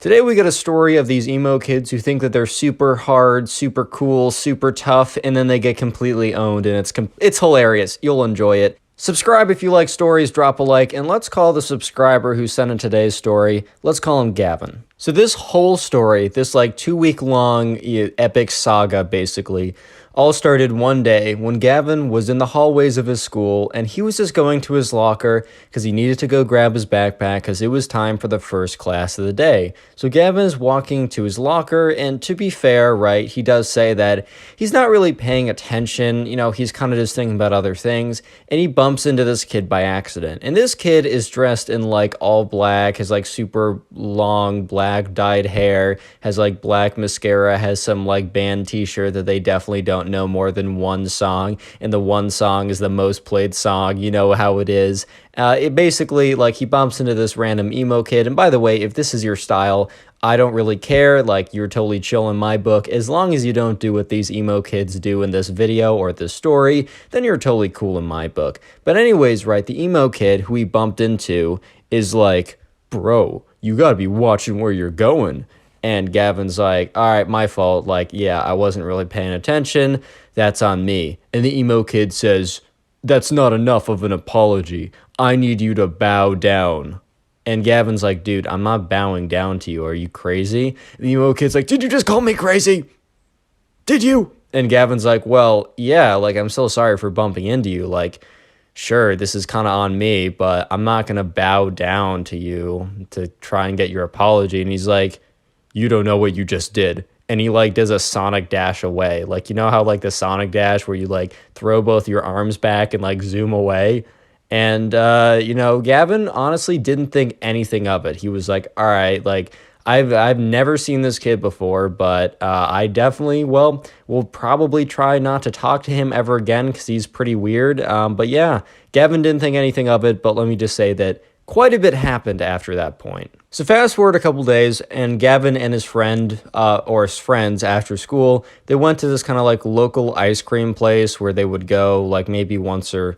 Today we got a story of these emo kids who think that they're super hard, super cool, super tough, and then they get completely owned, and it's hilarious. You'll enjoy it. Subscribe if you like stories, drop a like, and let's call the subscriber who sent in today's story, let's call him Gavin. So this whole story, this like 2-week long epic saga basically, all started one day when Gavin was in the hallways of his school and he was just going to his locker because he needed to go grab his backpack because it was time for the first class of the day. So Gavin is walking to his locker, and to be fair, right, he does say that he's not really paying attention, he's kind of just thinking about other things, and he bumps into this kid by accident. And this kid is dressed in like all black, has like super long black dyed hair, has like black mascara, has some like band t-shirt that they definitely don't know more than one song, and the one song is the most played song. You know how it is. It basically, like, he bumps into this random emo kid, and by the way, if this is your style, I don't really care. Like, you're totally chill in my book. As long as you don't do what these emo kids do in this video or this story, then you're totally cool in my book. But anyways, right, the emo kid who he bumped into is like, bro, you gotta be watching where you're going. And Gavin's like, all right, my fault. Like, yeah, I wasn't really paying attention. That's on me. And the emo kid says, that's not enough of an apology. I need you to bow down. And Gavin's like, dude, I'm not bowing down to you. Are you crazy? And the emo kid's like, did you just call me crazy? Did you? And Gavin's like, well, yeah, like, I'm so sorry for bumping into you. Like, sure, this is kind of on me, but I'm not going to bow down to you to try and get your apology. And he's like, you don't know what you just did. And he like does a Sonic dash away. Like, you know how like the Sonic dash where you like throw both your arms back and like zoom away? And, Gavin honestly didn't think anything of it. He was like, all right, like, I've never seen this kid before, but I definitely, will probably try not to talk to him ever again because he's pretty weird. But yeah, Gavin didn't think anything of it, but let me just say that quite a bit happened after that point. So fast forward a couple days, and Gavin and his friend, or his friends after school, they went to this kind of like local ice cream place where they would go like maybe once a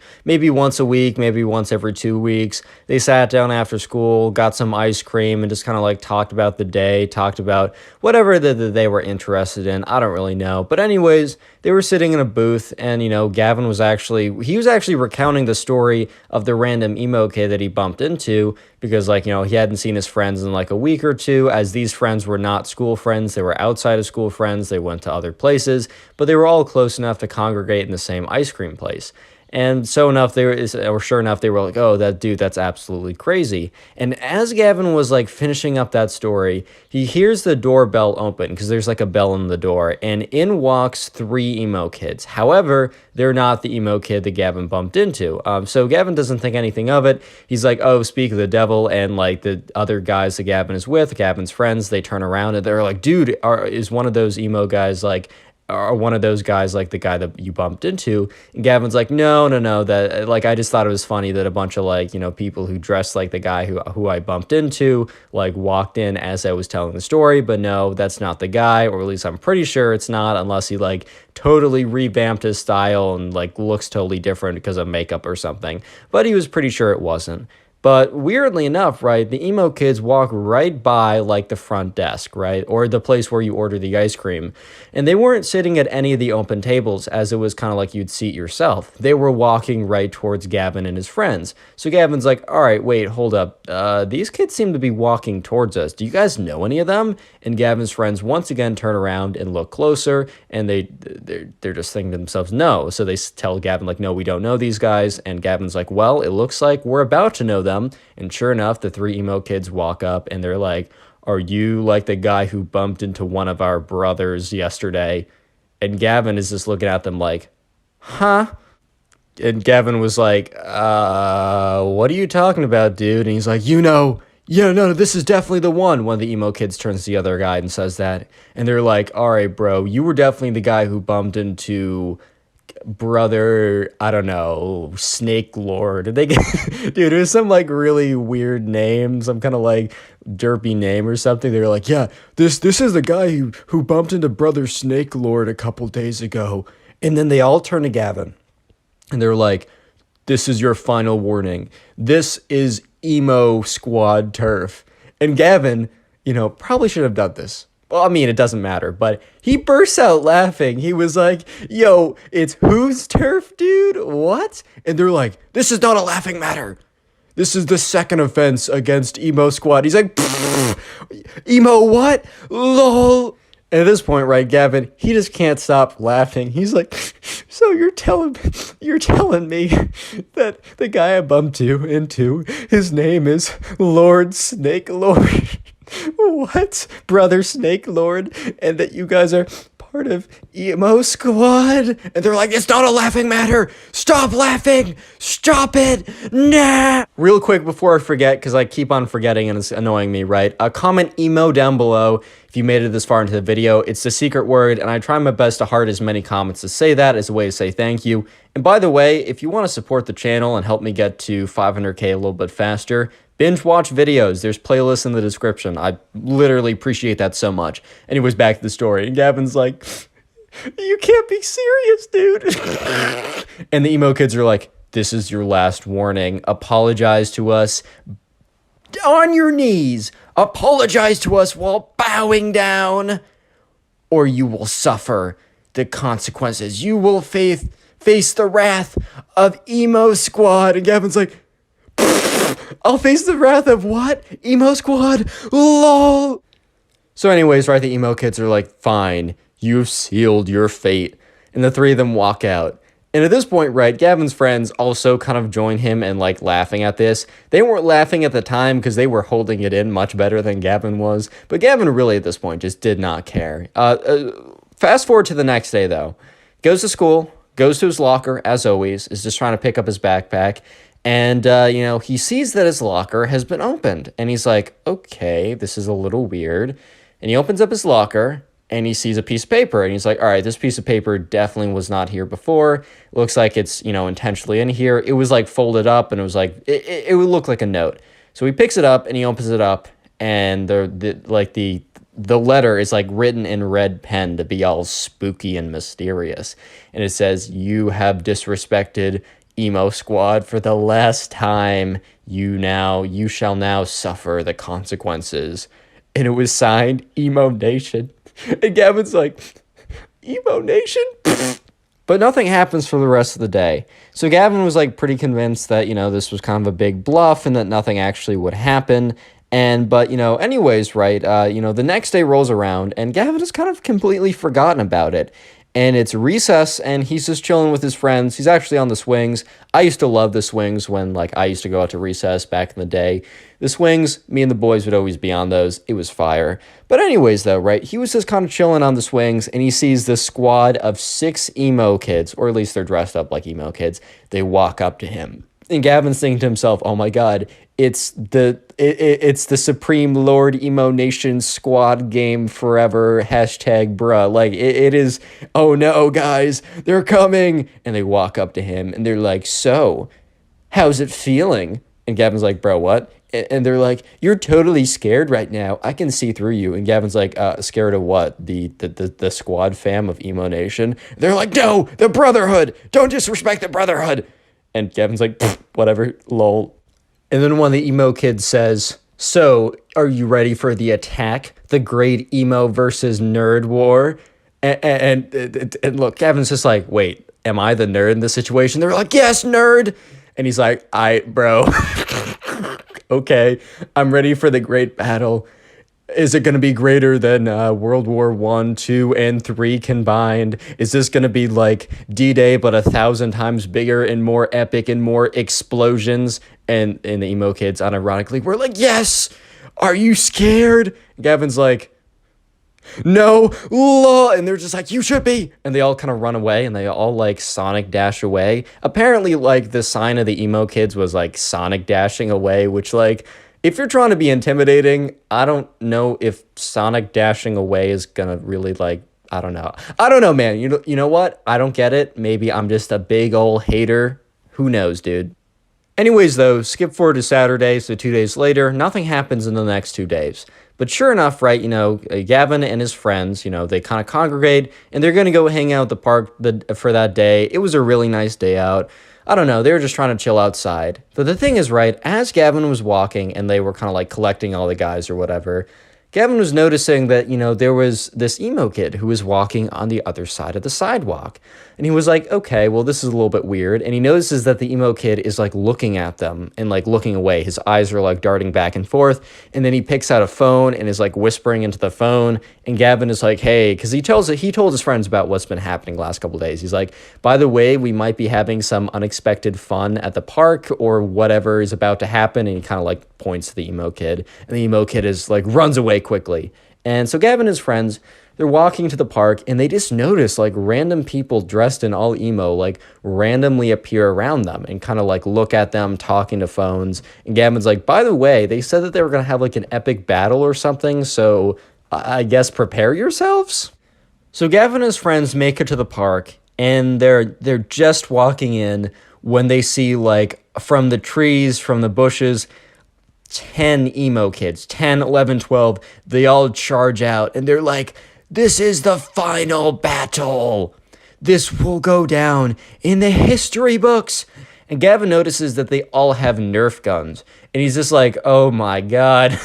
week, maybe once every 2 weeks. They sat down after school, got some ice cream, and just kind of like talked about the day, talked about whatever that they were interested in. I don't really know. But anyways, they were sitting in a booth, and, Gavin was actually recounting the story of the random emo kid that he bumped into because, like, he hadn't seen his friends in like a week or two, as these friends were not school friends. They were outside of school friends. They went to other places, but they were all close enough to congregate in the same ice cream place. And sure enough, they were like, oh, that dude, that's absolutely crazy. And as Gavin was like finishing up that story, he hears the doorbell open because there's like a bell in the door, and in walks 3 emo kids. However, they're not the emo kid that Gavin bumped into. So Gavin doesn't think anything of it. He's like, oh, speak of the devil. And like the other guys that Gavin is with, Gavin's friends, they turn around and they're like, dude, is one of those emo guys like, or one of those guys like the guy that you bumped into? And Gavin's like, no, that, like, I just thought it was funny that a bunch of like, people who dressed like the guy who I bumped into like walked in as I was telling the story, but no, that's not the guy, or at least I'm pretty sure it's not, unless he like totally revamped his style and like looks totally different because of makeup or something, but he was pretty sure it wasn't. But weirdly enough, right, the emo kids walk right by like the front desk, right, or the place where you order the ice cream. And they weren't sitting at any of the open tables, as it was kind of like you'd seat yourself. They were walking right towards Gavin and his friends. So Gavin's like, all right, wait, hold up. These kids seem to be walking towards us. Do you guys know any of them? And Gavin's friends once again turn around and look closer, and they're just thinking to themselves, no. So they tell Gavin, like, no, we don't know these guys. And Gavin's like, well, it looks like we're about to know them. And sure enough, the 3 emo kids walk up and they're like, are you like the guy who bumped into one of our brothers yesterday? And Gavin is just looking at them like, huh? And Gavin was like, what are you talking about, dude? And he's like, yeah, no, this is definitely the one. One of the emo kids turns to the other guy and says that. And they're like, all right, bro, you were definitely the guy who bumped into brother, I don't know, Snake Lord. Did they get dude, it was some like really weird name, some kind of like derpy name or something. They were like, yeah, this is the guy who bumped into brother Snake Lord a couple days ago. And then they all turn to Gavin and they're like, this is your final warning. This is emo squad turf. And Gavin probably should have done this. Well, I mean, it doesn't matter, but he bursts out laughing. He was like, yo, it's whose turf, dude? What? And they're like, this is not a laughing matter. This is the second offense against Emo Squad. He's like, emo what? LOL. And at this point, right, Gavin, he just can't stop laughing. He's like, so you're telling me that the guy I bumped into, his name is Lord Snake Lord. What? Brother Snake Lord, and that you guys are part of Emo Squad? And they're like, it's not a laughing matter. Stop laughing. Stop it. Nah. Real quick before I forget, because I keep on forgetting and it's annoying me, right? Comment emo down below if you made it this far into the video. It's the secret word, and I try my best to heart as many comments to say that as a way to say thank you. And by the way, if you want to support the channel and help me get to 500K a little bit faster, binge watch videos. There's playlists in the description. I literally appreciate that so much. Anyways, back to the story. And Gavin's like, you can't be serious, dude. And the emo kids are like, this is your last warning. Apologize to us on your knees. Apologize to us while bowing down, or you will suffer the consequences. You will face the wrath of Emo Squad. And Gavin's like, I'll face the wrath of what? Emo Squad? LOL. So anyways, right, the emo kids are like, fine, you've sealed your fate. And the three of them walk out. And at this point, right, Gavin's friends also kind of join him and like laughing at this. They weren't laughing at the time because they were holding it in much better than Gavin was. But Gavin really at this point just did not care. Fast forward to the next day though. Goes to school, goes to his locker as always, is just trying to pick up his backpack. And, he sees that his locker has been opened. And he's like, okay, this is a little weird. And he opens up his locker and he sees a piece of paper. And he's like, all right, this piece of paper definitely was not here before. It looks like it's, intentionally in here. It was like folded up and it was like, it would look like a note. So he picks it up and he opens it up. And the letter is like written in red pen to be all spooky and mysterious. And it says, you have disrespected Emo Squad for the last time. You shall now suffer the consequences. And it was signed Emo Nation. And Gavin's like, Emo Nation? But nothing happens for the rest of the day. So Gavin was like pretty convinced that, this was kind of a big bluff and that nothing actually would happen. But anyways, right, the next day rolls around and Gavin has kind of completely forgotten about it. And it's recess, and he's just chilling with his friends. He's actually on the swings. I used to love the swings when, I used to go out to recess back in the day. The swings, me and the boys would always be on those. It was fire. But anyways, though, right, he was just kind of chilling on the swings, and he sees this squad of 6 emo kids, or at least they're dressed up like emo kids. They walk up to him. And Gavin's thinking to himself, oh my god, it's the Supreme Lord Emo Nation Squad game forever, #bruh. Like, it is, oh no, guys, they're coming. And they walk up to him, and they're like, so, how's it feeling? And Gavin's like, bro, what? And they're like, you're totally scared right now. I can see through you. And Gavin's like, scared of what? The squad fam of Emo Nation? They're like, no, the Brotherhood. Don't disrespect the Brotherhood. And Gavin's like, whatever, lol. And then one of the emo kids says, so, are you ready for the attack? The great emo versus nerd war? And look, Gavin's just like, wait, am I the nerd in this situation? They're like, yes, nerd. And he's like, bro. Okay, I'm ready for the great battle. Is it going to be greater than World War I, II, and III combined? Is this going to be like D-Day, but 1,000 times bigger and more epic and more explosions? And the emo kids, unironically, were like, yes! Are you scared? Gavin's like, no, lol. And they're just like, you should be. And they all kind of run away, and they all like Sonic dash away. Apparently, like, the sign of the emo kids was like Sonic dashing away, which, like, if you're trying to be intimidating, I don't know if Sonic dashing away is gonna really, like, I don't know, man. You know what? I don't get it. Maybe I'm just a big old hater. Who knows, dude? Anyways, though, skip forward to Saturday, so 2 days later, nothing happens in the next 2 days. But sure enough, right, Gavin and his friends, they kind of congregate, and they're gonna go hang out at the park for that day. It was a really nice day out. I don't know, they were just trying to chill outside. But the thing is, right, as Gavin was walking and they were kind of like collecting all the guys or whatever, Gavin was noticing that, there was this emo kid who was walking on the other side of the sidewalk. And he was like, okay, well, this is a little bit weird. And he notices that the emo kid is like looking at them and like looking away. His eyes are like darting back and forth. And then he picks out a phone and is like whispering into the phone. And Gavin is like, hey, because he told his friends about what's been happening the last couple of days. He's like, by the way, we might be having some unexpected fun at the park or whatever is about to happen. And he kind of like points to the emo kid. And the emo kid is like runs away quickly. And so Gavin and his friends, they're walking to the park and they just notice like random people dressed in all emo like randomly appear around them and kind of like look at them talking to phones. And Gavin's like, by the way, they said that they were going to have like an epic battle or something. So I guess prepare yourselves. So Gavin and his friends make it to the park and they're just walking in when they see like from the trees, from the bushes, 10 emo kids, 10, 11, 12, they all charge out and they're like, this is the final battle. This will go down in the history books. And Gavin notices that they all have Nerf guns. And he's just like, oh my God,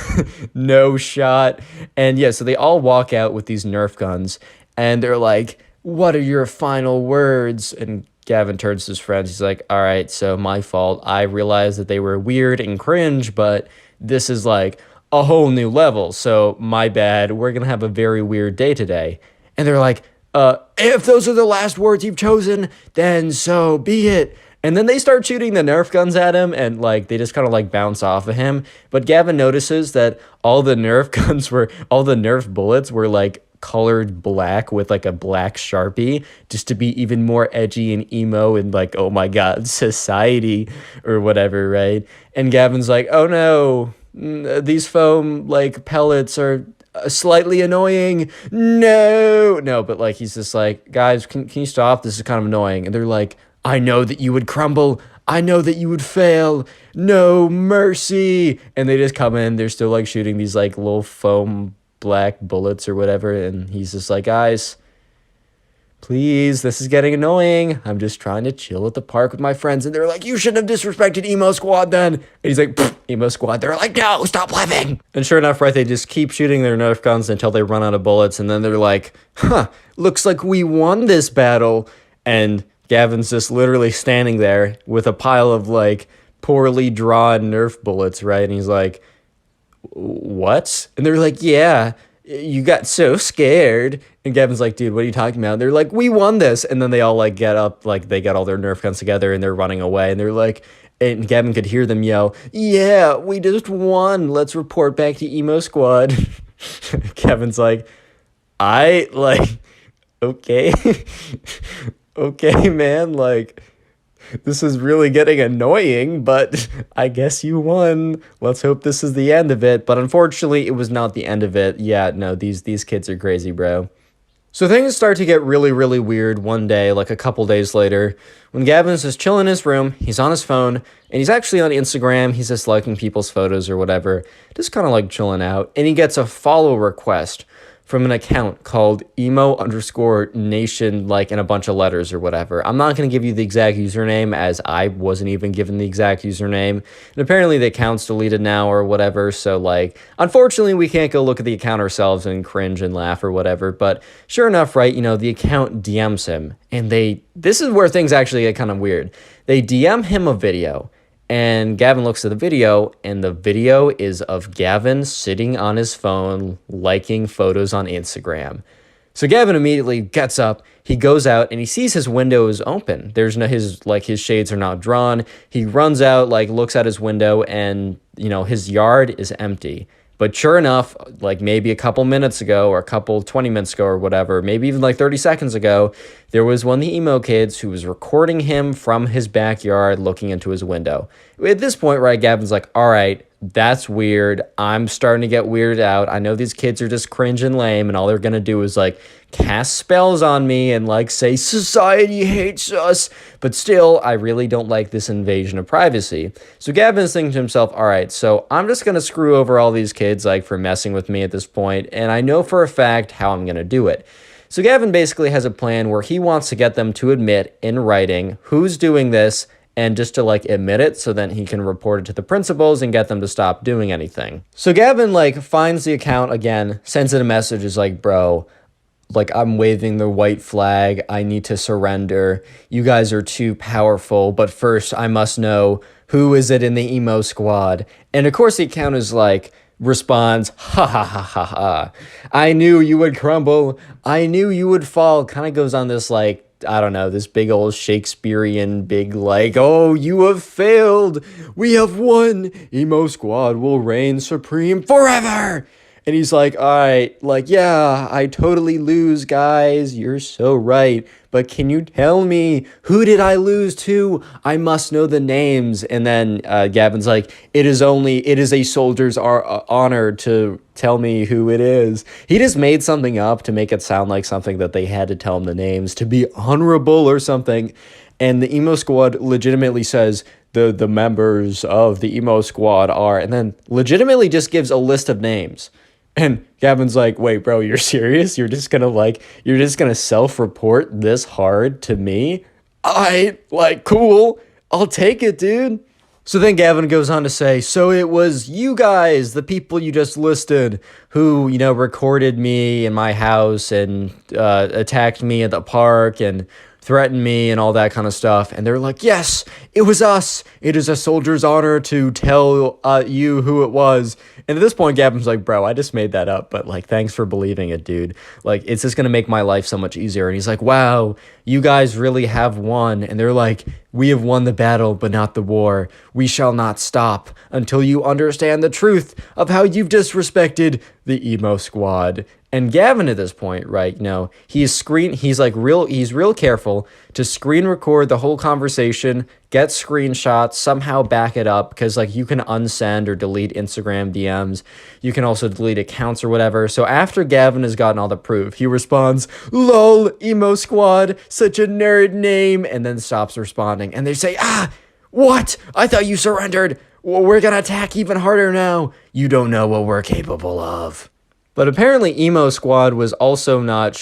no shot. And yeah, so they all walk out with these Nerf guns and they're like, what are your final words? And Gavin turns to his friends. He's like, all right, so my fault. I realized that they were weird and cringe, but this is like a whole new level. So my bad. We're going to have a very weird day today. And they're like, if those are the last words you've chosen, then so be it. And then they start shooting the Nerf guns at him and like they just kind of like bounce off of him. But Gavin notices that all the Nerf bullets were like colored black with like a black Sharpie just to be even more edgy and emo and like, oh my God, society or whatever, right? And Gavin's like, oh no, these foam like pellets are slightly annoying. No, but like he's just like, guys, can you stop? This is kind of annoying. And they're like, I know that you would crumble. I know that you would fail. No mercy. And they just come in. They're still like shooting these like little foam black bullets or whatever. And he's just like, guys, please, this is getting annoying. I'm just trying to chill at the park with my friends. And they're like, you shouldn't have disrespected Emo Squad then. And he's like, Emo Squad. They're like, no, stop living. And sure enough, right, they just keep shooting their Nerf guns until they run out of bullets. And then they're like, looks like we won this battle. And Gavin's just literally standing there with a pile of like poorly drawn Nerf bullets, right? And he's like, what? And they're like, yeah, you got so scared. And Gavin's like, dude, what are you talking about? And they're like, we won this. And then they all like get up, like they got all their Nerf guns together and they're running away. And they're like, and Gavin could hear them yell, yeah, we just won. Let's report back to Emo Squad. Gavin's like, okay. Okay, man, like, this is really getting annoying, but I guess you won. Let's hope this is the end of it. But unfortunately, it was not the end of it. Yeah, no, these kids are crazy, bro. So things start to get really, really weird one day, like a couple days later, when Gavin's just chilling in his room, he's on his phone, and he's actually on Instagram, he's just liking people's photos or whatever, just kind of like chilling out, and he gets a follow request from an account called emo_nation, like in a bunch of letters or whatever. I'm not going to give you the exact username as I wasn't even given the exact username. And apparently the account's deleted now or whatever. So like, unfortunately we can't go look at the account ourselves and cringe and laugh or whatever. But sure enough, right, the account DMs him and this is where things actually get kind of weird. They DM him a video. And Gavin looks at the video, and the video is of Gavin sitting on his phone, liking photos on Instagram. So Gavin immediately gets up, he goes out, and he sees his window is open. There's no, his shades are not drawn. He runs out, looks at his window, and, his yard is empty. But sure enough, maybe a couple minutes ago or 20 minutes ago or whatever, maybe even 30 seconds ago, there was one of the emo kids who was recording him from his backyard looking into his window. At this point, right, Gavin's like, all right, that's weird. I'm starting to get weirded out. I know these kids are just cringe and lame and all they're going to do is cast spells on me and say society hates us. But still, I really don't like this invasion of privacy. So Gavin's thinking to himself, all right, so I'm just going to screw over all these kids for messing with me at this point. And I know for a fact how I'm going to do it. So Gavin basically has a plan where he wants to get them to admit in writing who's doing this and just to like admit it so then he can report it to the principals and get them to stop doing anything. So Gavin like finds the account again, sends it a message, is like, bro, like, I'm waving the white flag. I need to surrender. You guys are too powerful. But first, I must know, who is it in the emo squad? And of course, the account is like, responds, ha ha ha ha ha. I knew you would crumble. I knew you would fall. Kind of goes on this like, I don't know, this big old Shakespearean big like, oh, you have failed. We have won. Emo squad will reign supreme forever. And he's like, all right, like, yeah, I totally lose, guys. You're so right. But can you tell me, who did I lose to? I must know the names. And then Gavin's like, it is a soldier's honor to tell me who it is. He just made something up to make it sound like something that they had to tell him the names to be honorable or something. And the emo squad legitimately says, the members of the emo squad are, and then legitimately just gives a list of names. And Gavin's like, wait, bro, you're serious? You're just gonna self-report this hard to me? Cool. I'll take it, dude. So then Gavin goes on to say, so it was you guys, the people you just listed, who, recorded me in my house and attacked me at the park and threatened me and all that kind of stuff. And they're like, yes, it was us. It is a soldier's honor to tell you who it was. And at this point, Gavin's like, bro, I just made that up, but like, thanks for believing it, dude. Like, it's just going to make my life so much easier. And he's like, wow, you guys really have won. And they're like, we have won the battle, but not the war. We shall not stop until you understand the truth of how you've disrespected the emo squad. And Gavin at this point, right, he's real careful to screen record the whole conversation, get screenshots, somehow back it up, because like you can unsend or delete Instagram DMs. You can also delete accounts or whatever. So after Gavin has gotten all the proof, he responds, lol, emo squad, such a nerd name, and then stops responding. And they say, what? I thought you surrendered. Well, we're gonna attack even harder now. You don't know what we're capable of. But apparently Emo Squad was also not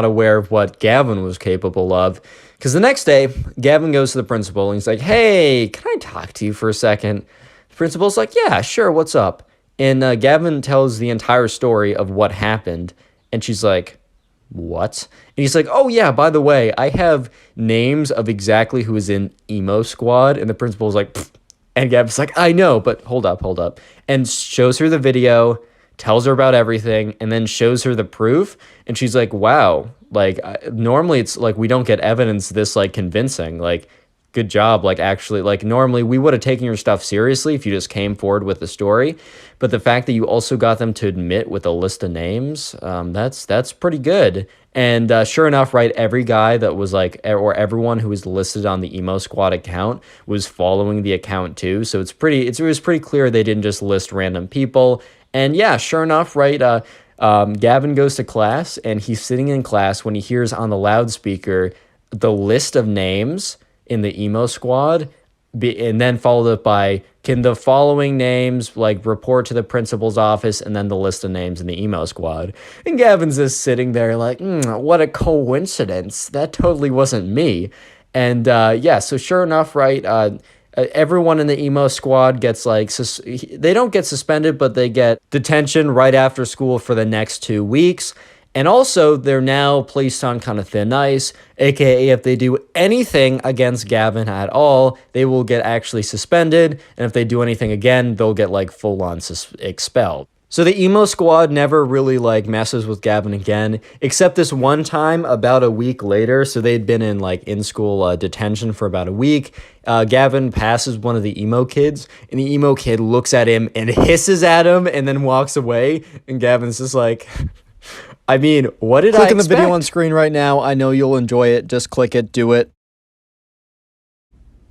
aware of what Gavin was capable of, because the next day, Gavin goes to the principal and he's like, hey, can I talk to you for a second? The principal's like, yeah, sure, what's up? And Gavin tells the entire story of what happened, and she's like, what? And he's like, oh yeah, by the way, I have names of exactly who is in Emo Squad, and the principal's like, pfft. And Gavin's like, I know, but hold up, and shows her the video, tells her about everything, and then shows her the proof, and she's like, wow, like, normally it's like we don't get evidence this like convincing, like, good job, like, actually, like, normally we would have taken your stuff seriously if you just came forward with the story, but the fact that you also got them to admit with a list of names, that's pretty good. And sure enough, right, every guy that was like, or everyone who was listed on the Emo Squad account was following the account too, so it was pretty clear they didn't just list random people. And yeah, sure enough, right, Gavin goes to class, and he's sitting in class when he hears on the loudspeaker the list of names in the Emo Squad, and then followed up by, can the following names, like, report to the principal's office, and then the list of names in the Emo Squad. And Gavin's just sitting there like, what a coincidence. That totally wasn't me. And yeah, so sure enough, right, everyone in the Emo Squad gets like, they don't get suspended, but they get detention right after school for the next 2 weeks. And also, they're now placed on kind of thin ice, aka if they do anything against Gavin at all, they will get actually suspended. And if they do anything again, they'll get like full-on expelled. So the Emo Squad never really like messes with Gavin again, except this one time about a week later. So they'd been in like in-school detention for about a week. Gavin passes one of the emo kids, and the emo kid looks at him and hisses at him and then walks away. And Gavin's just like, I mean, what did I expect? Click on the video on screen right now. I know you'll enjoy it. Just click it. Do it.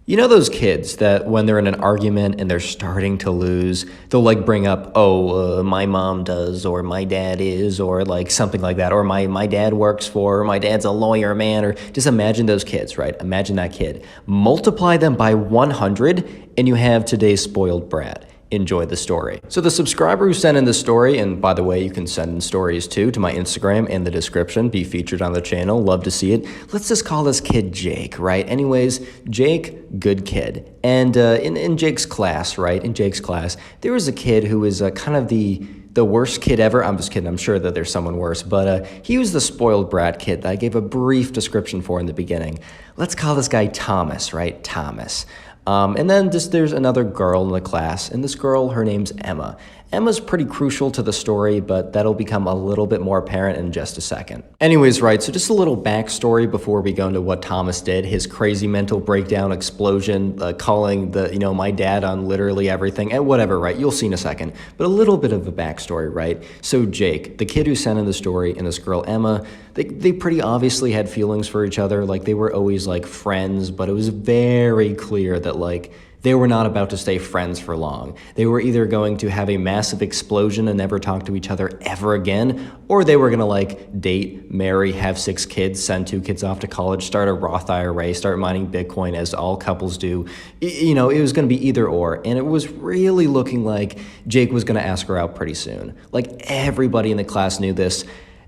You know those kids that when they're in an argument and they're starting to lose, they'll like bring up, my mom does, or my dad is, or like something like that, or my dad works for, or my dad's a lawyer, man, or just imagine those kids, right? Imagine that kid. Multiply them by 100 and you have today's spoiled brat. enjoy the story. So the subscriber who sent in the story, and by the way, you can send in stories too to my Instagram in the description, be featured on the channel, love to see it. Let's just call this kid Jake, right? Anyways, Jake, good kid. And in Jake's class, right, in Jake's class, there was a kid who was kind of the worst kid ever. I'm just kidding. I'm sure that there's someone worse. But he was the spoiled brat kid that I gave a brief description for in the beginning. Let's call this guy Thomas, right? Thomas. And then there's another girl in the class. And this girl, her name's Emma. Emma's pretty crucial to the story, but that'll become a little bit more apparent in just a second. Anyways, right, so just a little backstory before we go into what Thomas did, his crazy mental breakdown, explosion, calling my dad on literally everything, and whatever, right, you'll see in a second. But a little bit of a backstory, right? So Jake, the kid who sent in the story, and this girl, Emma, they pretty obviously had feelings for each other, like they were always like friends, but it was very clear that like, they were not about to stay friends for long. They were either going to have a massive explosion and never talk to each other ever again, or they were gonna like date, marry, have 6 kids, send 2 kids off to college, start a Roth IRA, start mining Bitcoin as all couples do. It was gonna be either or, and it was really looking like Jake was gonna ask her out pretty soon. Like everybody in the class knew this,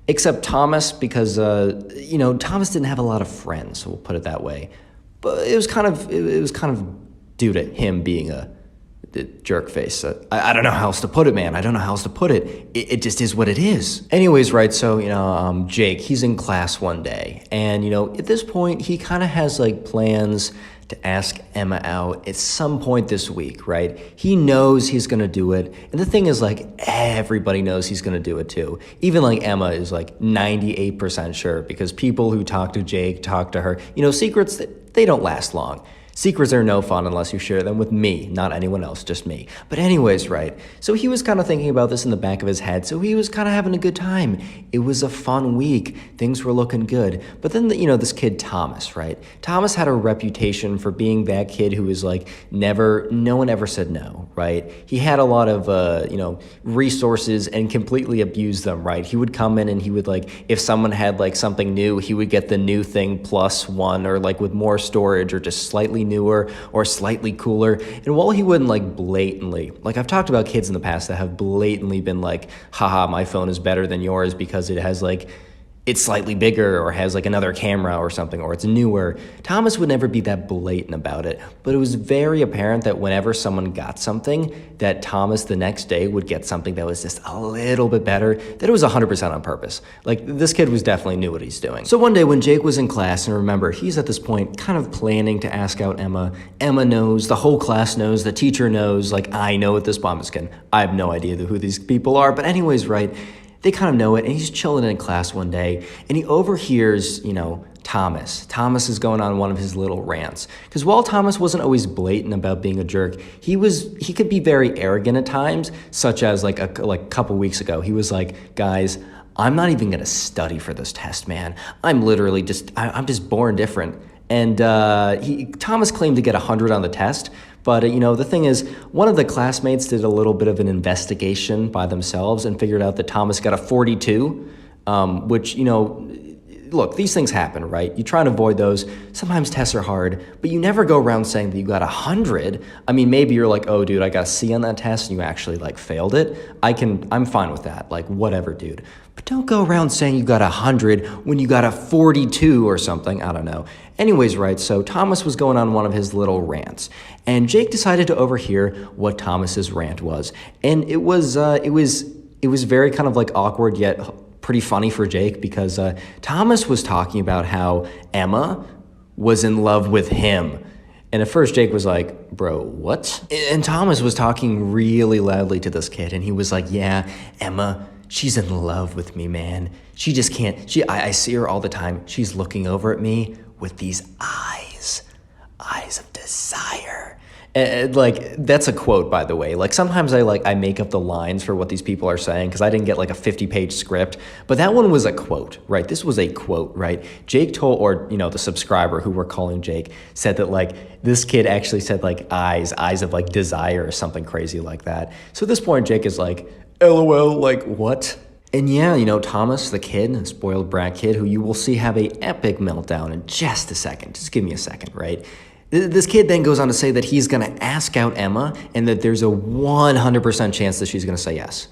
except Thomas, because Thomas didn't have a lot of friends, so we'll put it that way. But it was kind of due to him being a jerk face. I don't know how else to put it, man. I don't know how else to put it. It just is what it is. Anyways, right, so, Jake, he's in class one day. And, at this point, he kind of has, like, plans to ask Emma out at some point this week, right? He knows he's going to do it. And the thing is, like, everybody knows he's going to do it, too. Even, like, Emma is, like, 98% sure because people who talk to Jake talk to her. Secrets, they don't last long. Secrets are no fun unless you share them with me, not anyone else, just me. But anyways, right, so he was kind of thinking about this in the back of his head, so he was kind of having a good time. It was a fun week. Things were looking good. But then, this kid Thomas, right? Thomas had a reputation for being that kid who was like no one ever said no, right? He had a lot of, resources and completely abused them, right? He would come in and he would like, if someone had like something new, he would get the new thing +1 or like with more storage or just slightly newer or slightly cooler. And while he wouldn't like blatantly, like I've talked about kids in the past that have blatantly been like, haha, my phone is better than yours because it has like, it's slightly bigger or has like another camera or something, or it's newer. Thomas would never be that blatant about it, but it was very apparent that whenever someone got something, that Thomas the next day would get something that was just a little bit better, that it was 100% on purpose. Like this kid was definitely knew what he's doing. So one day when Jake was in class, and remember, he's at this point kind of planning to ask out Emma. Emma knows, the whole class knows, the teacher knows, like I know at this point, I'm just kidding. I have no idea who these people are, but anyways, right? They kind of know it, and he's chilling in class one day, and he overhears, Thomas. Thomas is going on one of his little rants. Because while Thomas wasn't always blatant about being a jerk, he could be very arrogant at times, such as like a couple weeks ago. He was like, guys, I'm not even gonna study for this test, man. I'm literally I'm just born different. And Thomas claimed to get 100 on the test, but, the thing is, one of the classmates did a little bit of an investigation by themselves and figured out that Thomas got a 42, which, look, these things happen, right? You try and avoid those. Sometimes tests are hard, but you never go around saying that you got 100. I mean, maybe you're like, oh, dude, I got a C on that test, and you actually, like, failed it. I'm fine with that. Like, whatever, dude. But don't go around saying you got 100 when you got a 42 or something. I don't know. Anyways, right, so Thomas was going on one of his little rants, and Jake decided to overhear what Thomas's rant was. And it was very kind of like awkward yet pretty funny for Jake because Thomas was talking about how Emma was in love with him. And at first Jake was like, bro, what? And Thomas was talking really loudly to this kid, and he was like, yeah, Emma, she's in love with me, man. She just can't, I see her all the time. She's looking over at me with these eyes of desire. And like, that's a quote, by the way. Like, sometimes I make up the lines for what these people are saying because I didn't get like a 50-page script, but that one was a quote, right? This was a quote, right? Jake told, or, the subscriber who we're calling Jake said that like, this kid actually said like eyes of like desire or something crazy like that. So at this point, Jake is like, LOL, like what? And yeah, Thomas, the kid, the spoiled brat kid, who you will see have a epic meltdown in just a second. Just give me a second, right? This kid then goes on to say that he's going to ask out Emma and that there's a 100% chance that she's going to say yes.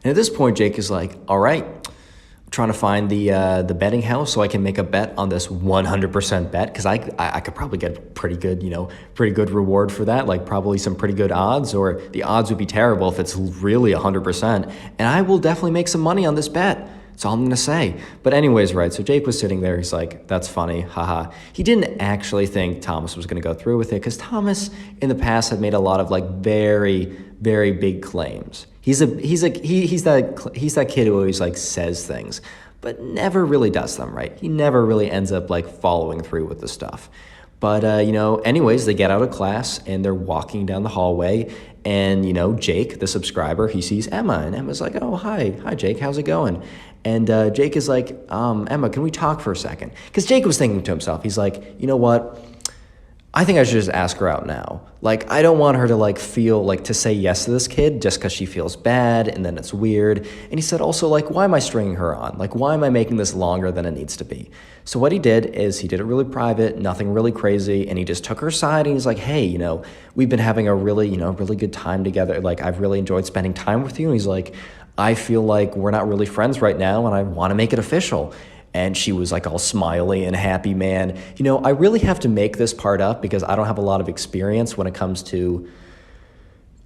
And at this point, Jake is like, all right, I'm trying to find the betting house so I can make a bet on this 100% bet, because I could probably get pretty good reward for that, like probably some pretty good odds, or the odds would be terrible if it's really 100%. And I will definitely make some money on this bet. That's all I'm going to say. But anyways, right, so Jake was sitting there. He's like, that's funny, haha. He didn't actually think Thomas was going to go through with it, because Thomas in the past had made a lot of like very, very big claims. He's that kid who always like says things, but never really does them, right? He never really ends up like following through with the stuff. But, anyways, they get out of class and they're walking down the hallway, and, Jake, the subscriber, he sees Emma, and Emma's like, oh, hi, Jake, how's it going? And Jake is like, Emma, can we talk for a second? Because Jake was thinking to himself, he's like, you know what? I think I should just ask her out now. Like, I don't want her to like feel like to say yes to this kid just because she feels bad and then it's weird. And he said also, like, why am I stringing her on? Like, why am I making this longer than it needs to be? So what he did is he did it really private, nothing really crazy, and he just took her side and he's like, hey, we've been having a really, really good time together. Like, I've really enjoyed spending time with you. And he's like, I feel like we're not really friends right now and I want to make it official. And she was like all smiley and happy, man. I really have to make this part up because I don't have a lot of experience when it comes to,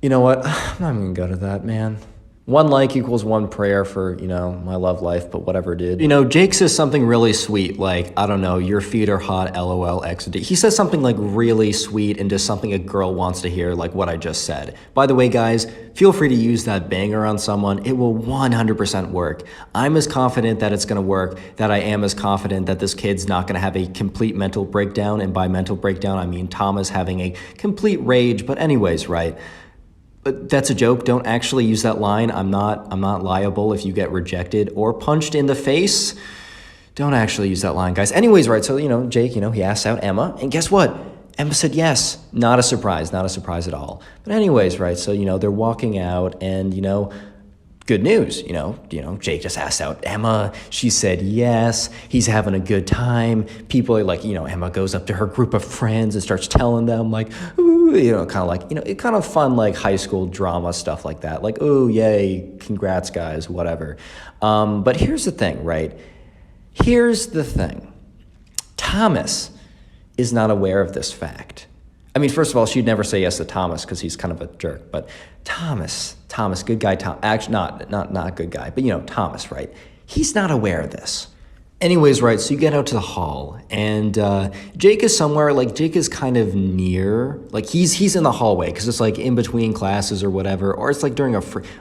you know what? I'm not even going to go to that, man. 1 like equals 1 prayer for, my love life, but whatever, dude. Jake says something really sweet, like, I don't know, your feet are hot, LOL, XD. He says something like really sweet and just something a girl wants to hear, like what I just said. By the way, guys, feel free to use that banger on someone. It will 100% work. I'm as confident that it's gonna work that I am as confident that this kid's not gonna have a complete mental breakdown. And by mental breakdown, I mean Thomas having a complete rage. But anyways, right? But that's a joke. Don't actually use that line. I'm not liable if you get rejected or punched in the face. Don't actually use that line, guys. Anyways, right, so, Jake, he asked out Emma, and guess what? Emma said yes. Not a surprise at all. But anyways, right, so, they're walking out, and, good news, Jake just asked out Emma. She said yes. He's having a good time. People are like, Emma goes up to her group of friends and starts telling them like, ooh, kind of like, it kind of fun, like high school drama stuff like that. Like, oh, yay, congrats, guys, whatever. But here's the thing, right? Here's the thing. Thomas is not aware of this fact. I mean, first of all, she'd never say yes to Thomas because he's kind of a jerk. But Thomas, good guy, actually not good guy, but Thomas, right? He's not aware of this. Anyways, right, so you get out to the hall, and Jake is somewhere, like, Jake is kind of near, like, he's in the hallway, because it's, like, in between classes or whatever, or it's, like, during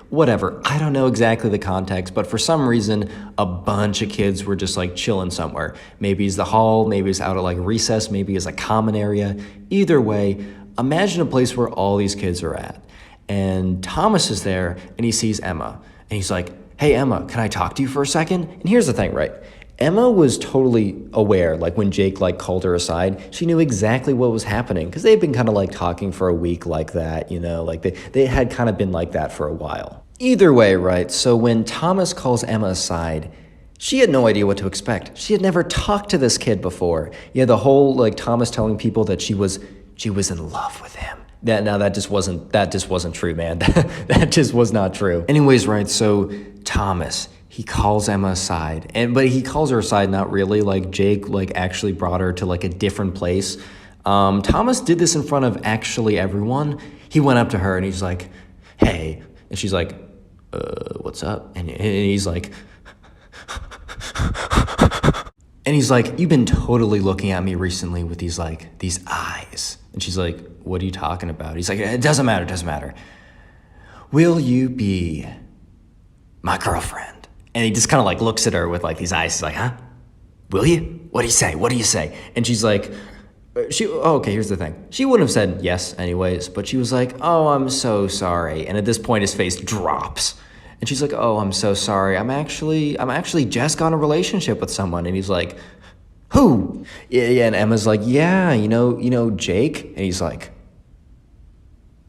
whatever. I don't know exactly the context, but for some reason, a bunch of kids were just, like, chilling somewhere. Maybe it's the hall, maybe it's out at, like, recess, maybe it's a common area. Either way, imagine a place where all these kids are at. And Thomas is there, and he sees Emma, and he's like, hey, Emma, can I talk to you for a second? And here's the thing, right? Emma was totally aware, like when Jake like called her aside, she knew exactly what was happening because they've been kind of like talking for a week like that, like they had kind of been like that for a while. Either way, right, so when Thomas calls Emma aside, she had no idea what to expect. She had never talked to this kid before. The whole like Thomas telling people that she was in love with him. That just wasn't true, man. That just was not true. Anyways, right, so Thomas, he calls Emma aside, but he calls her aside not really, like Jake like actually brought her to like a different place. Thomas did this in front of actually everyone. He went up to her and he's like, hey, and she's like, what's up? And he's like, you've been totally looking at me recently with these eyes. And she's like, what are you talking about? He's like, it doesn't matter. Will you be my girlfriend? And he just kind of like looks at her with like these eyes. He's like, huh? Will you? What do you say? And she's like, okay, here's the thing. She wouldn't have said yes anyways, but she was like, oh, I'm so sorry. And at this point, his face drops. And she's like, oh, I'm so sorry. I'm actually just got in a relationship with someone. And he's like, who? Yeah. And Emma's like, yeah, Jake. And he's like,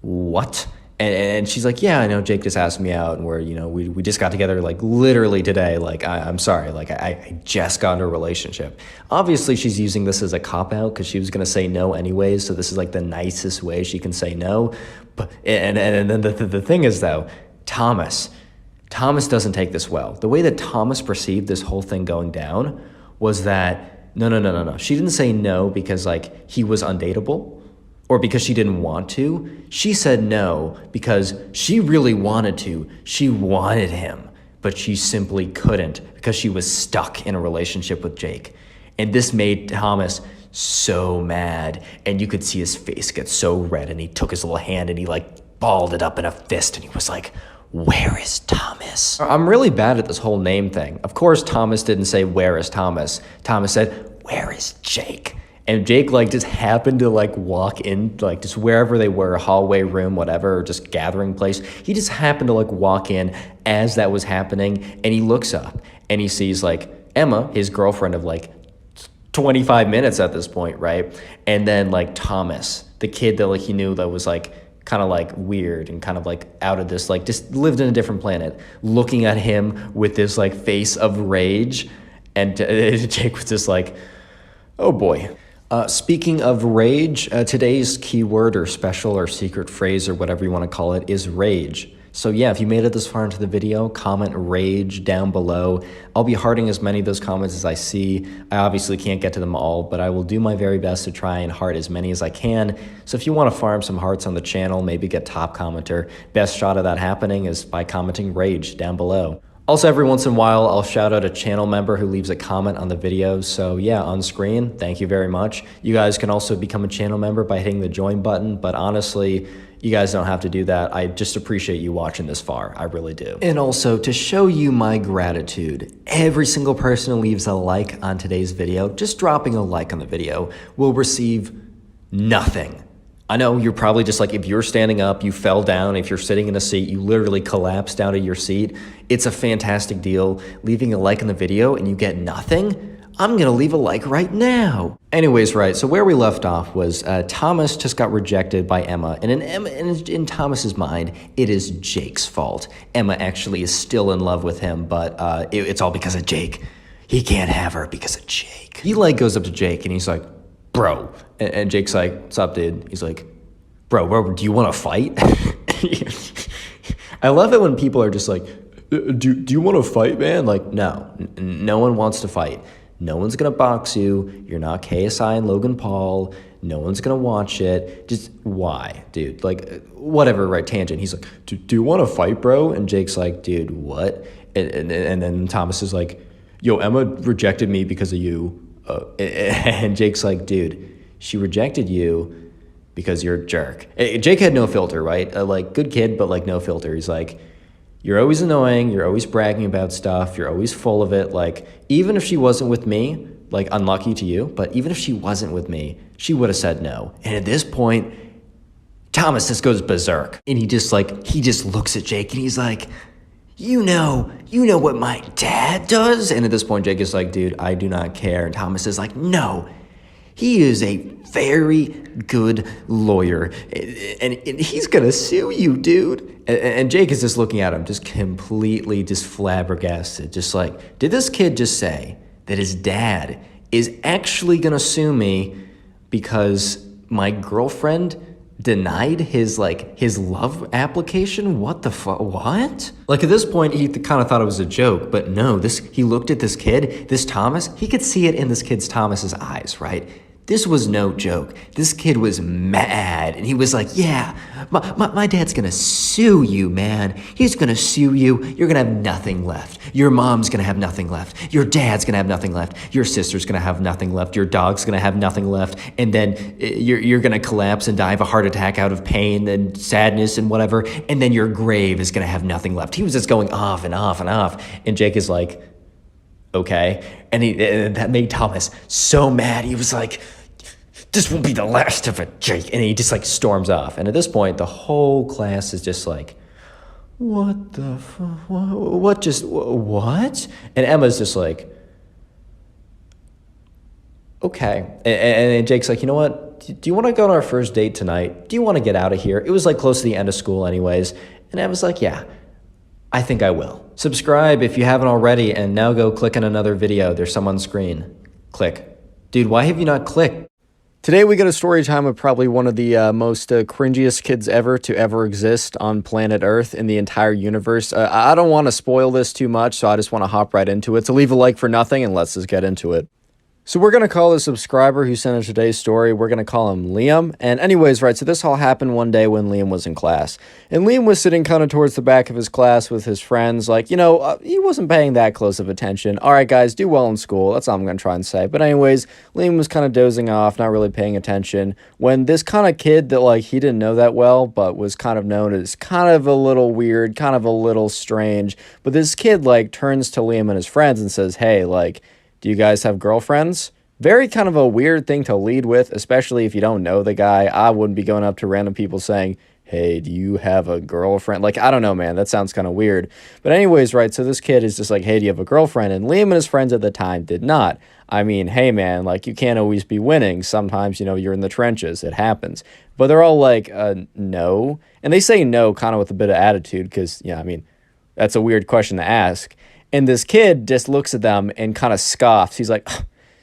what? And she's like, yeah, I know Jake just asked me out, and we just got together like literally today. Like, I'm sorry, like I just got into a relationship. Obviously, she's using this as a cop-out because she was gonna say no anyways, so this is like the nicest way she can say no. But and then the thing is though, Thomas doesn't take this well. The way that Thomas perceived this whole thing going down was that no. She didn't say no because like he was undateable, or because she didn't want to. She said no because she really wanted to. She wanted him, but she simply couldn't because she was stuck in a relationship with Jake. And this made Thomas so mad, and you could see his face get so red, and he took his little hand and he like balled it up in a fist, and he was like, where is Thomas? I'm really bad at this whole name thing. Of course, Thomas didn't say, where is Thomas? Thomas said, where is Jake? And Jake like just happened to like walk in, like just wherever they were, hallway, room, whatever, or just gathering place. He just happened to like walk in as that was happening, and he looks up and he sees like Emma, his girlfriend of like 25 minutes at this point, right? And then like Thomas, the kid that like he knew that was like kind of like weird and kind of like out of this, like just lived in a different planet, looking at him with this like face of rage. And Jake was just like, oh boy. Speaking of rage, today's keyword or special or secret phrase or whatever you want to call it is rage. So yeah, if you made it this far into the video, comment rage down below. I'll be hearting as many of those comments as I see. I obviously can't get to them all, but I will do my very best to try and heart as many as I can. So if you want to farm some hearts on the channel, maybe get top commenter, best shot of that happening is by commenting rage down below. Also, every once in a while, I'll shout out a channel member who leaves a comment on the video. So yeah, on screen, thank you very much. You guys can also become a channel member by hitting the join button, but honestly, you guys don't have to do that. I just appreciate you watching this far. I really do. And also, to show you my gratitude, every single person who leaves a like on today's video, just dropping a like on the video, will receive nothing. I know you're probably just like, if you're standing up, you fell down, if you're sitting in a seat, you literally collapsed out of your seat. It's a fantastic deal. Leaving a like on the video and you get nothing? I'm gonna leave a like right now. Anyways, right, so where we left off was Thomas just got rejected by Emma, and in Thomas's mind, it is Jake's fault. Emma actually is still in love with him, but it's all because of Jake. He can't have her because of Jake. He like goes up to Jake and he's like, bro. And Jake's like, what's up, dude? He's like, bro, do you want to fight? I love it when people are just like, do you want to fight, man? Like, no one wants to fight. No one's going to box you. You're not KSI and Logan Paul. No one's going to watch it. Just why, dude? Like, whatever, right, tangent. He's like, do you want to fight, bro? And Jake's like, dude, what? And then Thomas is like, yo, Emma rejected me because of you. And Jake's like, dude, she rejected you because you're a jerk. Jake had no filter, right? Like, good kid, but like no filter. He's like, you're always annoying. You're always bragging about stuff. You're always full of it. Like, even if she wasn't with me, like, unlucky to you, but even if she wasn't with me, she would have said no. And at this point, Thomas just goes berserk. And he just looks at Jake and he's like, you know what my dad does? And at this point, Jake is like, dude, I do not care. And Thomas is like, no, he is a very good lawyer, and he's gonna sue you, dude. And Jake is just looking at him, just completely just flabbergasted, just like, did this kid just say that his dad is actually gonna sue me because my girlfriend denied his love application? What the fuck? What? Like, at this point, he kind of thought it was a joke, but no, he looked at this kid, this Thomas, he could see it in this kid's Thomas's eyes, right? This was no joke. This kid was mad, and he was like, yeah, my dad's gonna sue you, man. He's gonna sue you. You're gonna have nothing left. Your mom's gonna have nothing left. Your dad's gonna have nothing left. Your sister's gonna have nothing left. Your dog's gonna have nothing left. And then you're gonna collapse and die of a heart attack out of pain and sadness and whatever. And then your grave is gonna have nothing left. He was just going off and off and off. And Jake is like, okay. And that made Thomas so mad. He was like, this will be the last of it, Jake. And he just like storms off. And at this point, the whole class is just like, what the fuck? What? And Emma's just like, okay. And Jake's like, you know what? Do you want to go on our first date tonight? Do you want to get out of here? It was like close to the end of school anyways. And I was like, yeah, I think I will. Subscribe if you haven't already, and now go click on another video. There's some on screen. Click. Dude, why have you not clicked? Today we get a story time of probably one of the most cringiest kids ever to ever exist on planet Earth in the entire universe. I don't want to spoil this too much, so I just want to hop right into it. So leave a like for nothing, and let's just get into it. So we're going to call the subscriber who sent us today's story, we're going to call him Liam. And anyways, right, so this all happened one day when Liam was in class. And Liam was sitting kind of towards the back of his class with his friends. Like, he wasn't paying that close of attention. All right, guys, do well in school. That's all I'm going to try and say. But anyways, Liam was kind of dozing off, not really paying attention, when this kind of kid that, like, he didn't know that well, but was kind of known as kind of a little weird, kind of a little strange. But this kid, like, turns to Liam and his friends and says, hey, like, do you guys have girlfriends? Very kind of a weird thing to lead with, especially if you don't know the guy. I wouldn't be going up to random people saying, hey, do you have a girlfriend? Like, I don't know, man. That sounds kind of weird. But anyways, right, so this kid is just like, hey, do you have a girlfriend? And Liam and his friends at the time did not. I mean, hey, man, like, you can't always be winning. Sometimes, you're in the trenches. It happens. But they're all like, no. And they say no kind of with a bit of attitude because, I mean, that's a weird question to ask. And this kid just looks at them and kind of scoffs. He's like,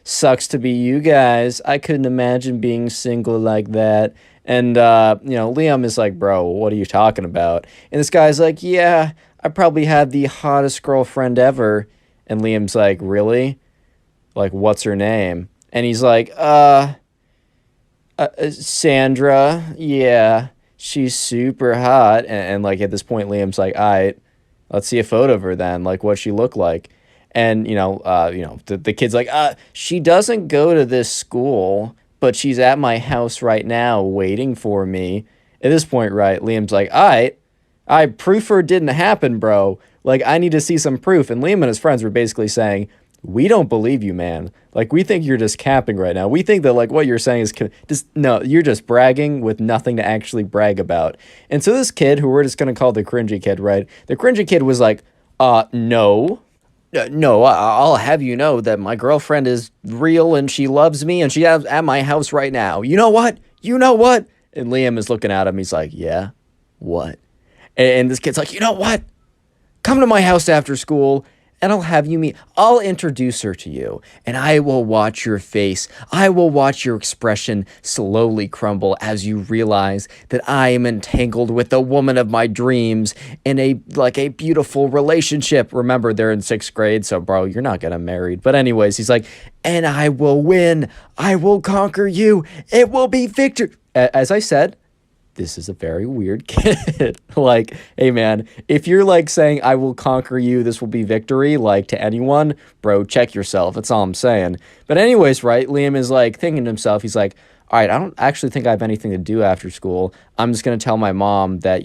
sucks to be you guys. I couldn't imagine being single like that. And, Liam is like, bro, what are you talking about? And this guy's like, yeah, I probably had the hottest girlfriend ever. And Liam's like, really? Like, what's her name? And he's like, Sandra. Yeah, she's super hot. And like, at this point, Liam's like, all right, let's see a photo of her then. Like, what'd she look like? And, the kid's like, she doesn't go to this school, but she's at my house right now waiting for me. At this point, right, Liam's like, all right, proof or didn't happen, bro. Like, I need to see some proof. And Liam and his friends were basically saying, we don't believe you, man. Like, we think you're just capping right now. We think that, like, what you're saying is no, you're just bragging with nothing to actually brag about. And so this kid, who we're just going to call the cringy kid, right? The cringy kid was like, no. No, I'll have you know that my girlfriend is real and she loves me and she's at my house right now. You know what? You know what? And Liam is looking at him. He's like, yeah, what? And this kid's like, you know what? Come to my house after school and I'll have you meet. I'll introduce her to you and I will watch your face. I will watch your expression slowly crumble as you realize that I am entangled with the woman of my dreams in a beautiful relationship. Remember, they're in 6th grade, so bro, you're not getting married. But anyways, he's like, and I will win. I will conquer you. It will be victory. As I said, this is a very weird kid. Like, hey, man, if you're, like, saying, I will conquer you, this will be victory, like, to anyone, bro, check yourself. That's all I'm saying. But anyways, right, Liam is, like, thinking to himself, he's like, all right, I don't actually think I have anything to do after school. I'm just going to tell my mom that,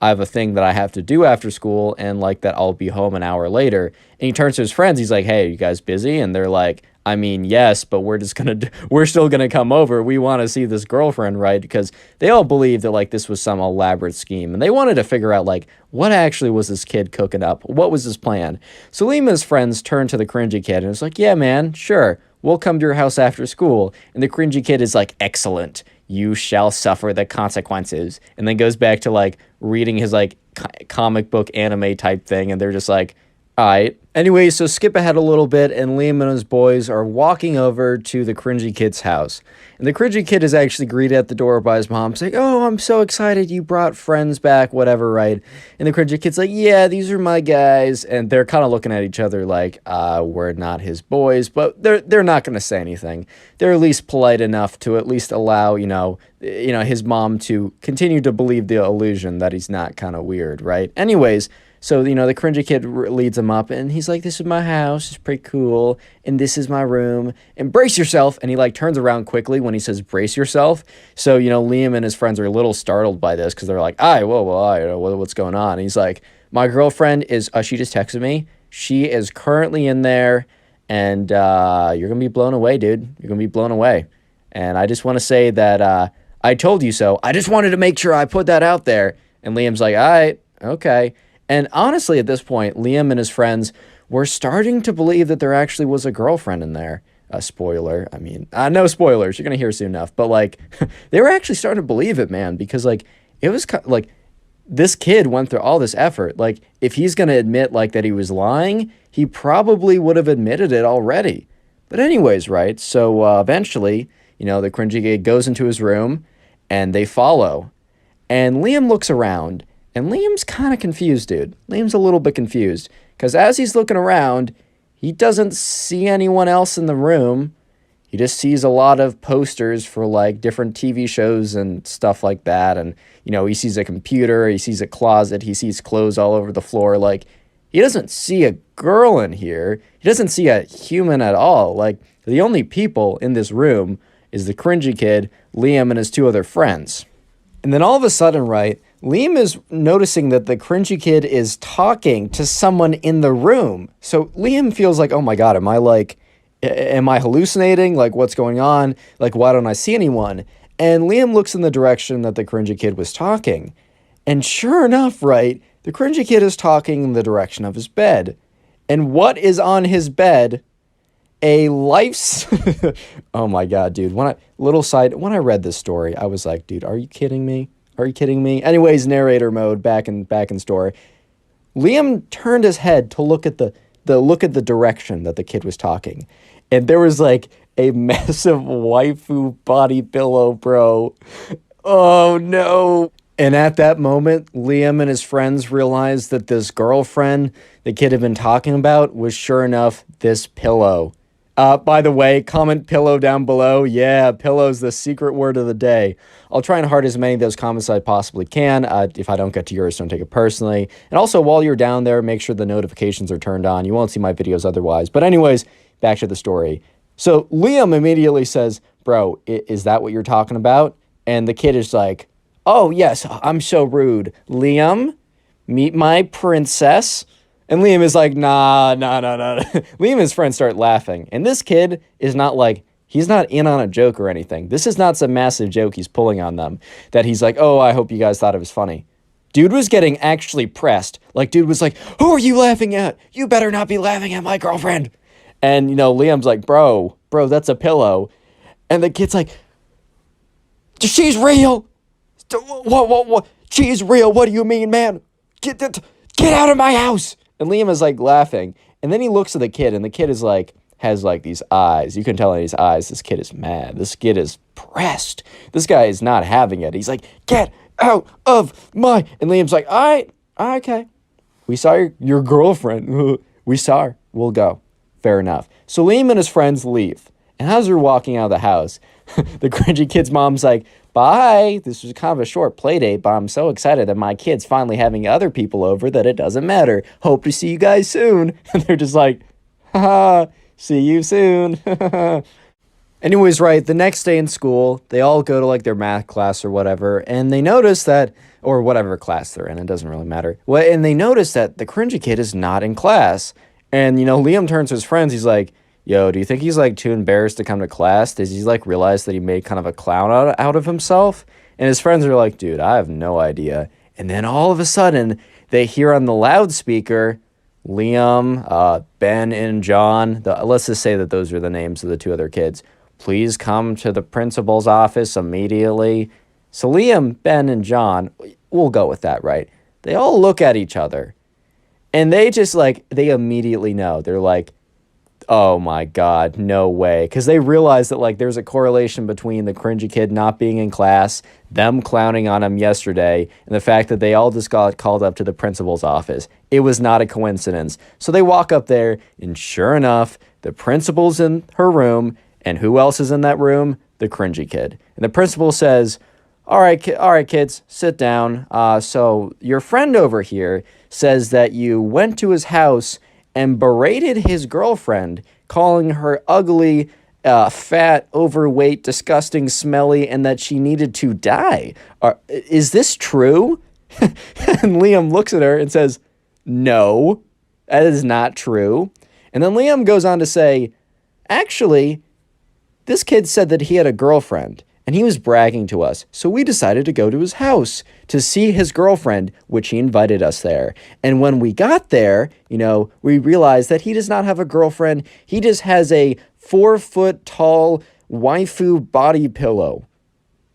I have a thing that I have to do after school and, like, that I'll be home an hour later. And he turns to his friends. He's like, hey, are you guys busy? And they're like, I mean, yes, but we're still going to come over. We want to see this girlfriend, right? Because they all believed that, like, this was some elaborate scheme. And they wanted to figure out, like, what actually was this kid cooking up? What was his plan? So Liam and his friends turned to the cringy kid and was like, yeah, man, sure. We'll come to your house after school. And the cringy kid is like, excellent. You shall suffer the consequences. And then goes back to, like, reading his, like, comic book anime type thing. And they're just like, all right. Anyway, so skip ahead a little bit, and Liam and his boys are walking over to the cringy kid's house. And the cringy kid is actually greeted at the door by his mom, saying, oh, I'm so excited you brought friends back, whatever, right? And the cringy kid's like, yeah, these are my guys. And they're kind of looking at each other like, we're not his boys, but they're not going to say anything. They're at least polite enough to at least allow, his mom to continue to believe the illusion that he's not kind of weird, right? Anyways, so, the cringy kid leads him up, and he's like, this is my house, it's pretty cool, and this is my room, and brace yourself, and he, like, turns around quickly when he says brace yourself. So, Liam and his friends are a little startled by this, because they're like, what's going on? And he's like, my girlfriend is, she just texted me, she is currently in there, and you're gonna be blown away, dude, you're gonna be blown away. And I just want to say that I told you so. I just wanted to make sure I put that out there. And Liam's like, all right, okay. And honestly, at this point, Liam and his friends were starting to believe that there actually was a girlfriend in there. a spoiler. I mean, no spoilers. You're going to hear soon enough. But like, they were actually starting to believe it, man, because like, it was like, this kid went through all this effort. Like, if he's going to admit like that he was lying, he probably would have admitted it already. But anyways, right? So eventually, you know, the cringy kid goes into his room and they follow. And Liam looks around and Liam's kind of confused, dude. Liam's a little bit confused because as he's looking around, he doesn't see anyone else in the room. He just sees a lot of posters for like different TV shows and stuff like that. And, you know, he sees a computer, he sees a closet, he sees clothes all over the floor. Like, he doesn't see a girl in here. He doesn't see a human at all. Like, the only people in this room is the cringy kid, Liam, and his two other friends. And then all of a sudden, right, Liam is noticing that the cringy kid is talking to someone in the room. So Liam feels like, oh my God, am I hallucinating? Like, what's going on? Like, why don't I see anyone? And Liam looks in the direction that the cringy kid was talking. And sure enough, right, the cringy kid is talking in the direction of his bed. And what is on his bed? A life's... Oh my God, dude. When I read this story, I was like, dude, are you kidding me? Are you kidding me? Anyways, narrator mode, back in story. Liam turned his head to look at the direction that the kid was talking. And there was like a massive waifu body pillow, bro. Oh no. And at that moment, Liam and his friends realized that this girlfriend the kid had been talking about was sure enough this pillow. By the way, comment pillow down below. Yeah, pillow's the secret word of the day. I'll try and heart as many of those comments as I possibly can. If I don't get to yours, don't take it personally. And also, while you're down there, make sure the notifications are turned on. You won't see my videos otherwise. But anyways, back to the story. So Liam immediately says, bro, is that what you're talking about? And the kid is like, oh, yes, I'm so rude. Liam, meet my princess. And Liam is like, nah. Liam and his friends start laughing. And this kid is not like, he's not in on a joke or anything. This is not some massive joke he's pulling on them that he's like, oh, I hope you guys thought it was funny. Dude was getting actually pressed. Like, dude was like, who are you laughing at? You better not be laughing at my girlfriend. And, you know, Liam's like, bro, that's a pillow. And the kid's like, she's real. What? She's real. What do you mean, man? Get out of my house. And Liam is like laughing. And then he looks at the kid and the kid is like, has like these eyes. You can tell in his eyes, this kid is mad. This kid is pressed. This guy is not having it. He's like, get out of my... And Liam's like, all right, okay. We saw your girlfriend. We saw her. We'll go. Fair enough. So Liam and his friends leave. And as they're walking out of the house, the cringy kid's mom's like, bye. This was kind of a short play date, but I'm so excited that my kid's finally having other people over that it doesn't matter. Hope to see you guys soon. And they're just like, haha, see you soon. Anyways, right, the next day in school, they all go to like their math class or whatever, and they notice that, or whatever class they're in, it doesn't really matter. Well, and they notice that the cringy kid is not in class. And, you know, Liam turns to his friends, he's like, yo, do you think he's like too embarrassed to come to class? Does he like realize that he made kind of a clown out of himself? And his friends are like, dude, I have no idea. And then all of a sudden, they hear on the loudspeaker, Liam, Ben, and John, let's just say that those are the names of the two other kids. Please come to the principal's office immediately. So Liam, Ben, and John, we'll go with that, right? They all look at each other. And they just like, they immediately know. They're like, oh my God, no way. Because they realize that like there's a correlation between the cringy kid not being in class, them clowning on him yesterday, and the fact that they all just got called up to the principal's office. It was not a coincidence. So they walk up there, and sure enough, the principal's in her room, and who else is in that room? The cringy kid. And the principal says, all right, kids, sit down. So your friend over here says that you went to his house and berated his girlfriend, calling her ugly, fat, overweight, disgusting, smelly, and that she needed to die. Is this true? And Liam looks at her and says, no, that is not true. And then Liam goes on to say, actually, this kid said that he had a girlfriend, and he was bragging to us, so we decided to go to his house to see his girlfriend, which he invited us there. And when we got there, you know, we realized that he does not have a girlfriend. He just has a 4-foot tall waifu body pillow.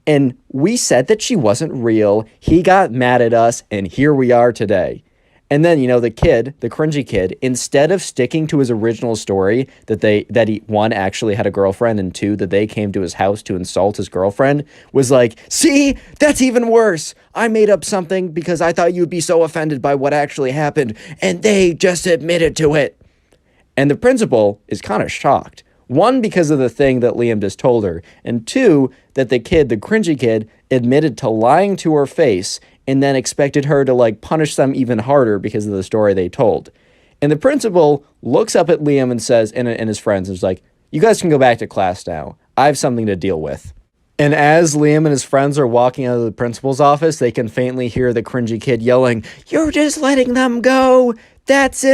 And we said that she wasn't real. He got mad at us, and here we are today. And then, the kid, the cringy kid, instead of sticking to his original story that he, one, actually had a girlfriend, and two, that they came to his house to insult his girlfriend, was like, see, that's even worse. I made up something because I thought you'd be so offended by what actually happened, and they just admitted to it. And the principal is kind of shocked. One, because of the thing that Liam just told her, and two, that the kid, the cringy kid, admitted to lying to her face and then expected her to punish them even harder because of the story they told. And the principal looks up at Liam and says, and his friends, and is like, you guys can go back to class now. I have something to deal with. And as Liam and his friends are walking out of the principal's office, they can faintly hear the cringy kid yelling, "You're just letting them go. That's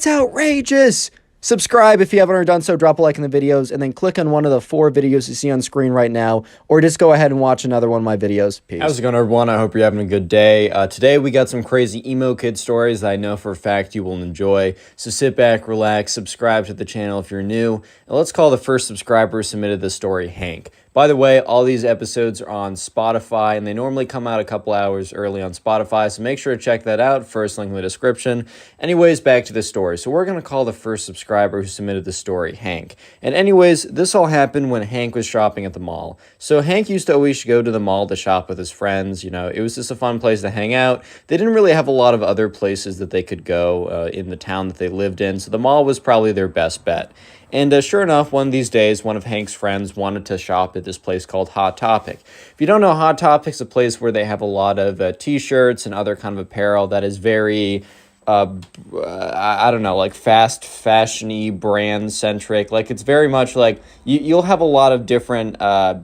outrageous." Subscribe if you haven't already done so, drop a like in the videos, and then click on one of the 4 videos you see on screen right now, or just go ahead and watch another one of my videos. Peace. How's it going, everyone? I hope you're having a good day. Today we got some crazy emo kid stories that I know for a fact you will enjoy. So sit back, relax, subscribe to the channel if you're new, and let's call the first subscriber who submitted the story Hank. By the way, all these episodes are on Spotify, and they normally come out a couple hours early on Spotify, so make sure to check that out. First link in the description. Anyways, back to the story. So we're going to call the first subscriber who submitted the story Hank. And anyways, this all happened when Hank was shopping at the mall. So Hank used to always go to the mall to shop with his friends. It was just a fun place to hang out. They didn't really have a lot of other places that they could go in the town that they lived in, so the mall was probably their best bet. And sure enough, one of these days, one of Hank's friends wanted to shop at this place called Hot Topic. If you don't know, Hot Topic's a place where they have a lot of t-shirts and other kind of apparel that is very, I don't know, fast fashion-y, brand-centric. It's very much you'll have a lot of different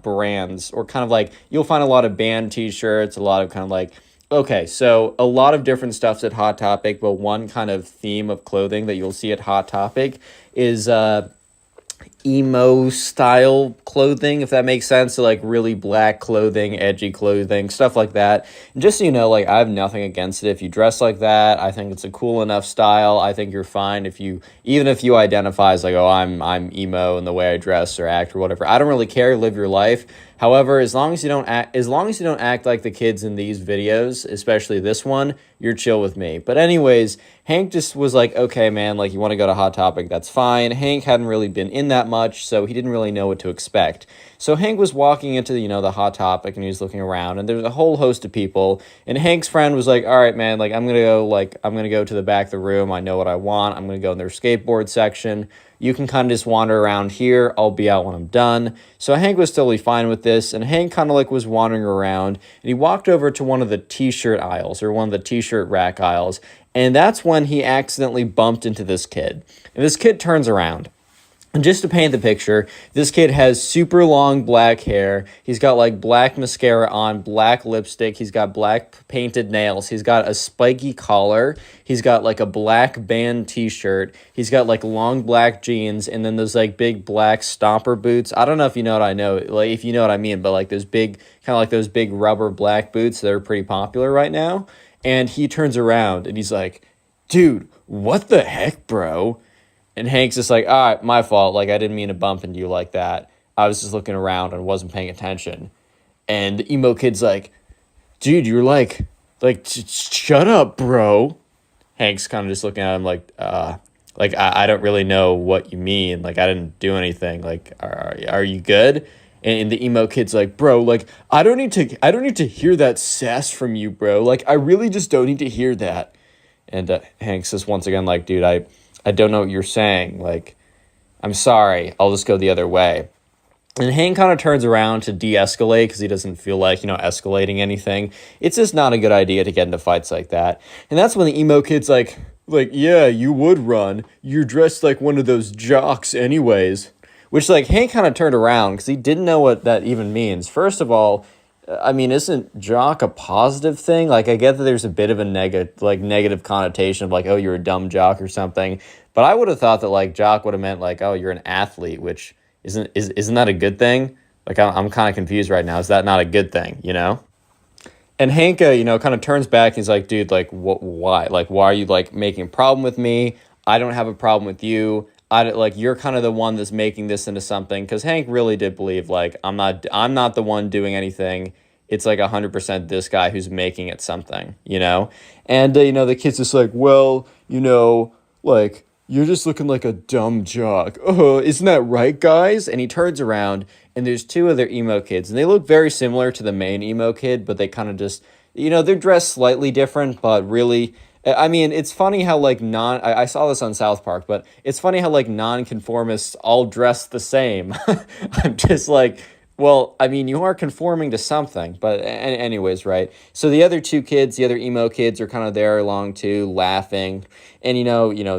brands, or kind of you'll find a lot of band t-shirts, a lot of kind of okay, so a lot of different stuff's at Hot Topic, but one kind of theme of clothing that you'll see at Hot Topic is emo style clothing, if that makes sense. So really black clothing, edgy clothing, stuff like that. And just so you know, I have nothing against it if you dress like that. I think it's a cool enough style. I think you're fine even if you identify as oh, I'm emo in the way I dress or act or whatever. I don't really care. Live your life. However, as long as you don't act like the kids in these videos, especially this one, you're chill with me. But anyways, Hank just was like, okay, man, you want to go to Hot Topic, that's fine. Hank hadn't really been in that much, so he didn't really know what to expect. So Hank was walking into the Hot Topic, and he was looking around, and there's a whole host of people. And Hank's friend was like, all right, man, I'm gonna go to the back of the room. I know what I want. I'm gonna go in their skateboard section. You can kind of just wander around here. I'll be out when I'm done. So Hank was totally fine with this, and Hank kind of was wandering around, and he walked over to one of the t-shirt aisles, or one of the t-shirt rack aisles, and that's when he accidentally bumped into this kid. And this kid turns around. And just to paint the picture, this kid has super long black hair. He's got black mascara on, black lipstick. He's got black painted nails. He's got a spiky collar. He's got a black band t-shirt. He's got long black jeans, and then those big black stomper boots. I don't know if you know what I know, if you know what I mean, but those big, kind of those big rubber black boots that are pretty popular right now. And he turns around and he's like, dude, what the heck, bro? And Hank's just like, all right, my fault. I didn't mean to bump into you like that. I was just looking around and wasn't paying attention. And the emo kid's like, dude, you're shut up, bro. Hank's kind of just looking at him I don't really know what you mean. I didn't do anything. Are you good? And the emo kid's like, bro, I don't need to hear that sass from you, bro. I really just don't need to hear that. And Hank says once again, dude, I don't know what you're saying. I'm sorry. I'll just go the other way. And Hank kind of turns around to de-escalate because he doesn't feel escalating anything. It's just not a good idea to get into fights like that. And that's when the emo kid's like, yeah, you would run. You're dressed like one of those jocks anyways. Which, Hank kind of turned around because he didn't know what that even means. First of all, isn't jock a positive thing? I get that there's a bit of a negative connotation of oh, you're a dumb jock or something. But I would have thought that jock would have meant oh, you're an athlete, which isn't that a good thing? I'm kind of confused right now. Is that not a good thing, And Hank, kind of turns back and he's like, dude, why? Why are you making a problem with me? I don't have a problem with you. like you're kind of the one that's making this into something, because Hank really did believe like I'm not the one doing anything. It's like 100% this guy who's making it something, you know? And, the kid's just like, well, like, you're just looking like a dumb jock. Oh, isn't that right, guys? And he turns around, and there's two other emo kids, and they look very similar to the main emo kid, but they kind of just, they're dressed slightly different, but really, I mean, it's funny how, like, I saw this on South Park, but it's funny how, like, nonconformists all dress the same. I'm just like, well, I mean, you are conforming to something, but anyways, right? So the other two kids, the other emo kids, are kind of there along too, laughing, and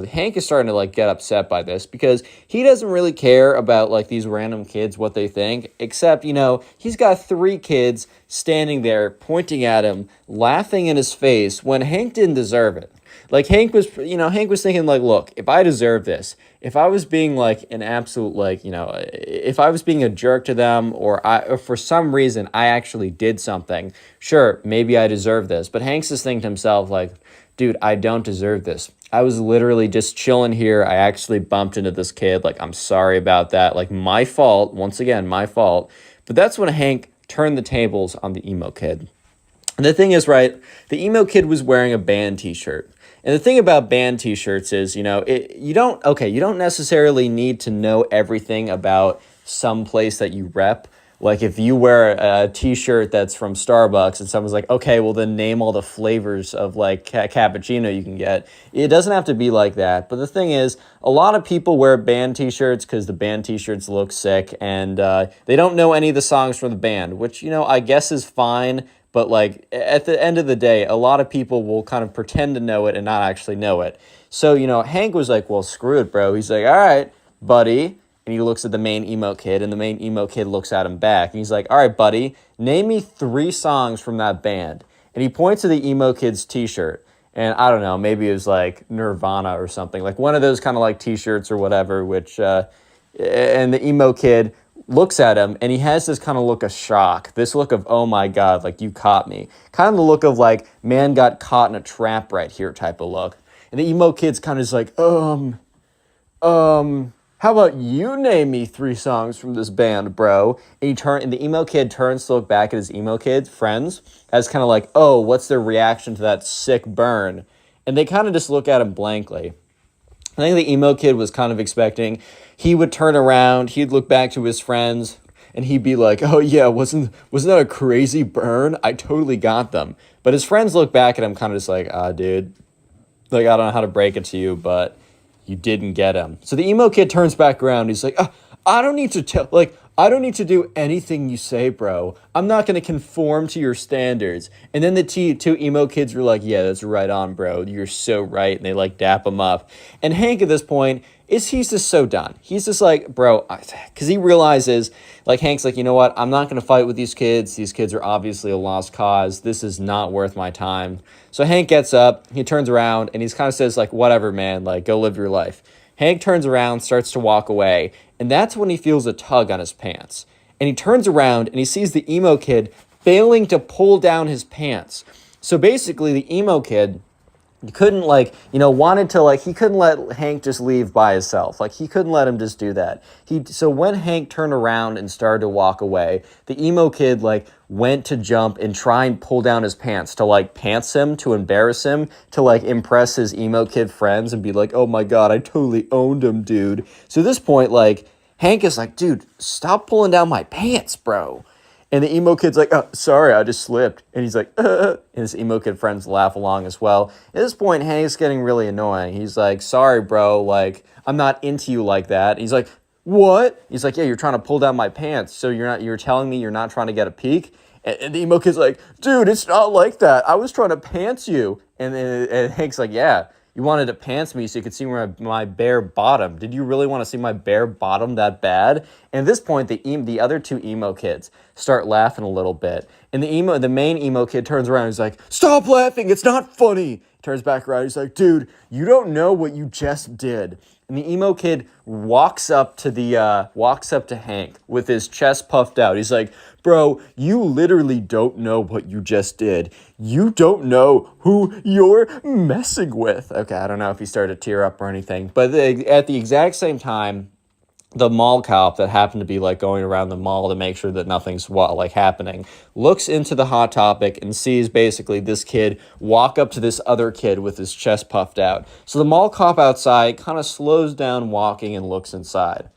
Hank is starting to like get upset by this because he doesn't really care about like these random kids what they think, except he's got three kids standing there pointing at him, laughing in his face when Hank didn't deserve it. Like Hank was thinking like, look, if I deserve this, if I was being like an absolute like, if I was being a jerk to them or for some reason I actually did something, sure, maybe I deserve this. But Hank's just thinking to himself like, dude, I don't deserve this. I was literally just chilling here. I actually bumped into this kid. Like, I'm sorry about that. Like, my fault. Once again, my fault. But that's when Hank turned the tables on the emo kid. And the thing is, right, the emo kid was wearing a band t-shirt. And the thing about band t-shirts is, you don't necessarily need to know everything about some place that you rep. Like if you wear a t-shirt that's from Starbucks and someone's like, okay, well then name all the flavors of like cappuccino you can get. It doesn't have to be like that. But the thing is, a lot of people wear band t-shirts because the band t-shirts look sick and they don't know any of the songs from the band, which, I guess is fine. But like at the end of the day, a lot of people will kind of pretend to know it and not actually know it. So, Hank was like, well, screw it, bro. He's like, all right, buddy. And he looks at the main emo kid, and the main emo kid looks at him back. And he's like, all right, buddy, name me 3 songs from that band. And he points to the emo kid's t-shirt. And I don't know, maybe it was like Nirvana or something. Like one of those kind of like t-shirts or whatever, which, and the emo kid looks at him, and he has this kind of look of shock. This look of, oh my God, like you caught me. Kind of the look of like, man got caught in a trap right here type of look. And the emo kid's kind of just like, how about you name me 3 songs from this band, bro? And the emo kid turns to look back at his emo kid friends as kind of like, oh, what's their reaction to that sick burn? And they kind of just look at him blankly. I think the emo kid was kind of expecting he would turn around, he'd look back to his friends, and he'd be like, oh yeah, wasn't that a crazy burn? I totally got them. But his friends look back at him kind of just like, dude, like, I don't know how to break it to you, but you didn't get him. So the emo kid turns back around. He's like, I don't need to do anything you say, bro. I'm not going to conform to your standards. And then the two emo kids were like, yeah, that's right on, bro. You're so right. And they like dap him up. And Hank at this point, he's just so done. He's just like, bro, because he realizes, like, Hank's like, you know what? I'm not going to fight with these kids. These kids are obviously a lost cause. This is not worth my time. So Hank gets up, he turns around, and he kind of says, like, whatever, man, like, go live your life. Hank turns around, starts to walk away, and that's when he feels a tug on his pants. And he turns around, and he sees the emo kid failing to pull down his pants. So basically, the emo kid couldn't he couldn't let Hank just leave by himself. Like he couldn't let him just do that. So when Hank turned around and started to walk away, the emo kid like went to jump and try and pull down his pants to like pants him, to embarrass him, to like impress his emo kid friends and be like, oh my God, I totally owned him, dude. So at this point, like Hank is like, dude, stop pulling down my pants, bro. And the emo kid's like, oh, sorry, I just slipped. And he's like, and his emo kid friends laugh along as well. At this point, Hank's getting really annoying. He's like, sorry, bro, like, I'm not into you like that. And he's like, what? He's like, yeah, you're trying to pull down my pants. So you're telling me you're not trying to get a peek? And the emo kid's like, dude, it's not like that. I was trying to pants you. And Hank's like, yeah, you wanted to pants me so you could see my bare bottom. Did you really want to see my bare bottom that bad? And at this point, the other 2 emo kids start laughing a little bit. And the main emo kid turns around and he's like, stop laughing, it's not funny. He turns back around, he's like, dude, you don't know what you just did. And And the emo kid walks up to Hank with his chest puffed out. He's like, bro, you literally don't know what you just did. You don't know who you're messing with. Okay, I don't know if he started to tear up or anything. But at the exact same time, the mall cop that happened to be like going around the mall to make sure that nothing's like happening looks into the Hot Topic and sees basically this kid walk up to this other kid with his chest puffed out. So the mall cop outside kind of slows down walking and looks inside.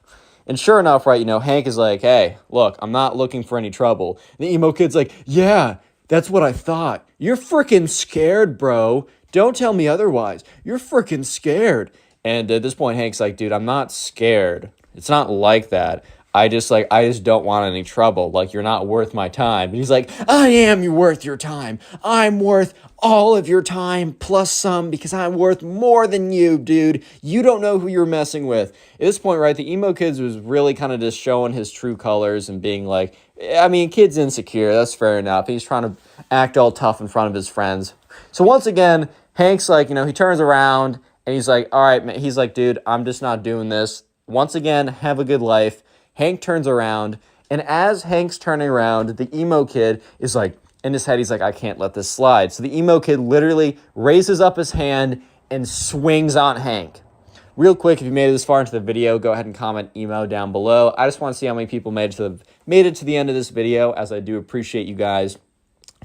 And sure enough, right, Hank is like, hey, look, I'm not looking for any trouble. And the emo kid's like, yeah, that's what I thought. You're freaking scared, bro. Don't tell me otherwise. You're freaking scared. And at this point, Hank's like, dude, I'm not scared. It's not like that. I just don't want any trouble. Like, you're not worth my time. And he's like, I am worth your time. I'm worth all of your time plus some because I'm worth more than you, dude. You don't know who you're messing with. At this point, right, the emo kid was really kind of just showing his true colors and being like, I mean, kid's insecure. That's fair enough. He's trying to act all tough in front of his friends. So once again, Hank's like, he turns around and he's like, all right, man. He's like, dude, I'm just not doing this. Once again, have a good life. Hank turns around, and as Hank's turning around, the emo kid is like, in his head, he's like, I can't let this slide. So the emo kid literally raises up his hand and swings on Hank. Real quick, if you made it this far into the video, go ahead and comment emo down below. I just want to see how many people made it to the end of this video, as I do appreciate you guys.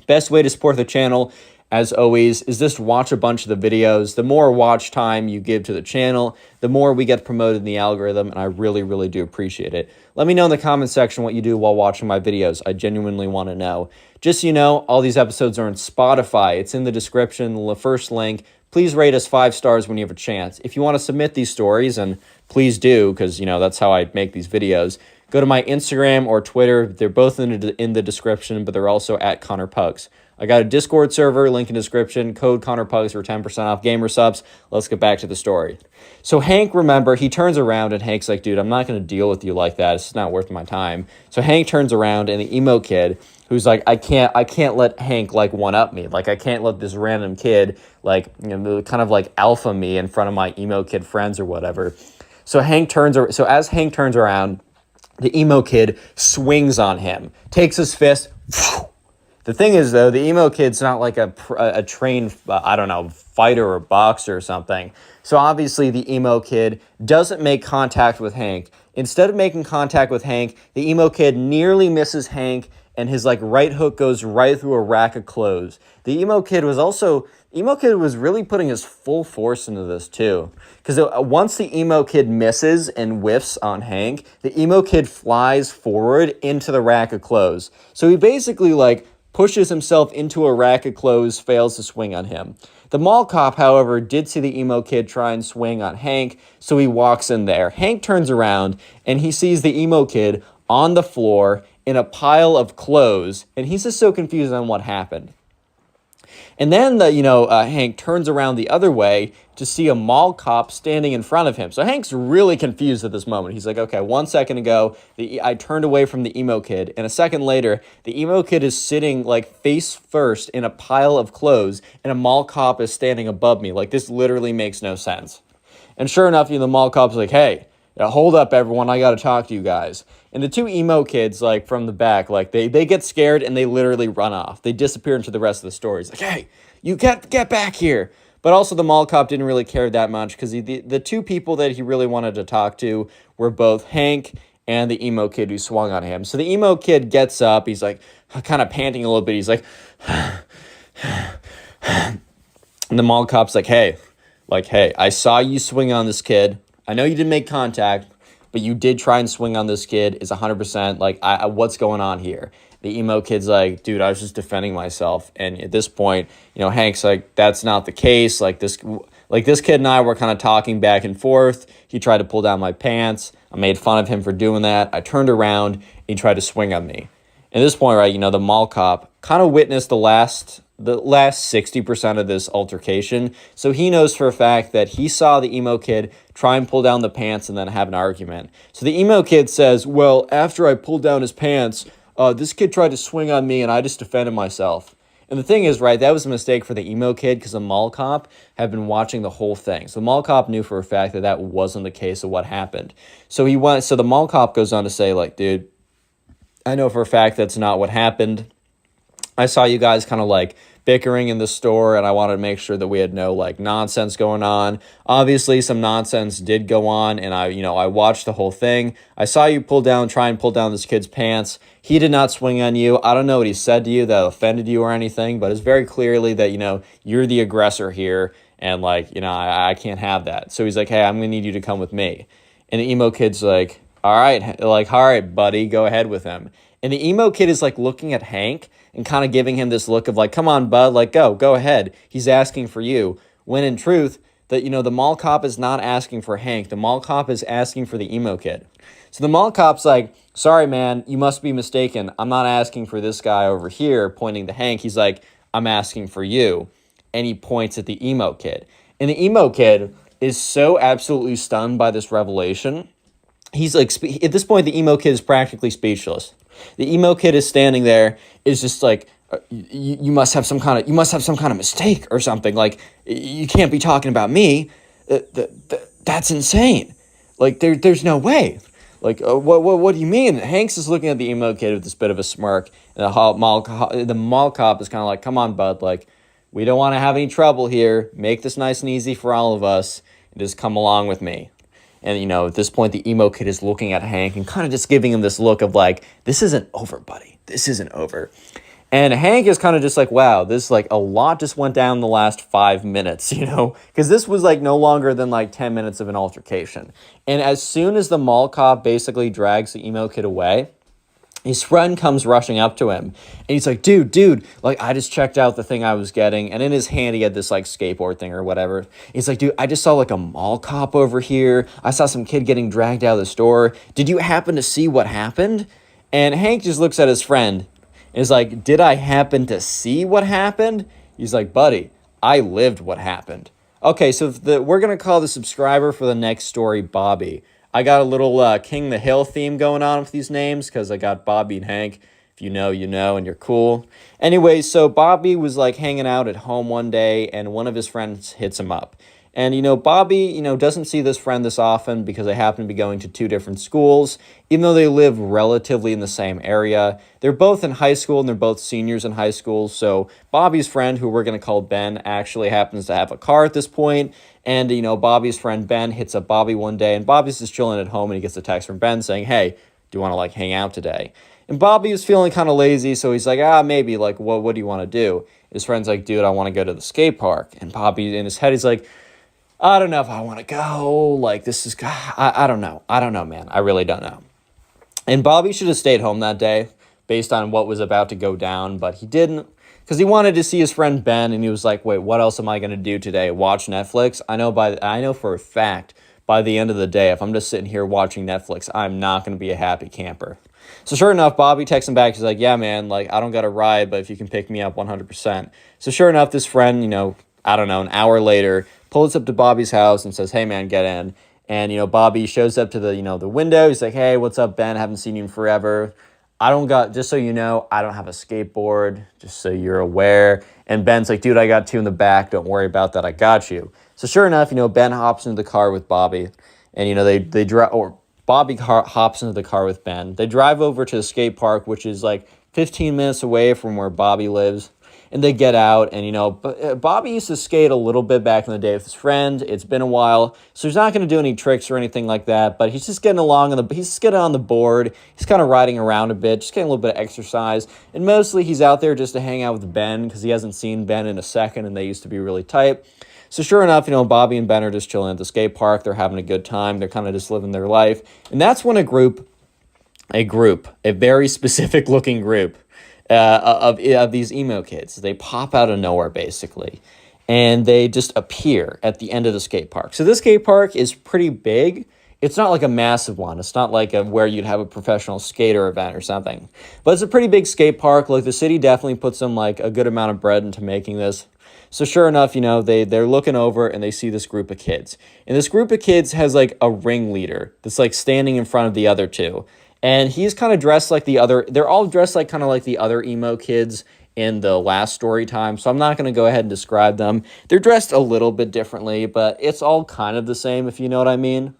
Best way to support the channel, as always, is just watch a bunch of the videos. The more watch time you give to the channel, the more we get promoted in the algorithm, and I really, really do appreciate it. Let me know in the comment section what you do while watching my videos. I genuinely want to know. Just so you know, all these episodes are on Spotify. It's in the description, the first link. Please rate us 5 stars when you have a chance. If you want to submit these stories, and please do, because, that's how I make these videos, go to my Instagram or Twitter. They're both in the description, but they're also at Connor Pugs. I got a Discord server, link in description, code ConnorPugs for 10% off gamer subs. Let's get back to the story. So Hank, remember, he turns around and Hank's like, dude, I'm not going to deal with you like that. It's not worth my time. So Hank turns around and the emo kid, who's like, I can't let Hank like one up me. Like, I can't let this random kid like, kind of like alpha me in front of my emo kid friends or whatever. So as Hank turns around, the emo kid swings on him, takes his fist. The thing is, though, the emo kid's not like a trained, fighter or boxer or something. So obviously the emo kid doesn't make contact with Hank. Instead of making contact with Hank, the emo kid nearly misses Hank, and his right hook goes right through a rack of clothes. The emo kid was really putting his full force into this too. Because once the emo kid misses and whiffs on Hank, the emo kid flies forward into the rack of clothes. So he basically pushes himself into a rack of clothes, fails to swing on him. The mall cop, however, did see the emo kid try and swing on Hank, so he walks in there. Hank turns around, and he sees the emo kid on the floor in a pile of clothes, and he's just so confused on what happened. And then, Hank turns around the other way to see a mall cop standing in front of him. So Hank's really confused at this moment. He's like, okay, 1 second ago, I turned away from the emo kid. And a second later, the emo kid is sitting, face first in a pile of clothes, and a mall cop is standing above me. This literally makes no sense. And sure enough, the mall cop's like, hey, hold up, everyone. I got to talk to you guys. And the two emo kids, from the back, they get scared and they literally run off. They disappear into the rest of the story. It's like, hey, you get back here. But also the mall cop didn't really care that much because the two people that he really wanted to talk to were both Hank and the emo kid who swung on him. So the emo kid gets up. He's kind of panting a little bit. He's like, and the mall cop's like, hey, I saw you swing on this kid. I know you didn't make contact, but you did try and swing on this kid. Is 100%. What's going on here? The emo kid's like, dude, I was just defending myself. And at this point, Hank's like, that's not the case. This kid and I were kind of talking back and forth. He tried to pull down my pants. I made fun of him for doing that. I turned around and he tried to swing on me. At this point, right, the mall cop kind of witnessed the last 60% of this altercation. So he knows for a fact that he saw the emo kid try and pull down the pants and then have an argument. So the emo kid says, well, after I pulled down his pants, this kid tried to swing on me and I just defended myself. And the thing is, right, that was a mistake for the emo kid because the mall cop had been watching the whole thing. So the mall cop knew for a fact that that wasn't the case of what happened. So the mall cop goes on to say, like, dude, I know for a fact that's not what happened. I saw you guys kind of like bickering in the store, and I wanted to make sure that we had no like nonsense going on. Obviously, some nonsense did go on, and I watched the whole thing. I saw you try and pull down this kid's pants. He did not swing on you. I don't know what he said to you that offended you or anything, but it's very clearly that, you're the aggressor here, and like, I can't have that. So he's like, hey, I'm gonna need you to come with me. And the emo kid's like, all right, buddy, go ahead with him. And the emo kid is like looking at Hank and kind of giving him this look of like, come on, bud, like, go ahead. He's asking for you. When in truth, that, the mall cop is not asking for Hank. The mall cop is asking for the emo kid. So the mall cop's like, sorry, man, you must be mistaken. I'm not asking for this guy over here, pointing to Hank. He's like, I'm asking for you. And he points at the emo kid. And the emo kid is so absolutely stunned by this revelation. He's like, at this point, the emo kid is practically speechless. The emo kid is standing there, is just like, you must have some kind of mistake or something. Like, you can't be talking about me. That's insane. Like, there's no way. Like, what do you mean? Hanks is looking at the emo kid with this bit of a smirk, and the mall cop is kind of like, come on, bud. Like, we don't want to have any trouble here. Make this nice and easy for all of us, and just come along with me. And, at this point, the emo kid is looking at Hank and kind of just giving him this look of like, this isn't over, buddy. This isn't over. And Hank is kind of just like, wow, this like a lot just went down the last 5 minutes, because this was like no longer than like 10 minutes of an altercation. And as soon as the mall cop basically drags the emo kid away, his friend comes rushing up to him, and he's like, dude, like, I just checked out the thing I was getting, and in his hand, he had this, like, skateboard thing or whatever. He's like, dude, I just saw, like, a mall cop over here. I saw some kid getting dragged out of the store. Did you happen to see what happened? And Hank just looks at his friend, and is like, did I happen to see what happened? He's like, buddy, I lived what happened. Okay, so we're going to call the subscriber for the next story Bobby. I got a little King the Hill theme going on with these names because I got Bobby and Hank. If you know, and you're cool. Anyway, so Bobby was like hanging out at home one day, and one of his friends hits him up. And, Bobby, doesn't see this friend this often because they happen to be going to two different schools, even though they live relatively in the same area. They're both in high school, and they're both seniors in high school. So Bobby's friend, who we're going to call Ben, actually happens to have a car at this point. And, Bobby's friend Ben hits up Bobby one day, and Bobby's just chilling at home, and he gets a text from Ben saying, hey, do you want to, like, hang out today? And Bobby was feeling kind of lazy, so he's like, maybe, like, what do you want to do? His friend's like, dude, I want to go to the skate park. And Bobby, in his head, he's like, I don't know if I want to go. Like, this is, I don't know. I don't know, man. I really don't know. And Bobby should have stayed home that day based on what was about to go down, but he didn't because he wanted to see his friend Ben, and he was like, wait, what else am I going to do today? Watch Netflix? I know for a fact by the end of the day, if I'm just sitting here watching Netflix, I'm not going to be a happy camper. So sure enough, Bobby texts him back. He's like, yeah, man, like, I don't got a ride, but if you can pick me up 100%. So sure enough, this friend, I don't know, an hour later, pulls up to Bobby's house and says, hey, man, get in. And, Bobby shows up to the window. He's like, hey, what's up, Ben? Haven't seen you in forever. Just so you know, I don't have a skateboard, just so you're aware. And Ben's like, dude, I got two in the back. Don't worry about that. I got you. So sure enough, Ben hops into the car with Bobby. And, they drive, or Bobby hops into the car with Ben. They drive over to the skate park, which is like 15 minutes away from where Bobby lives. And they get out, and, Bobby used to skate a little bit back in the day with his friend. It's been a while, so he's not going to do any tricks or anything like that, but he's just getting along, he's just getting on the board. He's kind of riding around a bit, just getting a little bit of exercise, and mostly he's out there just to hang out with Ben because he hasn't seen Ben in a second, and they used to be really tight. So sure enough, Bobby and Ben are just chilling at the skate park. They're having a good time. They're kind of just living their life, and that's when a very specific-looking group, of these emo kids. They pop out of nowhere, basically, and they just appear at the end of the skate park. So this skate park is pretty big. It's not like a massive one. It's not like where you'd have a professional skater event or something. But it's a pretty big skate park. Like, the city definitely put some, like, a good amount of bread into making this. So sure enough, they're looking over and they see this group of kids. And this group of kids has, like, a ringleader that's, like, standing in front of the other two. And he's kind of dressed like they're all dressed like kind of like the other emo kids in the last story time, so I'm not going to go ahead and describe them. They're dressed a little bit differently, but it's all kind of the same, if you know what I mean.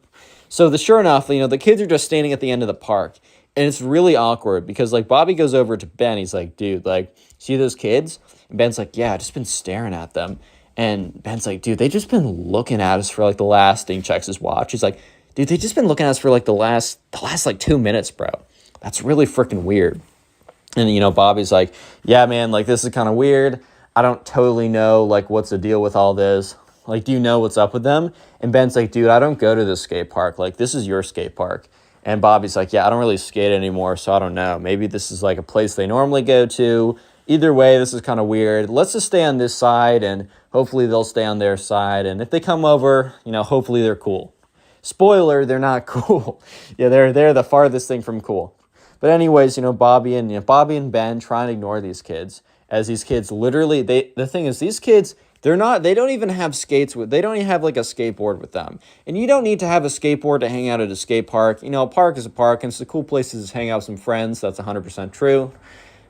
So sure enough, the kids are just standing at the end of the park, and it's really awkward because like Bobby goes over to Ben. He's like, dude, like, see those kids? And Ben's like, yeah, I've just been staring at them. And Ben's like, dude, they've just been looking at us for like the last thing, checks his watch. He's like, dude, they've just been looking at us for like the last like 2 minutes, bro. That's really freaking weird. And, Bobby's like, yeah, man, like, this is kind of weird. I don't totally know, like, what's the deal with all this. Like, do you know what's up with them? And Ben's like, dude, I don't go to this skate park. Like, this is your skate park. And Bobby's like, yeah, I don't really skate anymore, so I don't know. Maybe this is, like, a place they normally go to. Either way, this is kind of weird. Let's just stay on this side, and hopefully they'll stay on their side. And if they come over, hopefully they're cool. Spoiler, they're not cool. Yeah, they're the farthest thing from cool. But anyways, Bobby and Ben try and ignore these kids, as these kids literally, the thing is, these kids, they don't even have they don't even have like a skateboard with them. And you don't need to have a skateboard to hang out at a skate park. A park is a park, and it's a cool place to hang out with some friends. That's 100% true.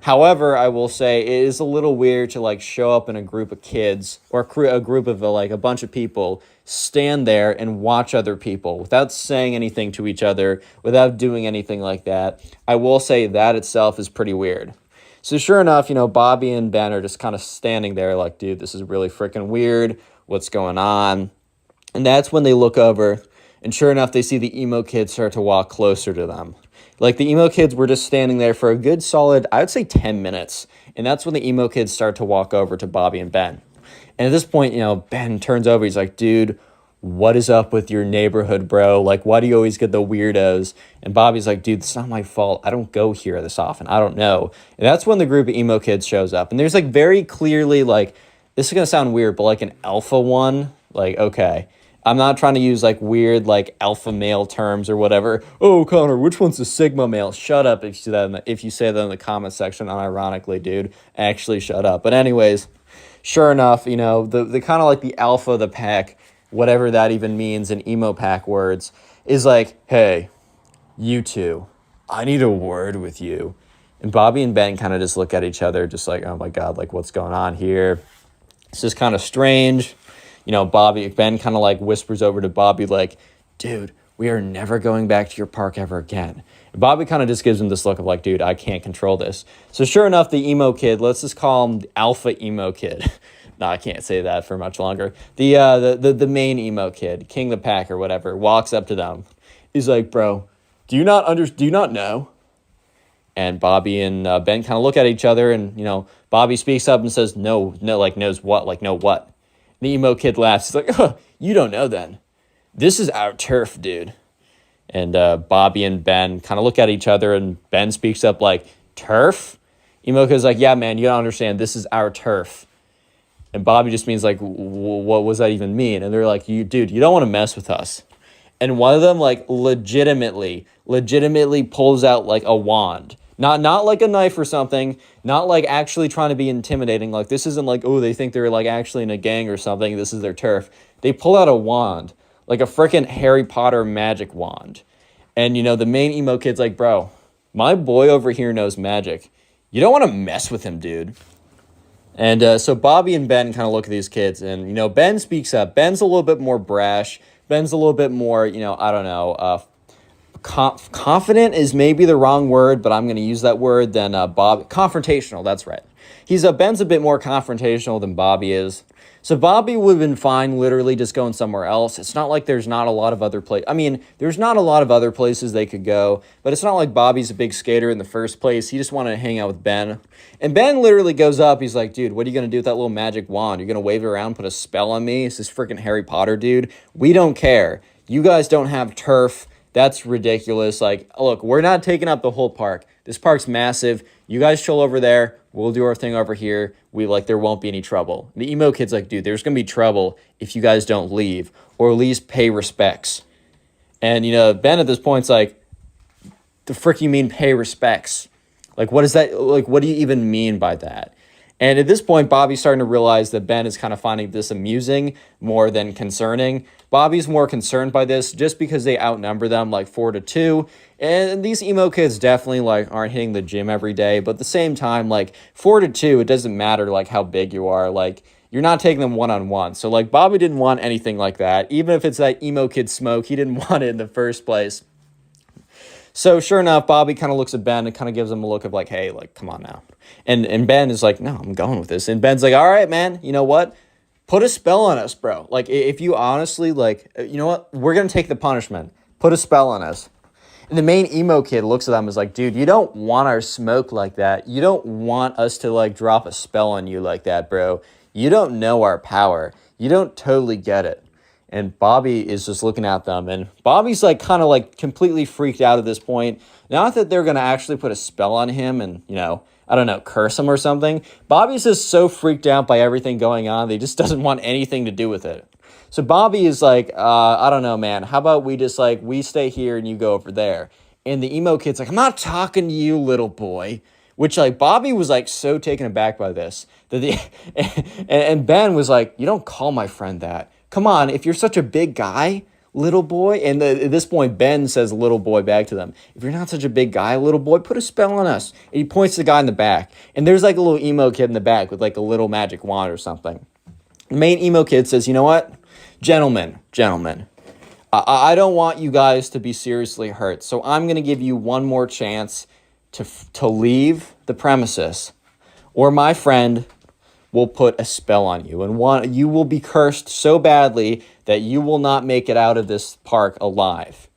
However, I will say it is a little weird to like show up in a group of kids or a group of like a bunch of people, stand there and watch other people without saying anything to each other, without doing anything like that. I will say that itself is pretty weird. So sure enough, Bobby and Ben are just kind of standing there like, dude, this is really freaking weird. What's going on? And that's when they look over, and sure enough, they see the emo kids start to walk closer to them. Like, the emo kids were just standing there for a good solid, I would say 10 minutes. And that's when the emo kids start to walk over to Bobby and Ben. And at this point, Ben turns over. He's like, dude, what is up with your neighborhood, bro? Like, why do you always get the weirdos? And Bobby's like, dude, it's not my fault. I don't go here this often. I don't know. And that's when the group of emo kids shows up. And there's like very clearly like, this is going to sound weird, but like an alpha one, like, okay. I'm not trying to use like weird like alpha male terms or whatever. Oh, Connor, which one's the sigma male? Shut up if you say that in the comment section unironically, dude. Actually, shut up. But anyways, sure enough, the kind of like the alpha of the pack, whatever that even means in emo pack words, is like, hey, you two, I need a word with you. And Bobby and Ben kind of just look at each other just like, oh my God, like what's going on here? It's just kind of strange. Ben kind of like whispers over to Bobby like, dude, we are never going back to your park ever again. And Bobby kind of just gives him this look of like, dude, I can't control this. So sure enough, the emo kid, let's just call him the alpha emo kid. No, I can't say that for much longer. The main emo kid, King the Pack or whatever, walks up to them. He's like, bro, do you not know? And Bobby and Ben kind of look at each other, and, Bobby speaks up and says, no, like, knows what? Like, no what? The emo kid laughs. He's like, oh, you don't know then. This is our turf, dude. And Bobby and Ben kind of look at each other, and Ben speaks up like, turf? Emo kid's like, yeah, man, you don't understand. This is our turf. And Bobby just means like, what does that even mean? And they're like, you don't want to mess with us. And one of them like legitimately pulls out like a wand. Not like a knife or something, not like actually trying to be intimidating. Like, this isn't like, oh, they think they're like actually in a gang or something. This is their turf. They pull out a wand, like a freaking Harry Potter magic wand. And, the main emo kid's like, bro, my boy over here knows magic. You don't want to mess with him, dude. And so Bobby and Ben kind of look at these kids, and, Ben speaks up. Ben's a little bit more brash. Ben's a little bit more, I don't know, confident is maybe the wrong word, but I'm going to use that word than confrontational. That's right. Ben's a bit more confrontational than Bobby is. So Bobby would have been fine literally just going somewhere else. It's not like there's not a lot of other places. I mean, there's not a lot of other places they could go, but it's not like Bobby's a big skater in the first place. He just wanted to hang out with Ben. And Ben literally goes up. He's like, dude, what are you going to do with that little magic wand? You're going to wave it around, put a spell on me? It's this freaking Harry Potter, dude. We don't care. You guys don't have turf. That's ridiculous. Like, look, we're not taking up the whole park. This park's massive. You guys chill over there. We'll do our thing over here. There won't be any trouble. The emo kid's like, dude, there's going to be trouble if you guys don't leave or at least pay respects. And, Ben at this point's like, the frick you mean pay respects? Like, what is that? Like, what do you even mean by that? And at this point, Bobby's starting to realize that Ben is kind of finding this amusing more than concerning. Bobby's more concerned by this just because they outnumber them like 4-2. And these emo kids definitely like aren't hitting the gym every day. But at the same time, like 4-2, it doesn't matter like how big you are. Like you're not taking them one-on-one. So like Bobby didn't want anything like that. Even if it's that emo kid smoke, he didn't want it in the first place. So sure enough, Bobby kind of looks at Ben and kind of gives him a look of like, hey, like, come on now. And Ben is like, no, I'm going with this. And Ben's like, all right, man, you know what? Put a spell on us, bro. Like, if you honestly, like, you know what? We're going to take the punishment. Put a spell on us. And the main emo kid looks at them and is like, dude, you don't want our smoke like that. You don't want us to, like, drop a spell on you like that, bro. You don't know our power. You don't totally get it. And Bobby is just looking at them. And Bobby's like kind of like completely freaked out at this point. Not that they're going to actually put a spell on him and, you know, I don't know, curse him or something. Bobby's just so freaked out by everything going on that he just doesn't want anything to do with it. So Bobby is like, I don't know, man. How about we just like, we stay here and you go over there. And the emo kid's like, I'm not talking to you, little boy. Which like Bobby was like so taken aback by this. That and Ben was like, you don't call my friend that. Come on, if you're such a big guy, little boy. And at this point, Ben says little boy back to them. If you're not such a big guy, little boy, put a spell on us. And he points to the guy in the back. And there's like a little emo kid in the back with like a little magic wand or something. The main emo kid says, you know what? Gentlemen, I don't want you guys to be seriously hurt. So I'm going to give you one more chance to leave the premises. Or my friend will put a spell on you, and you will be cursed so badly that you will not make it out of this park alive.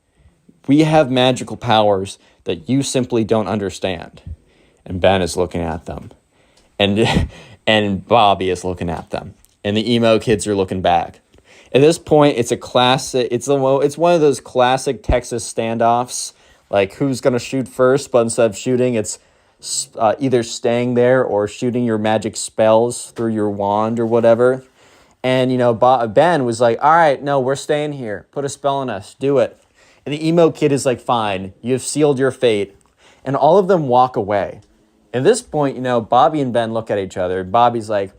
We have magical powers that you simply don't understand. And Ben is looking at them, and Bobby is looking at them, and the emo kids are looking back. At this point, it's a classic. It's one of those classic Texas standoffs, like who's gonna shoot first, but instead of shooting, it's either staying there or shooting your magic spells through your wand or whatever. And, you know, Ben was like, all right, no, we're staying here. Put a spell on us. Do it. And the emo kid is like, fine, you've sealed your fate. And all of them walk away. At this point, you know, Bobby and Ben look at each other. Bobby's like,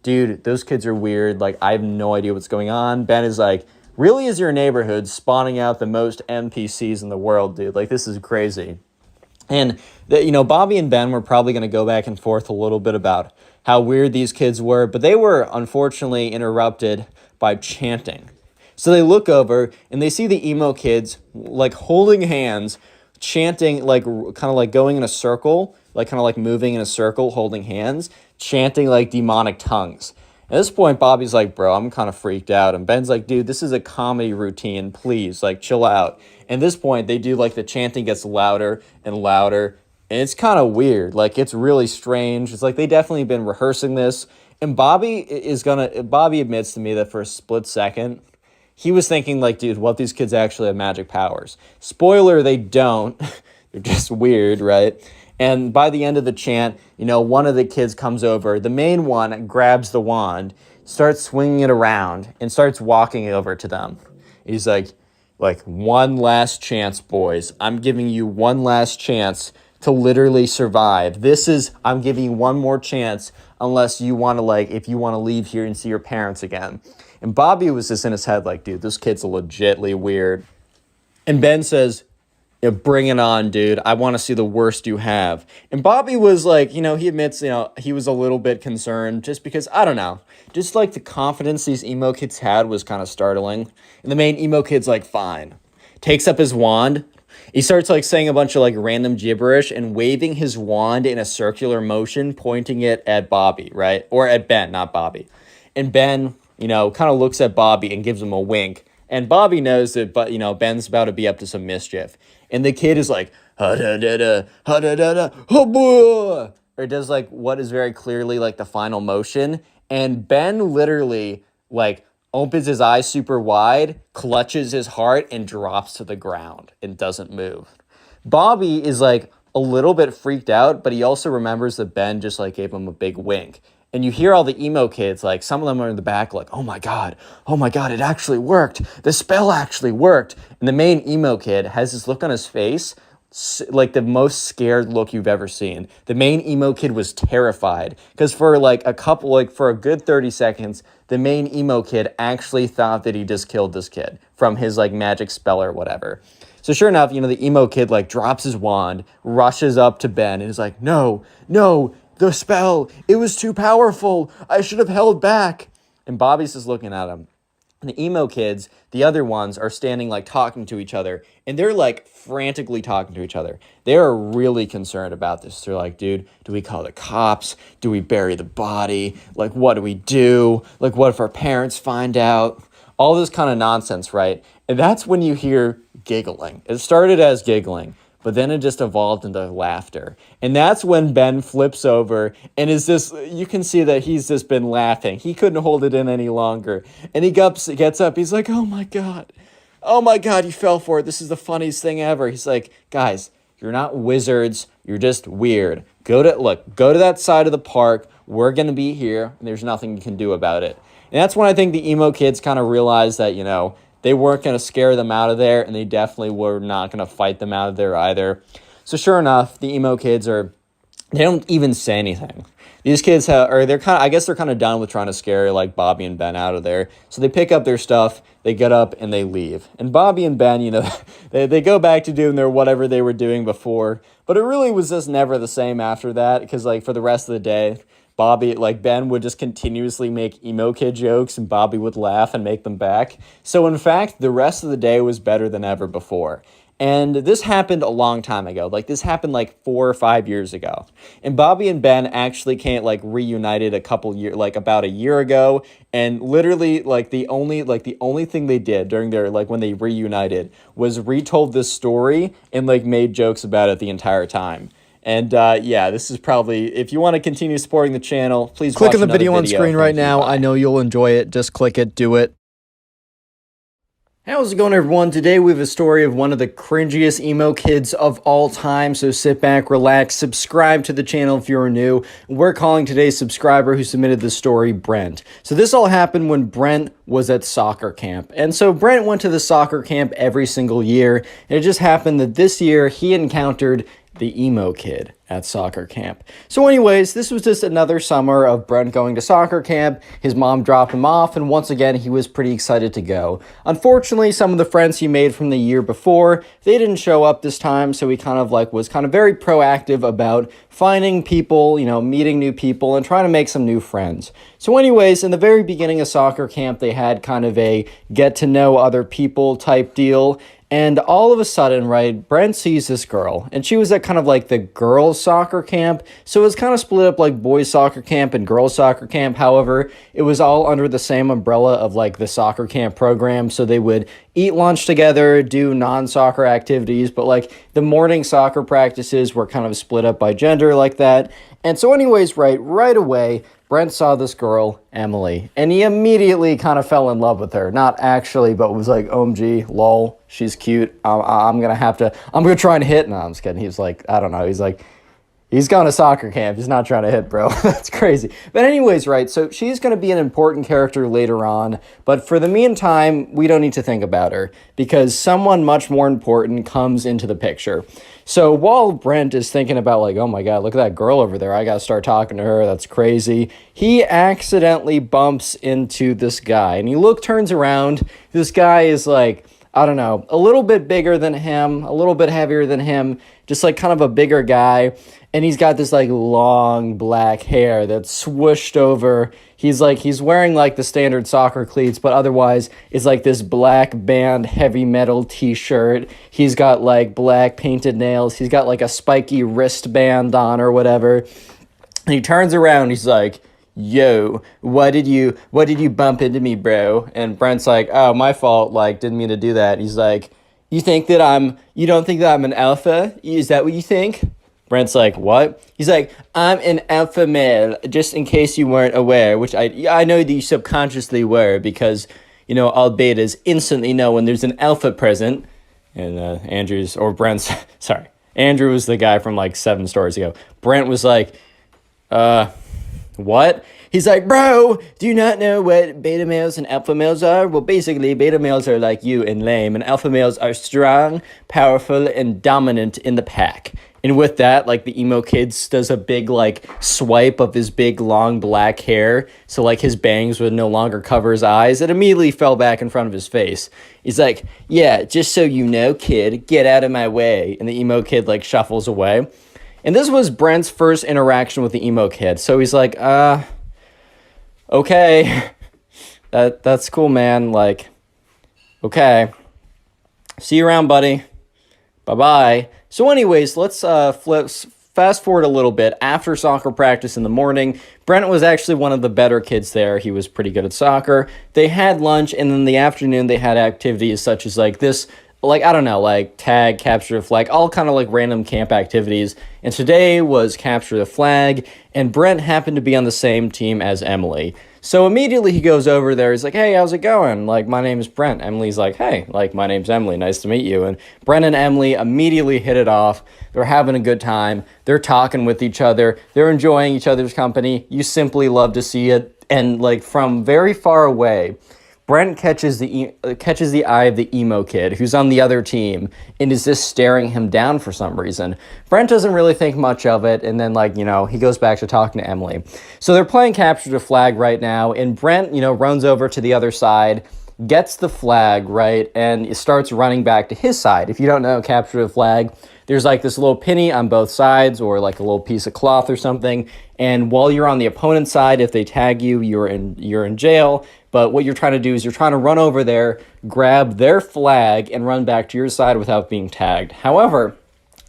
dude, those kids are weird. Like, I have no idea what's going on. Ben is like, really is your neighborhood spawning out the most NPCs in the world, dude? Like, this is crazy. And, you know, Bobby and Ben were probably going to go back and forth a little bit about how weird these kids were, but they were unfortunately interrupted by chanting. So they look over and they see the emo kids like holding hands, chanting, like kind of like going in a circle, like kind of like moving in a circle, holding hands, chanting like demonic tongues. At this point, Bobby's like, bro, I'm kind of freaked out. And Ben's like, dude, this is a comedy routine. Please, like, chill out. And at this point, they do, like, the chanting gets louder and louder. And it's kind of weird. Like, it's really strange. It's like they definitely been rehearsing this. And Bobby admits to me that for a split second, he was thinking, like, dude, what if these kids actually have magic powers? Spoiler, they don't. They're just weird, right? And by the end of the chant, you know, one of the kids comes over. The main one grabs the wand, starts swinging it around, and starts walking over to them. He's like, one last chance, boys. I'm giving you one last chance to literally survive. I'm giving you one more chance unless you want to, like, if you want to leave here and see your parents again. And Bobby was just in his head like, dude, this kid's legitly weird. And Ben says, you know, bring it on, dude. I want to see the worst you have. And Bobby was like, you know, he admits, you know, he was a little bit concerned just because, I don't know, just like the confidence these emo kids had was kind of startling. And the main emo kid's like, fine. Takes up his wand. He starts like saying a bunch of like random gibberish and waving his wand in a circular motion, pointing it at Bobby, right? Or at Ben, not Bobby. And Ben, you know, kind of looks at Bobby and gives him a wink. And Bobby knows that, but, you know, Ben's about to be up to some mischief. And the kid is like, ha-da-da-da, ha-da-da-da, ha-boo! Or does like what is very clearly like the final motion. And Ben literally like opens his eyes super wide, clutches his heart, and drops to the ground and doesn't move. Bobby is like a little bit freaked out, but he also remembers that Ben just like gave him a big wink. And you hear all the emo kids, like some of them are in the back like, oh my God, it actually worked. The spell actually worked. And the main emo kid has this look on his face like the most scared look you've ever seen. The main emo kid was terrified because for like for a good 30 seconds, the main emo kid actually thought that he just killed this kid from his like magic spell or whatever. So sure enough, the emo kid like drops his wand, rushes up to Ben and is like, no, the spell, it was too powerful. I should have held back. And Bobby's just looking at him. And the emo kids, the other ones, are standing like talking to each other, and they're like frantically talking to each other. They're really concerned about this. They're like, dude, do we call the cops? Do we bury the body? Like, what do we do? Like, what if our parents find out? All this kind of nonsense, right? And that's when you hear giggling. It started as giggling, but then it just evolved into laughter. And that's when Ben flips over and you can see that he's just been laughing. He couldn't hold it in any longer. And he gets up. He's like, oh my God, you fell for it. This is the funniest thing ever. He's like, guys, you're not wizards. You're just weird. Go to that side of the park. We're going to be here, and there's nothing you can do about it. And that's when I think the emo kids kind of realized that, they weren't going to scare them out of there, and they definitely were not going to fight them out of there either. So sure enough, the emo kids they don't even say anything. These kids they're kind of done with trying to scare like Bobby and Ben out of there. So they pick up their stuff, they get up, and they leave. And Bobby and Ben, they go back to doing their whatever they were doing before. But it really was just never the same after that, because like for the rest of the day, Ben would just continuously make emo kid jokes and Bobby would laugh and make them back. So in fact, the rest of the day was better than ever before. And this happened a long time ago. Like this happened like 4 or 5 years ago. And Bobby and Ben actually reunited about a year ago. And literally the only thing they did during their when they reunited was retold this story and made jokes about it the entire time. And this is probably, if you want to continue supporting the channel, please click on the watch video on screen right now. Bye. I know you'll enjoy it. Just click it, do it. How's it going, everyone? Today we have a story of one of the cringiest emo kids of all time. So sit back, relax, subscribe to the channel if you're new. We're calling today's subscriber who submitted the story Brent. So this all happened when Brent was at soccer camp. And so Brent went to the soccer camp every single year. And it just happened that this year he encountered the emo kid at soccer camp. So anyways, this was just another summer of Brent going to soccer camp. His mom dropped him off, and once again, he was pretty excited to go. Unfortunately, some of the friends he made from the year before, they didn't show up this time, so he was very proactive about finding people, meeting new people, and trying to make some new friends. So anyways, in the very beginning of soccer camp, they had kind of a get to know other people type deal. And all of a sudden, right, Brent sees this girl, and she was at kind of the girls' soccer camp. So it was kind of split up like boys' soccer camp and girls' soccer camp. However, it was all under the same umbrella of the soccer camp program. So they would eat lunch together, do non-soccer activities, but the morning soccer practices were kind of split up by gender like that. And so anyways, right away, Brent saw this girl, Emily, and he immediately kind of fell in love with her. Not actually, but was like, OMG, lol, she's cute. I'm going to try and hit. No, I'm just kidding. He's like, I don't know. He's going to soccer camp. He's not trying to hit, bro. That's crazy. But anyways, right, so she's going to be an important character later on. But for the meantime, we don't need to think about her because someone much more important comes into the picture. So while Brent is thinking about oh my God, look at that girl over there. I got to start talking to her. That's crazy. He accidentally bumps into this guy. And he turns around. This guy is I don't know, a little bit bigger than him, a little bit heavier than him, just kind of a bigger guy. And he's got this long black hair that's swooshed over. He's wearing the standard soccer cleats, but otherwise it's this black band heavy metal t-shirt. He's got black painted nails. He's got a spiky wristband on or whatever. And he turns around, he's like, yo, what did you bump into me, bro? And Brent's like, oh, my fault, didn't mean to do that. He's like, you don't think that I'm an alpha? Is that what you think? Brent's like, what? He's like, I'm an alpha male, just in case you weren't aware, which I know that you subconsciously were because, all betas instantly know when there's an alpha present. And Andrew was the guy from 7 stories ago. Brent was like, what? He's like, bro, do you not know what beta males and alpha males are? Well, basically, beta males are like you and lame, and alpha males are strong, powerful, and dominant in the pack. And with that, like, the emo kid does a big, like, swipe of his big, long black hair, so, like, his bangs would no longer cover his eyes. It immediately fell back in front of his face. He's like, yeah, just so you know, kid, get out of my way. And the emo kid, like, shuffles away. And this was Brent's first interaction with the emo kid. So he's like, okay, that's cool, man. Like, okay, see you around, buddy. Bye-bye. So anyways, let's fast forward a little bit. After soccer practice in the morning, Brent was actually one of the better kids there. He was pretty good at soccer. They had lunch, and in the afternoon, they had activities such as like this, like, I don't know, like tag, capture the flag, all kind of like random camp activities. And today was capture the flag, and Brent happened to be on the same team as Emily. So immediately he goes over there. He's like, hey, how's it going? Like, my name is Brent. Emily's like, hey, like, my name's Emily. Nice to meet you. And Brent and Emily immediately hit it off. They're having a good time. They're talking with each other. They're enjoying each other's company. You simply love to see it. And, like, from very far away, Brent catches the eye of the emo kid who's on the other team and is just staring him down for some reason. Brent doesn't really think much of it, and then, like, you know, he goes back to talking to Emily. So they're playing capture the flag right now, and Brent, you know, runs over to the other side, gets the flag, right, and starts running back to his side. If you don't know capture the flag, there's like this little penny on both sides, or like a little piece of cloth or something, and while you're on the opponent's side, if they tag you, you're in jail. But what you're trying to do is you're trying to run over there, grab their flag, and run back to your side without being tagged. However,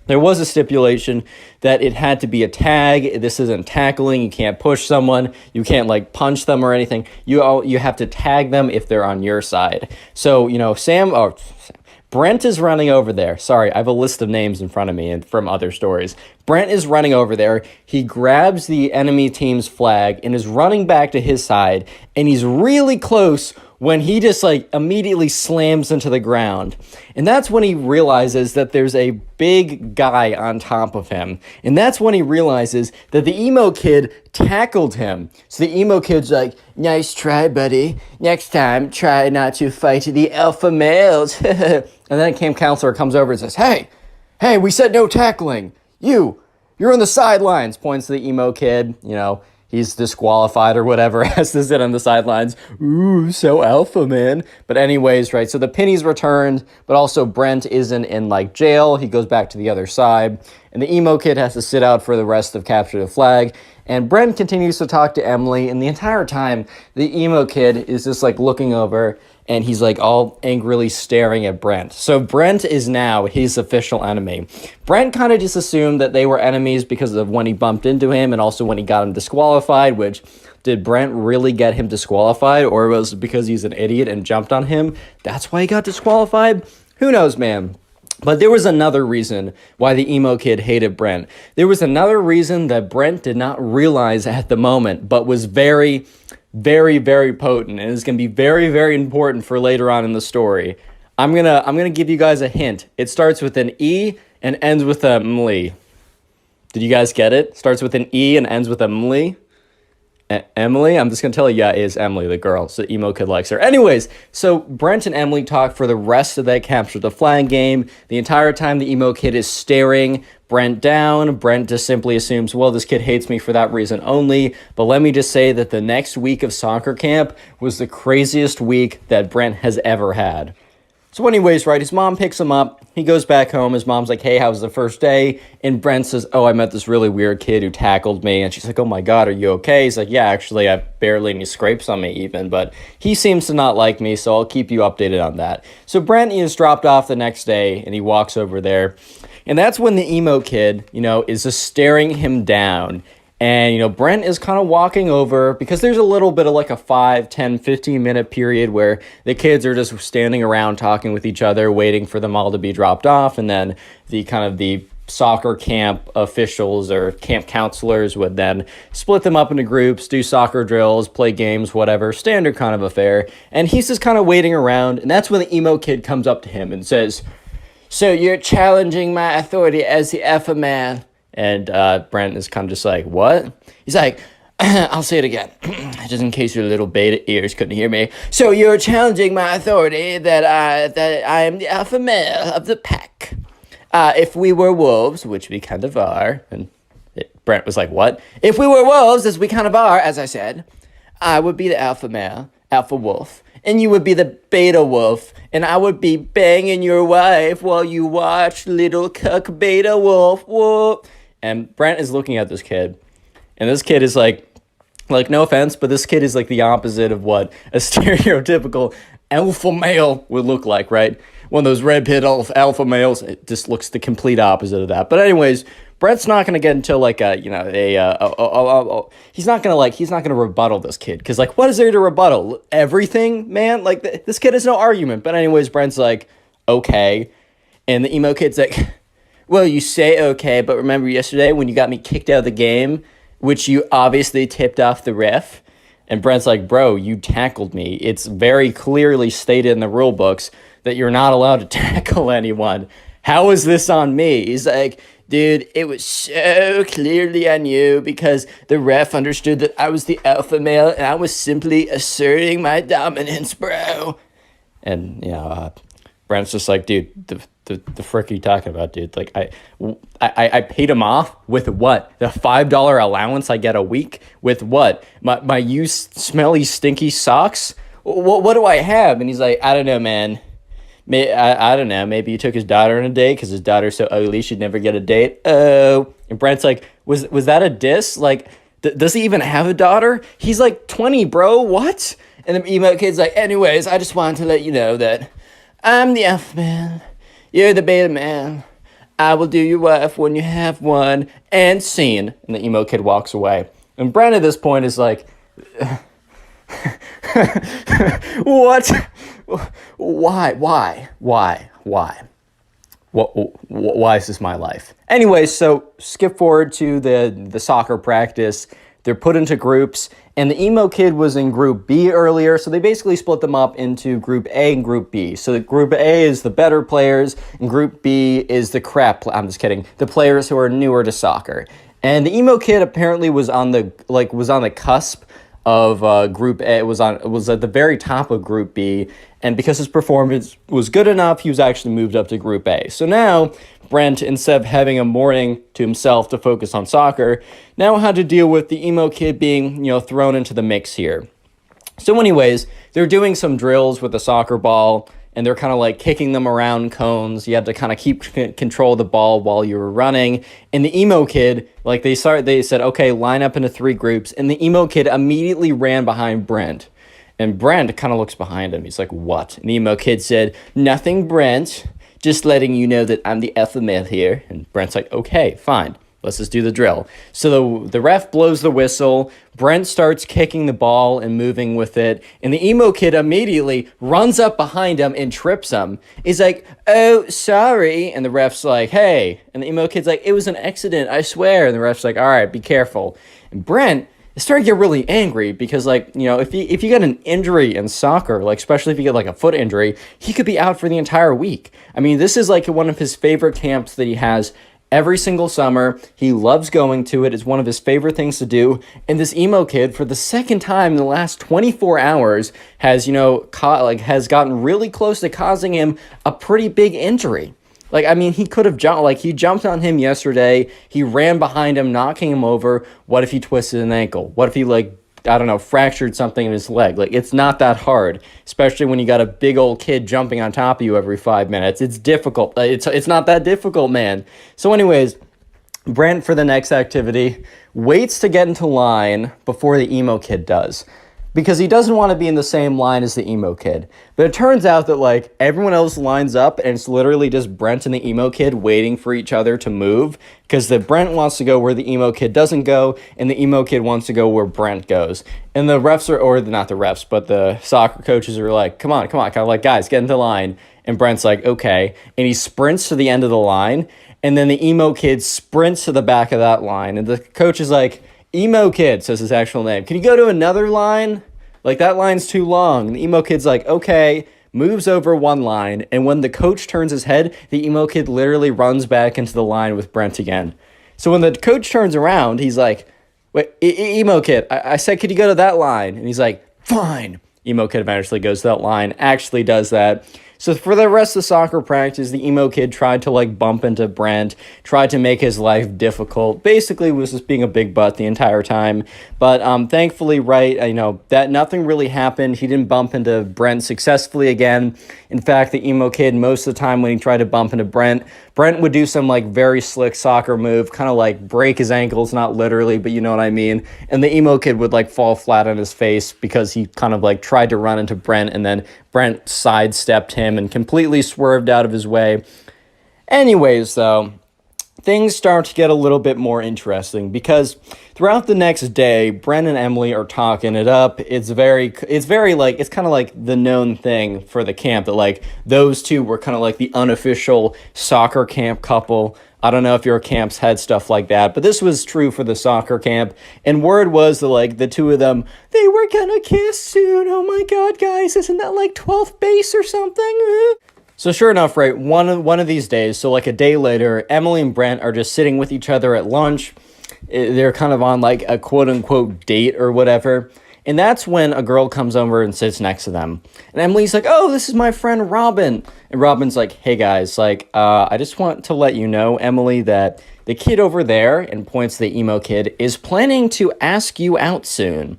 there was a stipulation that it had to be a tag. This isn't tackling. You can't push someone. You can't, like, punch them or anything. You have to tag them if they're on your side. So, you know, Brent is running over there. Sorry, I have a list of names in front of me and from other stories. Brent is running over there. He grabs the enemy team's flag and is running back to his side, and he's really close when he just, like, immediately slams into the ground. And that's when he realizes that there's a big guy on top of him. And that's when he realizes that the emo kid tackled him. So the emo kid's like, nice try, buddy. Next time, try not to fight the alpha males. And then camp counselor comes over and says, hey, we said no tackling. You're on the sidelines, points to the emo kid, you know. He's disqualified or whatever, has to sit on the sidelines. Ooh, so alpha, man. But anyways, right, so the penny's returned, but also Brent isn't in, like, jail. He goes back to the other side, and the emo kid has to sit out for the rest of capture the flag. And Brent continues to talk to Emily, and the entire time, the emo kid is just, like, looking over, and he's, like, all angrily staring at Brent. So Brent is now his official enemy. Brent kind of just assumed that they were enemies because of when he bumped into him and also when he got him disqualified, which, did Brent really get him disqualified, or was it because he's an idiot and jumped on him? That's why he got disqualified? Who knows, man? But there was another reason why the emo kid hated Brent. There was another reason that Brent did not realize at the moment, but was very, very, very potent, and is going to be very, very important for later on in the story. I'm gonna give you guys a hint. It starts with an E and ends with a mly. Did you guys get it? Starts with an E and ends with a mly. Emily, I'm just going to tell you, yeah, it is Emily, the girl, so emo kid likes her. Anyways, so Brent and Emily talk for the rest of that capture the flag game. The entire time the emo kid is staring Brent down. Brent just simply assumes, well, this kid hates me for that reason only. But let me just say that the next week of soccer camp was the craziest week that Brent has ever had. So anyways, right, his mom picks him up. He goes back home. His mom's like, hey, how was the first day? And Brent says, oh, I met this really weird kid who tackled me. And she's like, oh my God, are you okay? He's like, yeah, actually, I have barely any scrapes on me even. But he seems to not like me, so I'll keep you updated on that. So Brent is dropped off the next day, and he walks over there. And that's when the emo kid, you know, is just staring him down. And, you know, Brent is kind of walking over because there's a little bit of like a 5, 10, 15-minute period where the kids are just standing around talking with each other, waiting for them all to be dropped off. And then the soccer camp officials or camp counselors would then split them up into groups, do soccer drills, play games, whatever, standard kind of affair. And he's just kind of waiting around. And that's when the emo kid comes up to him and says, so you're challenging my authority as the alpha man? And Brent is kind of just like, what? He's like, I'll say it again, just in case your little beta ears couldn't hear me. So you're challenging my authority that I am the alpha male of the pack. If we were wolves, which we kind of are, and Brent was like, what? If we were wolves, as we kind of are, as I said, I would be the alpha male, alpha wolf, and you would be the beta wolf, and I would be banging your wife while you watch little cuck beta wolf. Whoa. And Brent is looking at this kid, and this kid is like, no offense, but this kid is like the opposite of what a stereotypical alpha male would look like, right? One of those red pit alpha males. It just looks the complete opposite of that. But anyways, Brett's not gonna get into like he's not gonna rebuttal this kid, because like, what is there to rebuttal? Everything, man. Like this kid has no argument. But anyways, Brent's like, okay, and the emo kid's like, well, you say okay, but remember yesterday when you got me kicked out of the game, which you obviously tipped off the ref? And Brent's like, bro, you tackled me. It's very clearly stated in the rule books that you're not allowed to tackle anyone. How is this on me? He's like, dude, it was so clearly on you because the ref understood that I was the alpha male and I was simply asserting my dominance, bro. And, Brent's just like, dude, the frick are you talking about, dude? Like, I paid him off with what? The $5 allowance I get a week? With what? My used smelly, stinky socks? What do I have? And he's like, I don't know, man. I don't know. Maybe you took his daughter on a date because his daughter's so ugly she'd never get a date. Oh. And Brent's like, was that a diss? Like, does he even have a daughter? He's like 20, bro. What? And the emo kid's like, anyways, I just wanted to let you know that I'm the alpha man. You're the beta man. I will do your wife when you have one. And scene. And the emo kid walks away. And Brent at this point is like, what? Why? Why is this my life? Anyway, so skip forward to the soccer practice. They're put into groups, and the emo kid was in group B earlier, so they basically split them up into group A and group B. So group A is the better players, and group B is the I'm just kidding, the players who are newer to soccer. And the emo kid apparently was on the cusp of group A. It was at the very top of group B, and because his performance was good enough, he was actually moved up to group A. So now Brent, instead of having a morning to himself to focus on soccer, now had to deal with the emo kid being, thrown into the mix here. So anyways, they're doing some drills with the soccer ball, and they're kind of like kicking them around cones. You had to kind of keep control of the ball while you were running. And the emo kid, like they said, okay, line up into 3 groups. And the emo kid immediately ran behind Brent. And Brent kind of looks behind him. He's like, what? And the emo kid said, nothing, Brent. Just letting you know that I'm the alpha male here. And Brent's like, okay, fine. Let's just do the drill. So the ref blows the whistle. Brent starts kicking the ball and moving with it. And the emo kid immediately runs up behind him and trips him. He's like, oh, sorry. And the ref's like, hey. And the emo kid's like, it was an accident, I swear. And the ref's like, all right, be careful. And Brent is starting to get really angry because, if you get an injury in soccer, especially if you get a foot injury, he could be out for the entire week. I mean, this is one of his favorite camps that he has every single summer. He loves going to it. It's one of his favorite things to do. And this emo kid, for the second time in the last 24 hours, has, has gotten really close to causing him a pretty big injury. He could have jumped, he jumped on him yesterday. He ran behind him, knocking him over. What if he twisted an ankle? What if he, fractured something in his leg? It's not that hard, especially when you got a big old kid jumping on top of you every 5 minutes. It's difficult. It's not that difficult, man. So anyways, Brent, for the next activity, waits to get into line before the emo kid does, because he doesn't want to be in the same line as the emo kid. But it turns out that everyone else lines up, and it's literally just Brent and the emo kid waiting for each other to move, because the Brent wants to go where the emo kid doesn't go, and the emo kid wants to go where Brent goes. And the refs not the refs, but the soccer coaches are like, come on, kind of guys, get into line. And Brent's like, okay. And he sprints to the end of the line, and then the emo kid sprints to the back of that line. And the coach is like, emo kid, says his actual name, can you go to another line? That line's too long. And the emo kid's like, okay, moves over one line. And when the coach turns his head, the emo kid literally runs back into the line with Brent again. So when the coach turns around, he's like, Wait, emo kid, I said, could you go to that line? And he's like, fine. Emo kid eventually goes to that line, actually does that. So for the rest of the soccer practice, the emo kid tried to like bump into Brent, tried to make his life difficult. Basically was just being a big butt the entire time. But thankfully, right, that nothing really happened. He didn't bump into Brent successfully again. In fact, the emo kid, most of the time when he tried to bump into Brent would do some like very slick soccer move, kind of like break his ankles, not literally, but you know what I mean. And the emo kid would like fall flat on his face because he kind of like tried to run into Brent, and then Brent sidestepped him and completely swerved out of his way. Anyways, though, things start to get a little bit more interesting because throughout the next day, Brent and Emily are talking it up. It's kind of like the known thing for the camp that like those two were kind of like the unofficial soccer camp couple. I don't know if your camps had stuff like that, but this was true for the soccer camp. And word was that like the two of them, they were gonna kiss soon. Oh my God, guys, isn't that like 12th base or something? So sure enough, right, one of these days, so like a day later, Emily and Brent are just sitting with each other at lunch. They're kind of on like a quote-unquote date or whatever. And that's when a girl comes over and sits next to them. And Emily's like, oh, this is my friend Robin. And Robin's like, hey guys, like, I just want to let you know, Emily, that the kid over there, and points to the emo kid, is planning to ask you out soon.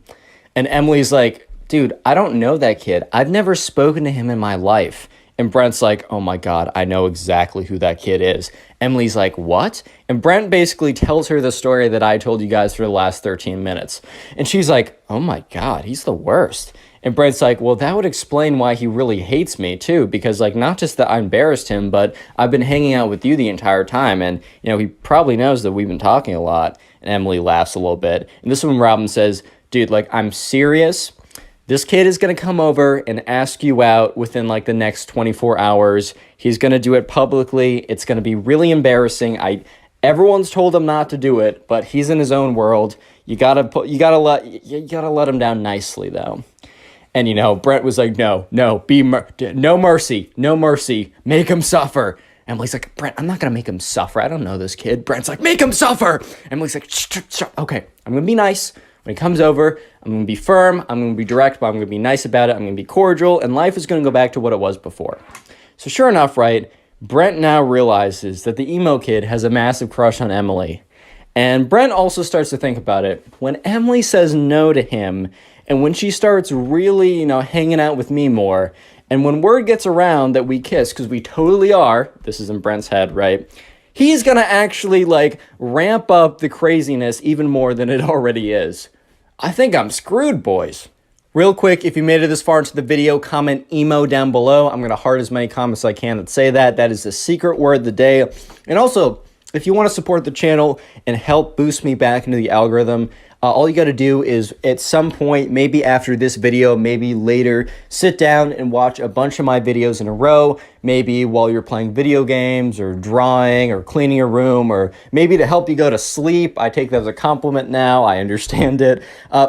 And Emily's like, dude, I don't know that kid. I've never spoken to him in my life. And Brent's like, oh my God, I know exactly who that kid is. Emily's like, what? And Brent basically tells her the story that I told you guys for the last 13 minutes. And she's like, oh my God, he's the worst. And Brent's like, well, that would explain why he really hates me too. Because like, not just that I embarrassed him, but I've been hanging out with you the entire time. And, he probably knows that we've been talking a lot. And Emily laughs a little bit. And this is when Robin says, dude, like, I'm serious. This kid is going to come over and ask you out within like the next 24 hours. He's going to do it publicly. It's going to be really embarrassing. Everyone's told him not to do it, but he's in his own world. You got to let him down nicely though. And Brent was like, no mercy. Make him suffer. Emily's like, Brent, I'm not going to make him suffer. I don't know this kid. Brent's like, make him suffer. Emily's like, shh. Okay, I'm going to be nice. When he comes over, I'm going to be firm, I'm going to be direct, but I'm going to be nice about it, I'm going to be cordial, and life is going to go back to what it was before. So sure enough, right, Brent now realizes that the emo kid has a massive crush on Emily. And Brent also starts to think about it. When Emily says no to him, and when she starts really, hanging out with me more, and when word gets around that we kiss, because we totally are, this is in Brent's head, right, he's going to actually, like, ramp up the craziness even more than it already is. I think I'm screwed, boys. Real quick, if you made it this far into the video, comment emo down below. I'm going to heart as many comments as I can that say that. That is the secret word of the day. And also, if you want to support the channel and help boost me back into the algorithm, all you got to do is at some point, maybe after this video, maybe later, sit down and watch a bunch of my videos in a row, maybe while you're playing video games or drawing or cleaning your room, or maybe to help you go to sleep. I take that as a compliment now. I understand it.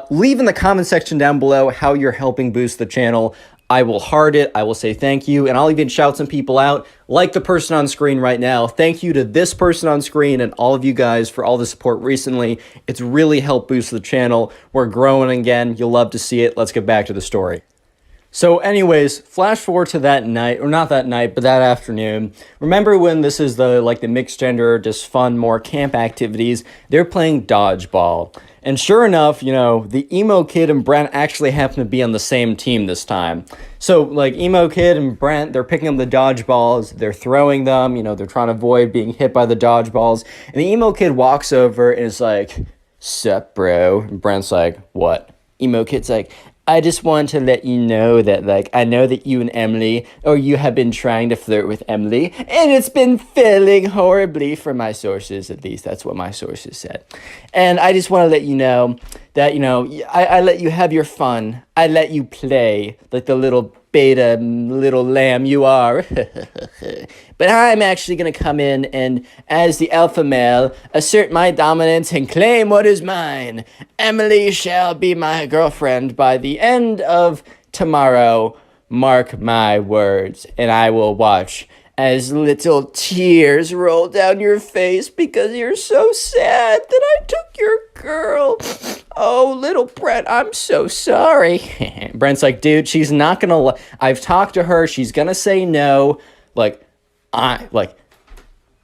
Leave in the comment section down below how you're helping boost the channel. I will heart it, I will say thank you, and I'll even shout some people out, like the person on screen right now. Thank you to this person on screen and all of you guys for all the support recently. It's really helped boost the channel. We're growing again. You'll love to see it. Let's get back to the story. So anyways, flash forward to that night, or not that night, but that afternoon. Remember when this is the mixed gender, just fun, more camp activities, they're playing dodgeball. And sure enough, the emo kid and Brent actually happen to be on the same team this time. So like emo kid and Brent, they're picking up the dodgeballs, they're throwing them, they're trying to avoid being hit by the dodgeballs. And the emo kid walks over and is like, sup, bro? And Brent's like, what? Emo kid's like, I just want to let you know that, I know that you and Emily, or you have been trying to flirt with Emily, and it's been failing horribly from my sources, at least that's what my sources said. And I just want to let you know that, I let you have your fun. I let you play like the little beta little lamb you are. But I'm actually going to come in and, as the alpha male, assert my dominance and claim what is mine. Emily shall be my girlfriend by the end of tomorrow. Mark my words. And I will watch as little tears roll down your face because you're so sad that I took your girl. Oh, little Brent, I'm so sorry. Brent's like, dude, she's not gonna, I've talked to her. She's gonna say no.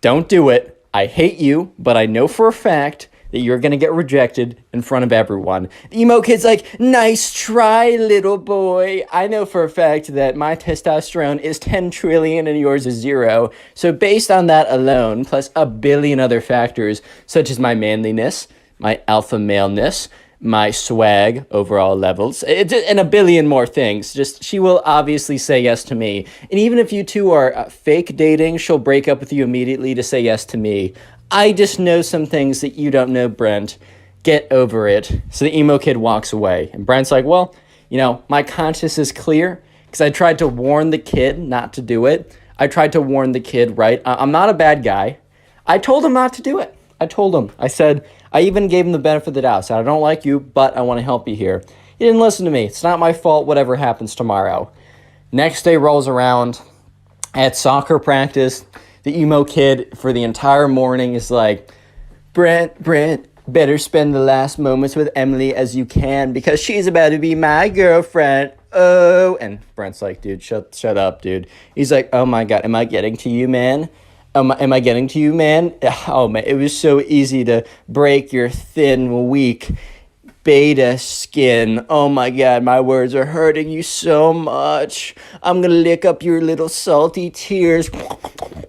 Don't do it. I hate you, but I know for a fact that you're gonna get rejected in front of everyone. The emo kid's like, nice try, little boy. I know for a fact that my testosterone is 10 trillion and yours is 0. So based on that alone, plus a billion other factors, such as my manliness, my alpha maleness, my swag, overall levels, and a billion more things. Just, she will obviously say yes to me. And even if you two are fake dating, she'll break up with you immediately to say yes to me. I just know some things that you don't know, Brent. Get over it. So the emo kid walks away. And Brent's like, well, my conscience is clear because I tried to warn the kid not to do it. I tried to warn the kid, right? I'm not a bad guy. I told him not to do it. I told him. I said, I even gave him the benefit of the doubt. I said, I don't like you, but I want to help you here. He didn't listen to me. It's not my fault, whatever happens tomorrow. Next day rolls around. At soccer practice, the emo kid for the entire morning is like, Brent, better spend the last moments with Emily as you can because she's about to be my girlfriend. Oh, and Brent's like, dude, shut up, dude. He's like, oh my God, am I getting to you, man? Am I getting to you, man? Oh, man, it was so easy to break your thin, weak beta skin. Oh, my God, my words are hurting you so much. I'm going to lick up your little salty tears.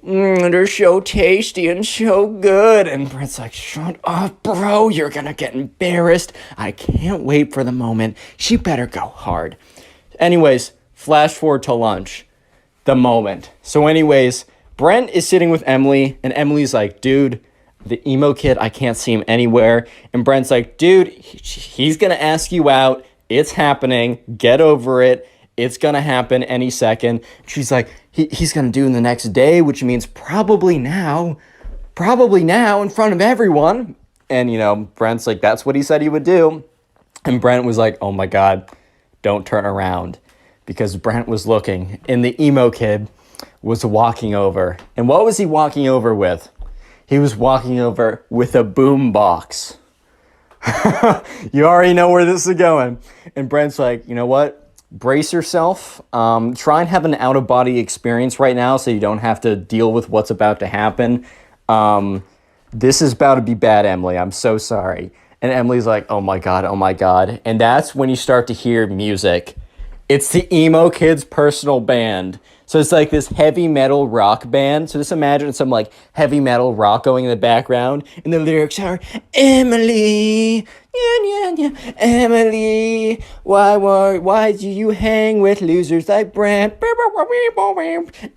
They're so tasty and so good. And Brent's like, shut up, bro. You're going to get embarrassed. I can't wait for the moment. She better go hard. Anyways, flash forward to lunch. The moment. So anyways, Brent is sitting with Emily, and Emily's like, dude, the emo kid, I can't see him anywhere. And Brent's like, dude, he's going to ask you out. It's happening. Get over it. It's going to happen any second. She's like, he's going to do it the next day, which means probably now in front of everyone. And, Brent's like, that's what he said he would do. And Brent was like, oh my God, don't turn around. Because Brent was looking, and the emo kid was walking over. And what was he walking over with? He was walking over with a boom box. You already know where this is going. And Brent's like, you know what? Brace yourself. Try and have an out-of-body experience right now so you don't have to deal with what's about to happen. This is about to be bad, Emily. I'm so sorry. And Emily's like, oh my God, oh my God. And that's when you start to hear music. It's the emo kid's personal band. So it's like this heavy metal rock band. So just imagine some like heavy metal rock going in the background. And the lyrics are, Emily, Emily, why do you hang with losers like Brent?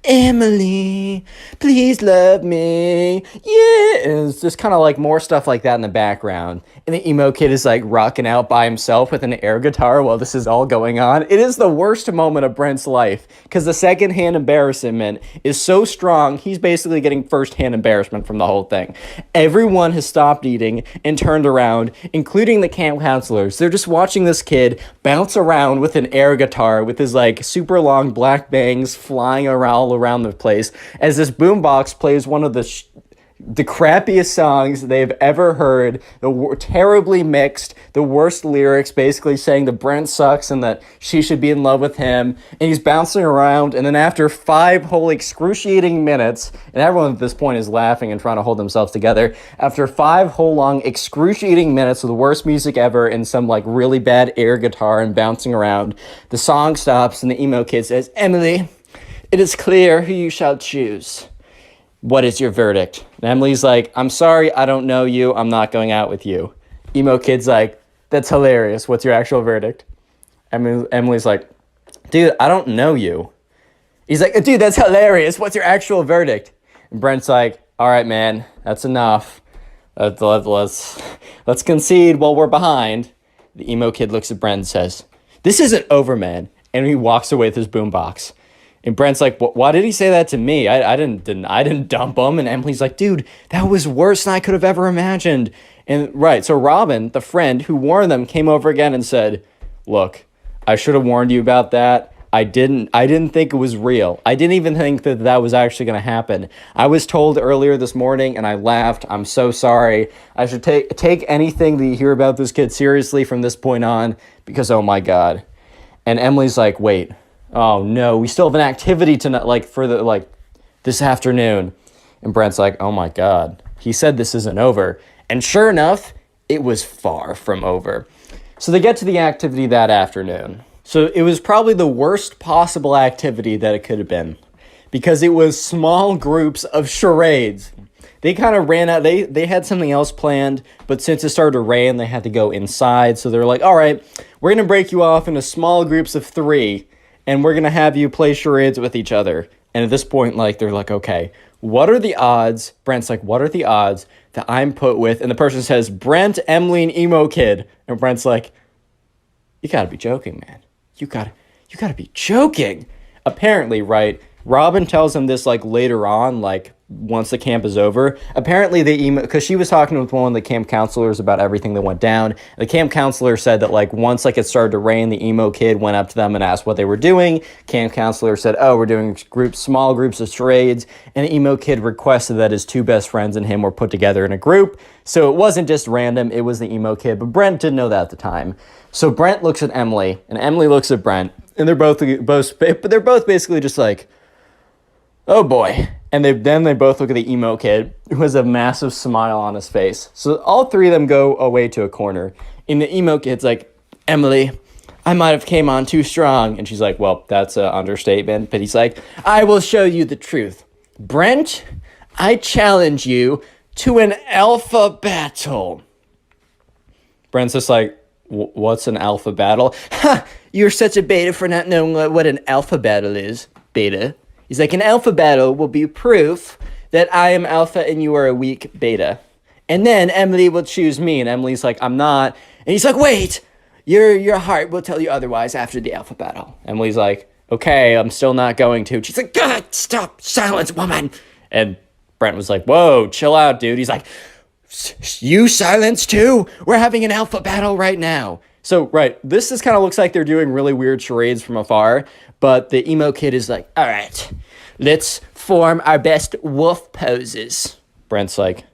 Emily, please love me. Yeah. And it's just kind of like more stuff like that in the background. And the emo kid is like rocking out by himself with an air guitar while this is all going on. It is the worst moment of Brent's life because the secondhand embarrassment is so strong, he's basically getting firsthand embarrassment from the whole thing. Everyone has stopped eating and turned around, including the camp counselors. They're just watching this kid bounce around with an air guitar with his like super long black bangs flying all around the place as this boombox plays one of the crappiest songs they've ever heard, terribly mixed, the worst lyrics, basically saying that Brent sucks and that she should be in love with him, and he's bouncing around, and then after 5 whole excruciating minutes, and everyone at this point is laughing and trying to hold themselves together, after 5 whole long excruciating minutes of the worst music ever and some like really bad air guitar and bouncing around, the song stops and the emo kid says, Emily, it is clear who you shall choose. What is your verdict? And Emily's like, I'm sorry, I don't know you. I'm not going out with you. Emo kid's like, that's hilarious. What's your actual verdict? Emily's like, dude, I don't know you. He's like, dude, that's hilarious. What's your actual verdict? And Brent's like, all right, man, that's enough. Let's concede while we're behind. The emo kid looks at Brent and says, this isn't over, man. And he walks away with his boombox. And Brent's like, why did he say that to me? I didn't dump him. And Emily's like, dude, that was worse than I could have ever imagined. And right, so Robin, the friend who warned them, came over again and said, look, I should have warned you about that, I didn't think it was real. I didn't even think that that was actually going to happen. I was told earlier this morning and I laughed. I'm so sorry. I should take anything that you hear about this kid seriously from this point on, because oh my God. And Emily's like, wait, oh no, we still have an activity tonight, like for the, like this afternoon. And Brent's like, oh my God, he said this isn't over. And sure enough, it was far from over. So they get to the activity that afternoon. So it was probably the worst possible activity that it could have been, because it was small groups of charades. They kind of ran out. They had something else planned, but since it started to rain, they had to go inside. So they're like, all right, we're going to break you off into small groups of 3, and we're going to have you play charades with each other. And at this point, like, they're like, okay, what are the odds? Brent's like, what are the odds that I'm put with? And the person says, Brent, Emily, and Emo Kid. And Brent's like, you gotta be joking, man. You gotta be joking. Apparently, right, Robin tells him this, like, later on, like, once the camp is over. Apparently, because she was talking with one of the camp counselors about everything that went down. The camp counselor said that, like, once, like, it started to rain, the emo kid went up to them and asked what they were doing. Camp counselor said, oh, we're doing small groups of charades. And the emo kid requested that his 2 best friends and him were put together in a group. So it wasn't just random, it was the emo kid. But Brent didn't know that at the time. So Brent looks at Emily, and Emily looks at Brent. And they're both basically just like, oh boy. And they both look at the emo kid, who has a massive smile on his face. So all 3 of them go away to a corner. And the emo kid's like, Emily, I might have came on too strong. And she's like, well, that's an understatement. But he's like, I will show you the truth. Brent, I challenge you to an alpha battle. Brent's just like, what's an alpha battle? Ha! You're such a beta for not knowing what an alpha battle is. Beta. He's like, an alpha battle will be proof that I am alpha and you are a weak beta. And then Emily will choose me. And Emily's like, I'm not. And he's like, wait, your heart will tell you otherwise after the alpha battle. Emily's like, okay, I'm still not going to. She's like, God, stop, silence, woman. And Brent was like, whoa, chill out, dude. He's like, you silence too? We're having an alpha battle right now. So, right, this just kind of looks like they're doing really weird charades from afar, but the emo kid is like, all right, let's form our best wolf poses. Brent's like,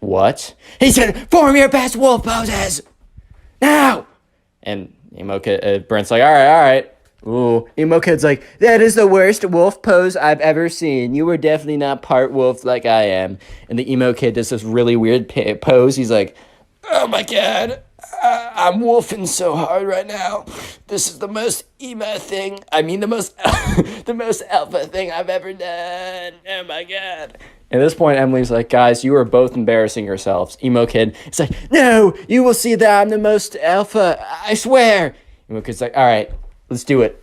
what? He said, form your best wolf poses, now! And emo kid, Brent's like, all right. Ooh, emo kid's like, that is the worst wolf pose I've ever seen. You were definitely not part wolf like I am. And the emo kid does this really weird pose. He's like, oh my God. I'm wolfing so hard right now. This is the most emo thing. I mean, the most alpha thing I've ever done. Oh my God. At this point, Emily's like, guys, you are both embarrassing yourselves. Emo kid is like, no, you will see that I'm the most alpha. I swear. Emo kid's like, all right, let's do it.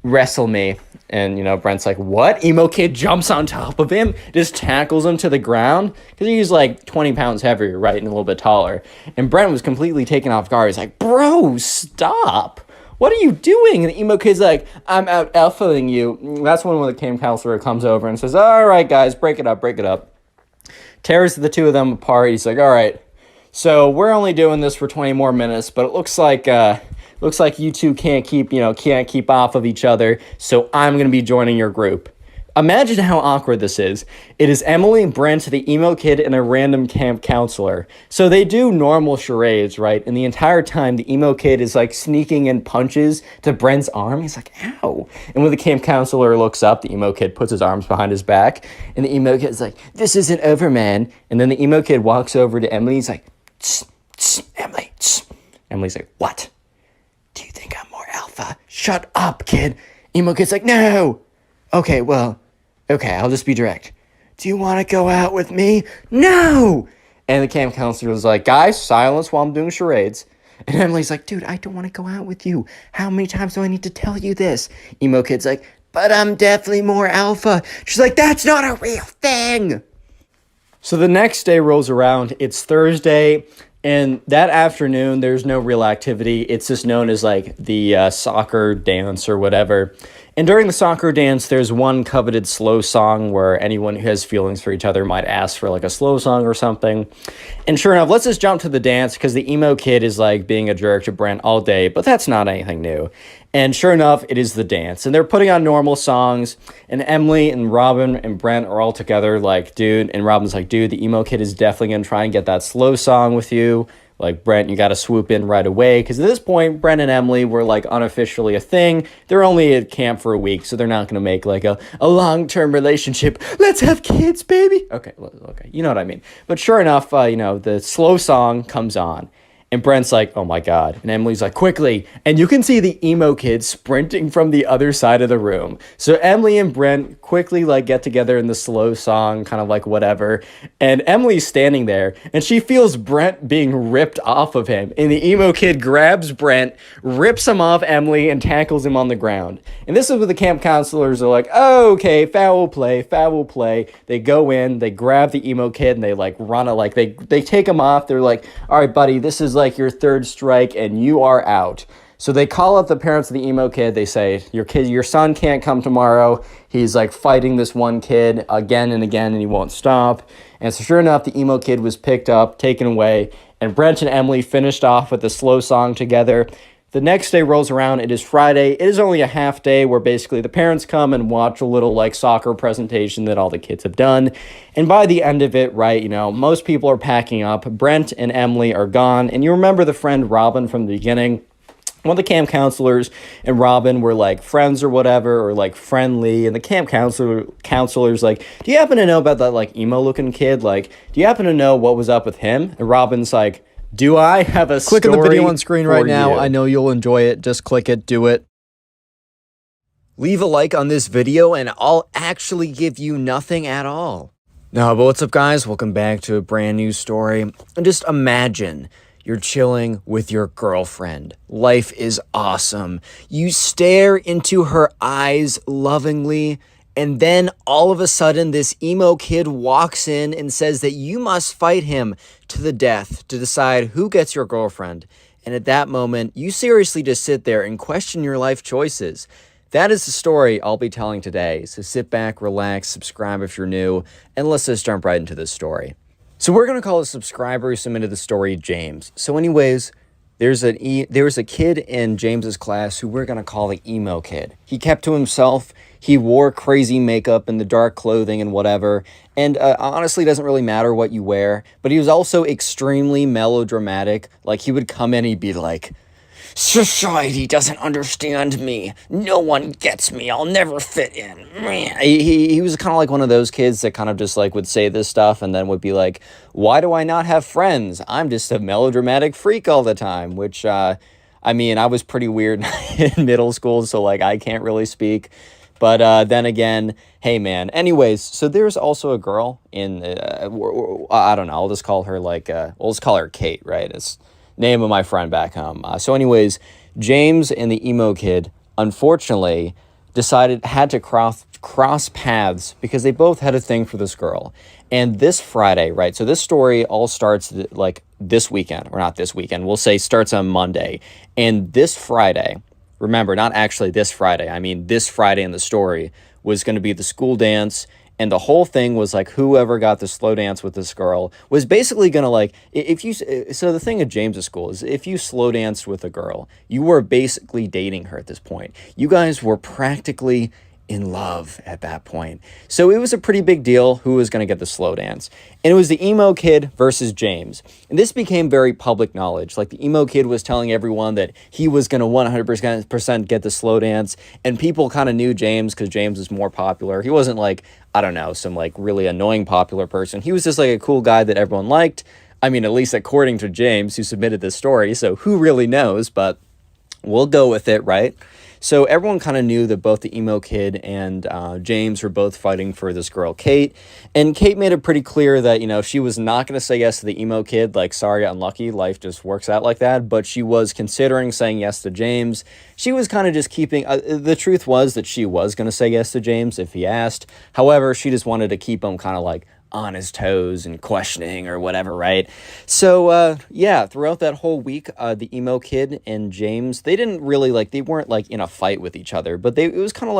Wrestle me. And, Brent's like, what? Emo kid jumps on top of him, just tackles him to the ground. Because he's like 20 pounds heavier, right? And a little bit taller. And Brent was completely taken off guard. He's like, bro, stop. What are you doing? And the emo kid's like, I'm out alphaing you. That's when the camp counselor comes over and says, all right, guys, break it up. Tears the 2 of them apart. He's like, all right, so we're only doing this for 20 more minutes, but it looks like you 2 can't keep off of each other, so I'm going to be joining your group. Imagine how awkward this is. It is Emily, Brent, the emo kid, and a random camp counselor. So they do normal charades, right? And the entire time, the emo kid is like sneaking in punches to Brent's arm. He's like, ow. And when the camp counselor looks up, the emo kid puts his arms behind his back. And the emo kid's like, this isn't over, man. And then the emo kid walks over to Emily. He's like, tss, tss, Emily, tss. Emily's like, what? Do you think I'm more alpha? Shut up, kid. Emo kid's like, no. Okay, I'll just be direct. Do you want to go out with me? No! And the camp counselor was like, guys, silence while I'm doing charades. And Emily's like, dude, I don't want to go out with you. How many times do I need to tell you this? Emo kid's like, but I'm definitely more alpha. She's like, that's not a real thing. So the next day rolls around. It's Thursday. And that afternoon, there's no real activity. It's just known as like the soccer dance or whatever. And during the soccer dance, there's one coveted slow song where anyone who has feelings for each other might ask for like a slow song or something. And sure enough, let's just jump to the dance because the emo kid is like being a jerk to Brent all day, but that's not anything new. And sure enough, it is the dance. And they're putting on normal songs. And Emily and Robin and Brent are all together like, dude. And Robin's like, dude, the emo kid is definitely going to try and get that slow song with you. Like, Brent, you got to swoop in right away. Because at this point, Brent and Emily were like unofficially a thing. They're only at camp for a week. So they're not going to make like a long-term relationship. Let's have kids, baby. Okay. You know what I mean. But sure enough, the slow song comes on. And Brent's like, oh my God. And Emily's like, quickly. And you can see the emo kid sprinting from the other side of the room. So Emily and Brent quickly like get together in the slow song, kind of like whatever. And Emily's standing there and she feels Brent being ripped off of him. And the emo kid grabs Brent, rips him off Emily, and tackles him on the ground. And this is where the camp counselors are like, oh, okay, foul play. They go in, they grab the emo kid, and they like run a, like, they take him off. They're like, all right, buddy, this is like your third strike and you are out. So they call up the parents of the emo kid. They say, your son can't come tomorrow. He's like fighting this one kid again and again and he won't stop. And so sure enough, the emo kid was picked up, taken away, and Brent and Emily finished off with the slow song together. The next day rolls around. It is Friday. It is only a half day where basically the parents come and watch a little like soccer presentation that all the kids have done. And by the end of it, right, most people are packing up. Brent and Emily are gone. And you remember the friend Robin from the beginning? One of the camp counselors and Robin were like friends or whatever, or like friendly. And the camp counselor's like, do you happen to know about that like emo looking kid? Like, do you happen to know what was up with him? And Robin's like, do I have a story? Click on the video on screen right now. You? I know you'll enjoy it. Just click it. Do it. Leave a like on this video and I'll actually give you nothing at all. No, but what's up, guys? Welcome back to a brand new story. And just imagine you're chilling with your girlfriend. Life is awesome. You stare into her eyes lovingly, and then all of a sudden, this emo kid walks in and says that you must fight him to the death to decide who gets your girlfriend. And at that moment, you seriously just sit there and question your life choices. That is the story I'll be telling today. So sit back, relax, subscribe if you're new, and let's just jump right into this story. So we're going to call a subscriber who submitted the story James. So anyways, there was a kid in James's class who we're going to call the emo kid. He kept to himself. He wore crazy makeup and the dark clothing and whatever. And honestly, it doesn't really matter what you wear. But he was also extremely melodramatic. Like, he would come in and he'd be like, society doesn't understand me. No one gets me. I'll never fit in. He was kind of like one of those kids that kind of just like would say this stuff and then would be like, why do I not have friends? I'm just a melodramatic freak all the time, which, I was pretty weird in middle school, so like I can't really speak. But then again, hey man. Anyways, so there's also a girl in, I don't know, I'll just call her we'll just call her Kate, right? It's name of my friend back home. So anyways, James and the emo kid, unfortunately, had to cross paths because they both had a thing for this girl. And this Friday, right? So this story all starts like this weekend, or not this weekend, we'll say starts on Monday. And this Friday, remember, not actually this Friday, I mean this Friday in the story, was going to be the school dance. And the whole thing was like whoever got the slow dance with this girl was basically going to like, so the thing at James's school is if you slow danced with a girl, you were basically dating her at this point. You guys were practically in love at that point. So it was a pretty big deal who was going to get the slow dance. And it was the emo kid versus James. And this became very public knowledge. Like the emo kid was telling everyone that he was going to 100% get the slow dance. And people kind of knew James because James was more popular. He wasn't like, I don't know, some like really annoying popular person. He was just like a cool guy that everyone liked. I mean, at least according to James, who submitted this story. So who really knows? But we'll go with it, right? So everyone kind of knew that both the emo kid and James were both fighting for this girl, Kate. And Kate made it pretty clear that, she was not going to say yes to the emo kid. Like, sorry, unlucky. Life just works out like that. But she was considering saying yes to James. She was kind of just keeping... the truth was that she was going to say yes to James if he asked. However, she just wanted to keep him kind of like on his toes and questioning or whatever, right? So, yeah, throughout that whole week, the emo kid and James, they weren't like in a fight with each other, but they were kind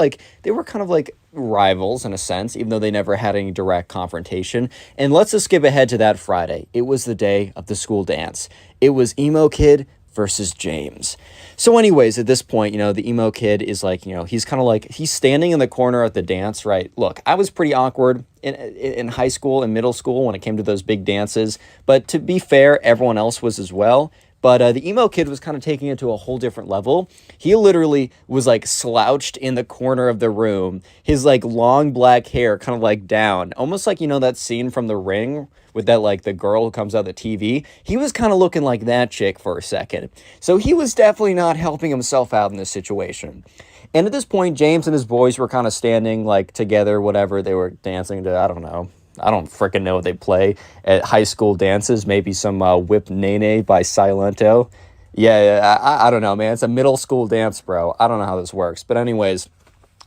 of like rivals in a sense, even though they never had any direct confrontation. And let's just skip ahead to that Friday. It was the day of the school dance. It was emo kid versus James. So anyways, at this point, the emo kid is like, he's kind of like, he's standing in the corner at the dance, right? Look, I was pretty awkward in high school and middle school when it came to those big dances. But to be fair, everyone else was as well. But the emo kid was kind of taking it to a whole different level. He literally was like slouched in the corner of the room. His like long black hair kind of like down. Almost like, that scene from The Ring with that like the girl who comes out of the TV. He was kind of looking like that chick for a second. So he was definitely not helping himself out in this situation. And at this point, James and his boys were kind of standing like together, whatever. They were dancing to, I don't know. I don't freaking know what they play at high school dances. Maybe some Whip Nene by Silento. Yeah, I don't know, man. It's a middle school dance, bro. I don't know how this works. But anyways,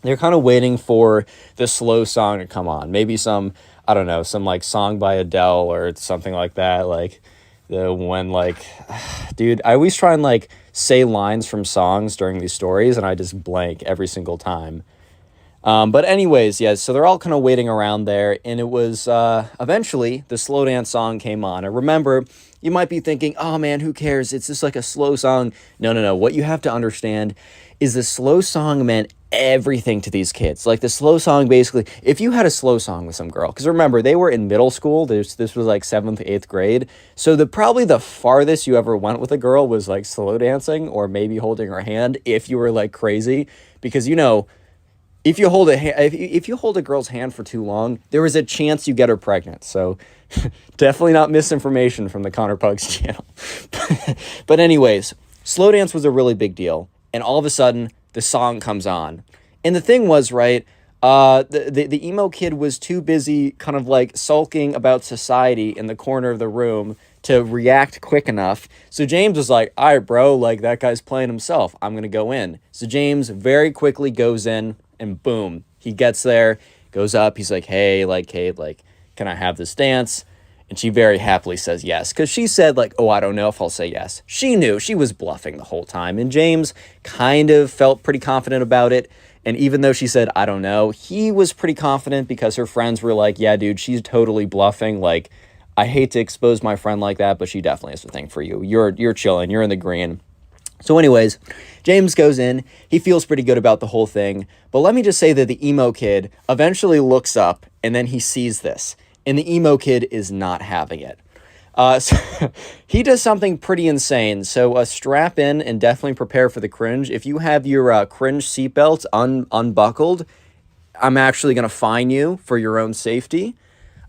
they're kind of waiting for the slow song to come on. Maybe some, I don't know, some like song by Adele or something like that. Like dude, I always try and like say lines from songs during these stories and I just blank every single time. But anyways, yeah, so they're all kind of waiting around there, and it was, eventually, the slow dance song came on. And remember, you might be thinking, oh man, who cares? It's just like a slow song. No. What you have to understand is the slow song meant everything to these kids. Like, the slow song, basically, if you had a slow song with some girl, because remember, they were in middle school, this was like 7th, 8th grade, so probably the farthest you ever went with a girl was, like, slow dancing, or maybe holding her hand, if you were, like, crazy, because, if you hold a girl's hand for too long, there is a chance you get her pregnant. So definitely not misinformation from the Connor Pugs channel. But anyways, slow dance was a really big deal. And all of a sudden, the song comes on. And the thing was, right, the emo kid was too busy kind of like sulking about society in the corner of the room to react quick enough. So James was like, all right, bro, like that guy's playing himself. I'm going to go in. So James very quickly goes in. And boom, he gets there, goes up. He's like, hey, like, Kate, like, can I have this dance? And she very happily says yes. Because she said, like, oh, I don't know if I'll say yes. She knew. She was bluffing the whole time. And James kind of felt pretty confident about it. And even though she said, I don't know, he was pretty confident because her friends were like, yeah, dude, she's totally bluffing. Like, I hate to expose my friend like that, but she definitely has a thing for you. You're chilling. You're in the green. So anyways, James goes in, he feels pretty good about the whole thing, but let me just say that the emo kid eventually looks up, and then he sees this, and the emo kid is not having it. So he does something pretty insane, so strap in and definitely prepare for the cringe. If you have your cringe seatbelt unbuckled, I'm actually going to fine you for your own safety.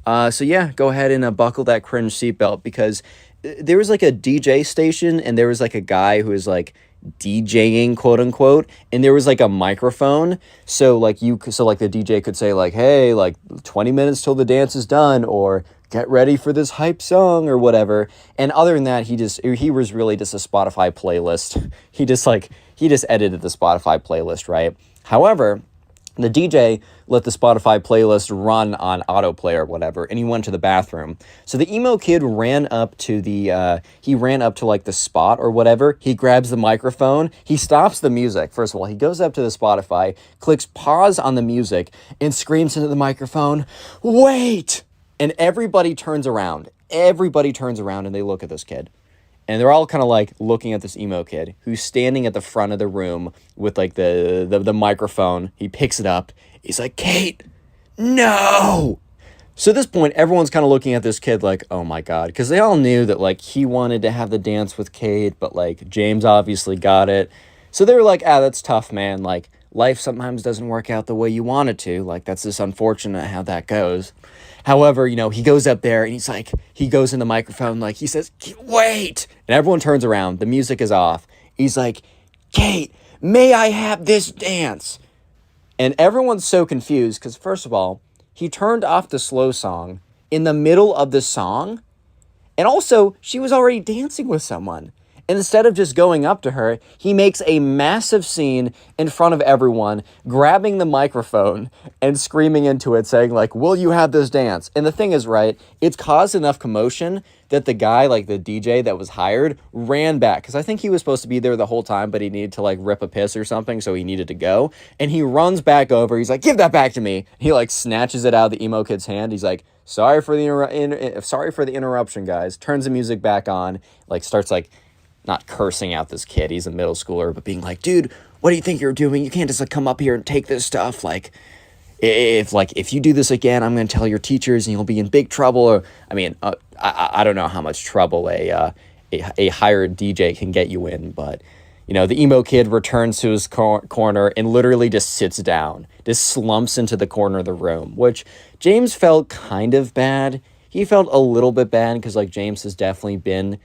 So yeah, go ahead and buckle that cringe seatbelt, because there was like a DJ station and there was like a guy who was like DJing, quote unquote, and there was like a microphone. So like the DJ could say like, hey, like 20 minutes till the dance is done, or get ready for this hype song or whatever. And other than that, he was really just a Spotify playlist. He just edited the Spotify playlist, right? However, the DJ let the Spotify playlist run on autoplay or whatever, and he went to the bathroom. So the emo kid ran up to like the spot or whatever. He grabs the microphone. He stops the music. First of all, he goes up to the Spotify, clicks pause on the music, and screams into the microphone, "Wait!" And everybody turns around. Everybody turns around and they look at this kid. And they're all kind of like looking at this emo kid who's standing at the front of the room with like the microphone. He picks it up. He's like, Kate, no. So at this point, everyone's kind of looking at this kid like, oh my God. Because they all knew that like he wanted to have the dance with Kate, but like James obviously got it. So they were like, that's tough, man. Like life sometimes doesn't work out the way you want it to. Like that's just unfortunate how that goes. However, he goes up there and he's like, he goes in the microphone, like he says, wait. And everyone turns around. The music is off. He's like, Kate, may I have this dance? And everyone's so confused because first of all, he turned off the slow song in the middle of the song. And also, she was already dancing with someone. And instead of just going up to her, he makes a massive scene in front of everyone, grabbing the microphone and screaming into it, saying like, will you have this dance? And the thing is, right, it's caused enough commotion that the guy, like the DJ that was hired, ran back. Because I think he was supposed to be there the whole time, but he needed to like rip a piss or something, so he needed to go. And he runs back over. He's like, give that back to me. He like snatches it out of the emo kid's hand. He's like, sorry for the interruption, guys. Turns the music back on, like starts like not cursing out this kid, he's a middle schooler, but being like, dude, what do you think you're doing? You can't just like come up here and take this stuff. Like, if you do this again, I'm going to tell your teachers and you'll be in big trouble. Or, I mean, I don't know how much trouble a hired DJ can get you in, but, you know, the emo kid returns to his corner and literally just sits down, just slumps into the corner of the room, which James felt kind of bad. He felt a little bit bad because, like, James has definitely been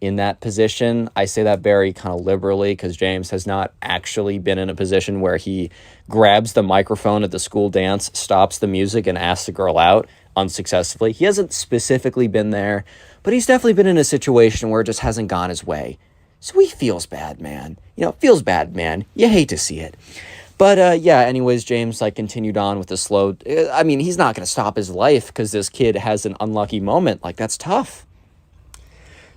in that position. I say that very kind of liberally because James has not actually been in a position where he grabs the microphone at the school dance, stops the music, and asks the girl out unsuccessfully. He hasn't specifically been there, but he's definitely been in a situation where it just hasn't gone his way. So he feels bad, man. You know, feels bad, man. You hate to see it. But, yeah, anyways, James, like, continued on with the slow... I mean, he's not going to stop his life because this kid has an unlucky moment. Like, that's tough.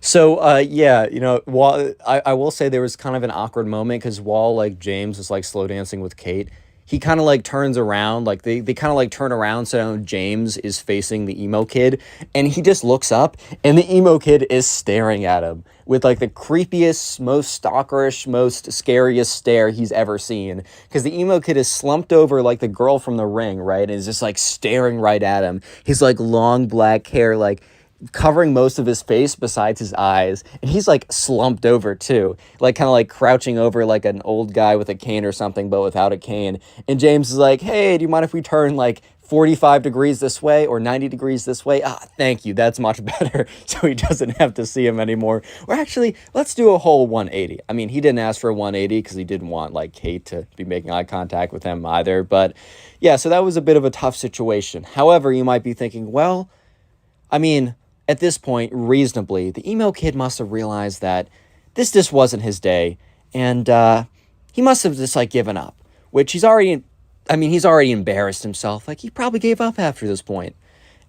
So, yeah, you know, while I will say there was kind of an awkward moment because while, like, James is, like, slow dancing with Kate, he kind of, like, turns around. Like, they kind of, like, turn around so James is facing the emo kid. And he just looks up, and the emo kid is staring at him with, like, the creepiest, most stalkerish, most scariest stare he's ever seen. Because the emo kid is slumped over, like, the girl from The Ring, right? And is just, like, staring right at him. His, like, long black hair, like, covering most of his face besides his eyes, and he's like slumped over too, like kind of like crouching over like an old guy with a cane or something but without a cane. And James is like, hey, do you mind if we turn like 45 degrees this way or 90 degrees this way? Thank you, that's much better. So he doesn't have to see him anymore. Or actually, let's do a whole 180. I mean, he didn't ask for a 180 because he didn't want like Kate to be making eye contact with him either. But yeah, so that was a bit of a tough situation. However, you might be thinking, well, I mean, at this point, reasonably, the emo kid must have realized that this just wasn't his day, and he must have just, like, given up, which he's already embarrassed himself. Like, he probably gave up after this point.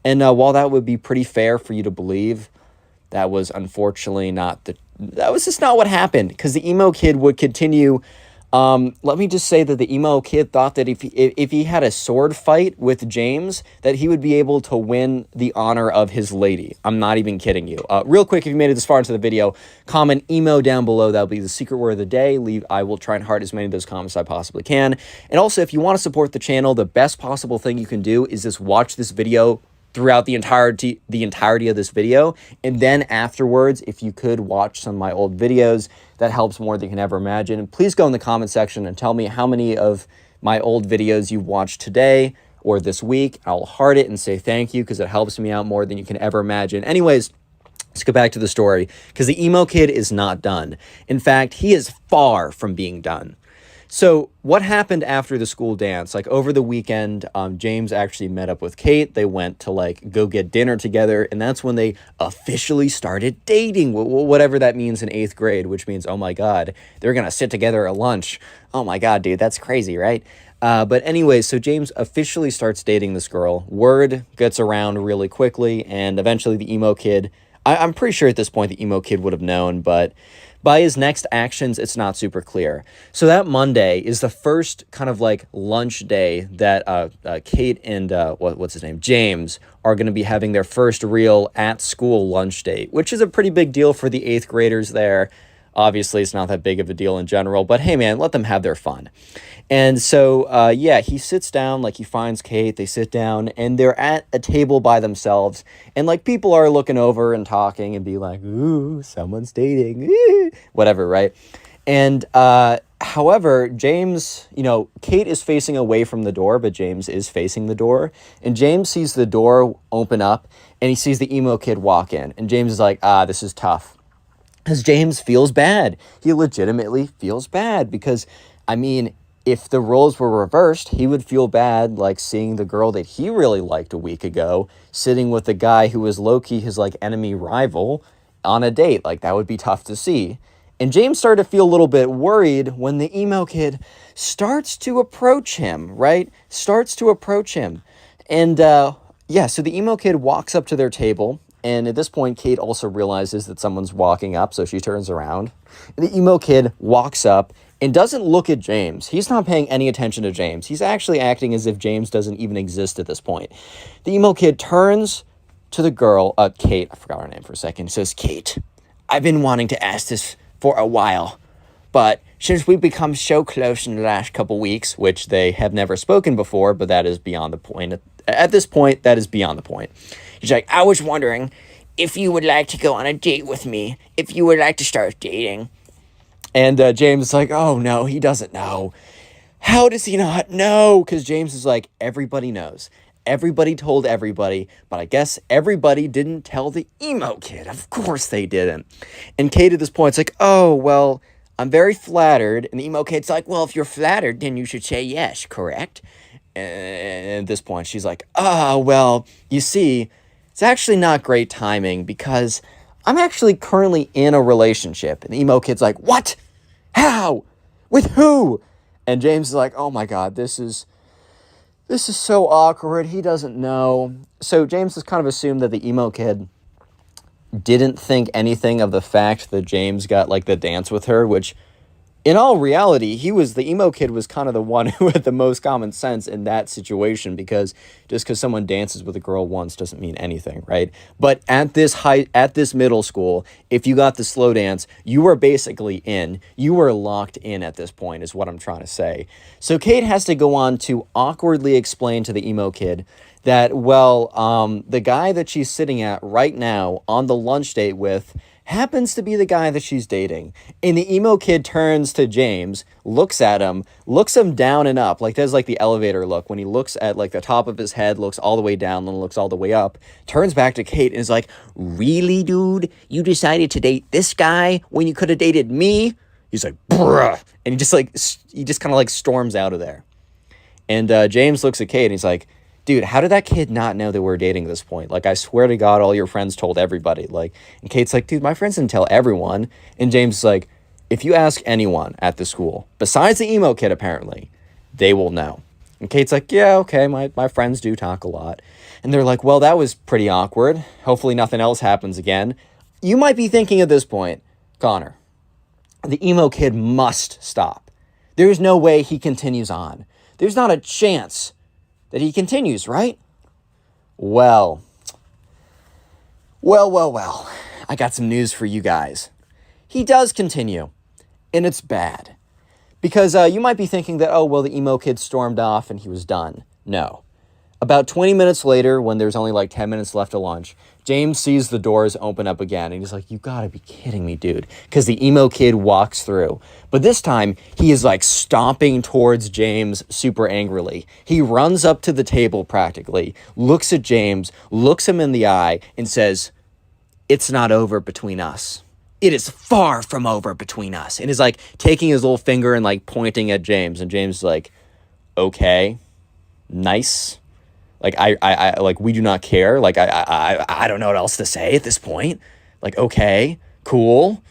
And while that would be pretty fair for you to believe, that was unfortunately that was just not what happened, because the emo kid would continue. Let me just say that the emo kid thought that if he had a sword fight with James, that he would be able to win the honor of his lady. I'm not even kidding you. Real quick, if you made it this far into the video, comment emo down below. That'll be the secret word of the day. I will try and heart as many of those comments as I possibly can. And also, if you want to support the channel, the best possible thing you can do is just watch this video throughout the entirety of this video, and then afterwards, if you could watch some of my old videos, that helps more than you can ever imagine. Please go in the comment section and tell me how many of my old videos you've watched today or this week. I'll heart it and say thank you because it helps me out more than you can ever imagine. Anyways, let's go back to the story, because the emo kid is not done. In fact, he is far from being done. So what happened after the school dance? Like, over the weekend, James actually met up with Kate. They went to, like, go get dinner together, and that's when they officially started dating, whatever that means in 8th grade, which means, oh my god, they're gonna sit together at lunch. Oh my god, dude, that's crazy, right? But anyways, so James officially starts dating this girl. Word gets around really quickly, and eventually the emo kid, I'm pretty sure at this point the emo kid would have known, but by his next actions, it's not super clear. So that Monday is the first kind of like lunch day that Kate and what's his name, James, are going to be having their first real at-school lunch date, which is a pretty big deal for the 8th graders there. Obviously, it's not that big of a deal in general, but hey, man, let them have their fun. And so, yeah, he sits down, like, he finds Kate, they sit down, and they're at a table by themselves, and, like, people are looking over and talking and be like, ooh, someone's dating, whatever, right? And, however, James, you know, Kate is facing away from the door, but James is facing the door, and James sees the door open up, and he sees the emo kid walk in, and James is like, this is tough. Because James feels bad. He legitimately feels bad because, I mean, if the roles were reversed, he would feel bad, like, seeing the girl that he really liked a week ago sitting with the guy who was low-key his, like, enemy rival on a date. Like, that would be tough to see. And James started to feel a little bit worried when the emo kid starts to approach him, right? Starts to approach him. And, yeah, so the emo kid walks up to their table. And at this point, Kate also realizes that someone's walking up, so she turns around. And the emo kid walks up and doesn't look at James. He's not paying any attention to James. He's actually acting as if James doesn't even exist at this point. The emo kid turns to the girl, Kate, I forgot her name for a second, says, Kate, I've been wanting to ask this for a while. But since we've become so close in the last couple weeks, which they have never spoken before, but that is beyond the point. At this point, that is beyond the point. He's like, I was wondering if you would like to go on a date with me, if you would like to start dating. And James is like, oh, no, he doesn't know. How does he not know? Because James is like, everybody knows. Everybody told everybody, but I guess everybody didn't tell the emo kid. Of course they didn't. And Kate at this point is like, oh, well, I'm very flattered. And the emo kid's like, well, if you're flattered, then you should say yes, correct? And at this point, she's like, well, you see, it's actually not great timing because I'm actually currently in a relationship. And the emo kid's like, what? How? With who? And James is like, oh my God, this is so awkward. He doesn't know. So James has kind of assumed that the emo kid didn't think anything of the fact that James got like the dance with her, which in all reality, the emo kid was kind of the one who had the most common sense in that situation, because just because someone dances with a girl once doesn't mean anything, right? But at this middle school, if you got the slow dance, you were basically in. You were locked in at this point, is what I'm trying to say. So Kate has to go on to awkwardly explain to the emo kid that, well, the guy that she's sitting at right now on the lunch date with happens to be the guy that she's dating. And the emo kid turns to James, looks at him, looks him down and up, like does like the elevator look when he looks at like the top of his head, looks all the way down, then looks all the way up, turns back to Kate and is like, really, dude? You decided to date this guy when you could have dated me? He's like, bruh. And he just kind of like storms out of there. And James looks at Kate and he's like, dude, how did that kid not know that we're dating at this point? Like, I swear to God, all your friends told everybody. Like, and Kate's like, dude, my friends didn't tell everyone. And James is like, if you ask anyone at the school, besides the emo kid, apparently, they will know. And Kate's like, yeah, okay, my friends do talk a lot. And they're like, well, that was pretty awkward. Hopefully nothing else happens again. You might be thinking at this point, Connor, the emo kid must stop. There's no way he continues on. There's not a chance that he continues, right? Well. I got some news for you guys. He does continue, and it's bad. Because you might be thinking that, oh, well, the emo kid stormed off and he was done. No. About 20 minutes later, when there's only like 10 minutes left of lunch, James sees the doors open up again, and he's like, you gotta be kidding me, dude. Because the emo kid walks through. But this time, he is like stomping towards James super angrily. He runs up to the table practically, looks at James, looks him in the eye, and says, it's not over between us. It is far from over between us. And is like taking his little finger and like pointing at James, and James is like, okay, nice. Like, I like, we do not care. Like, I don't know what else to say at this point. Like, okay, cool,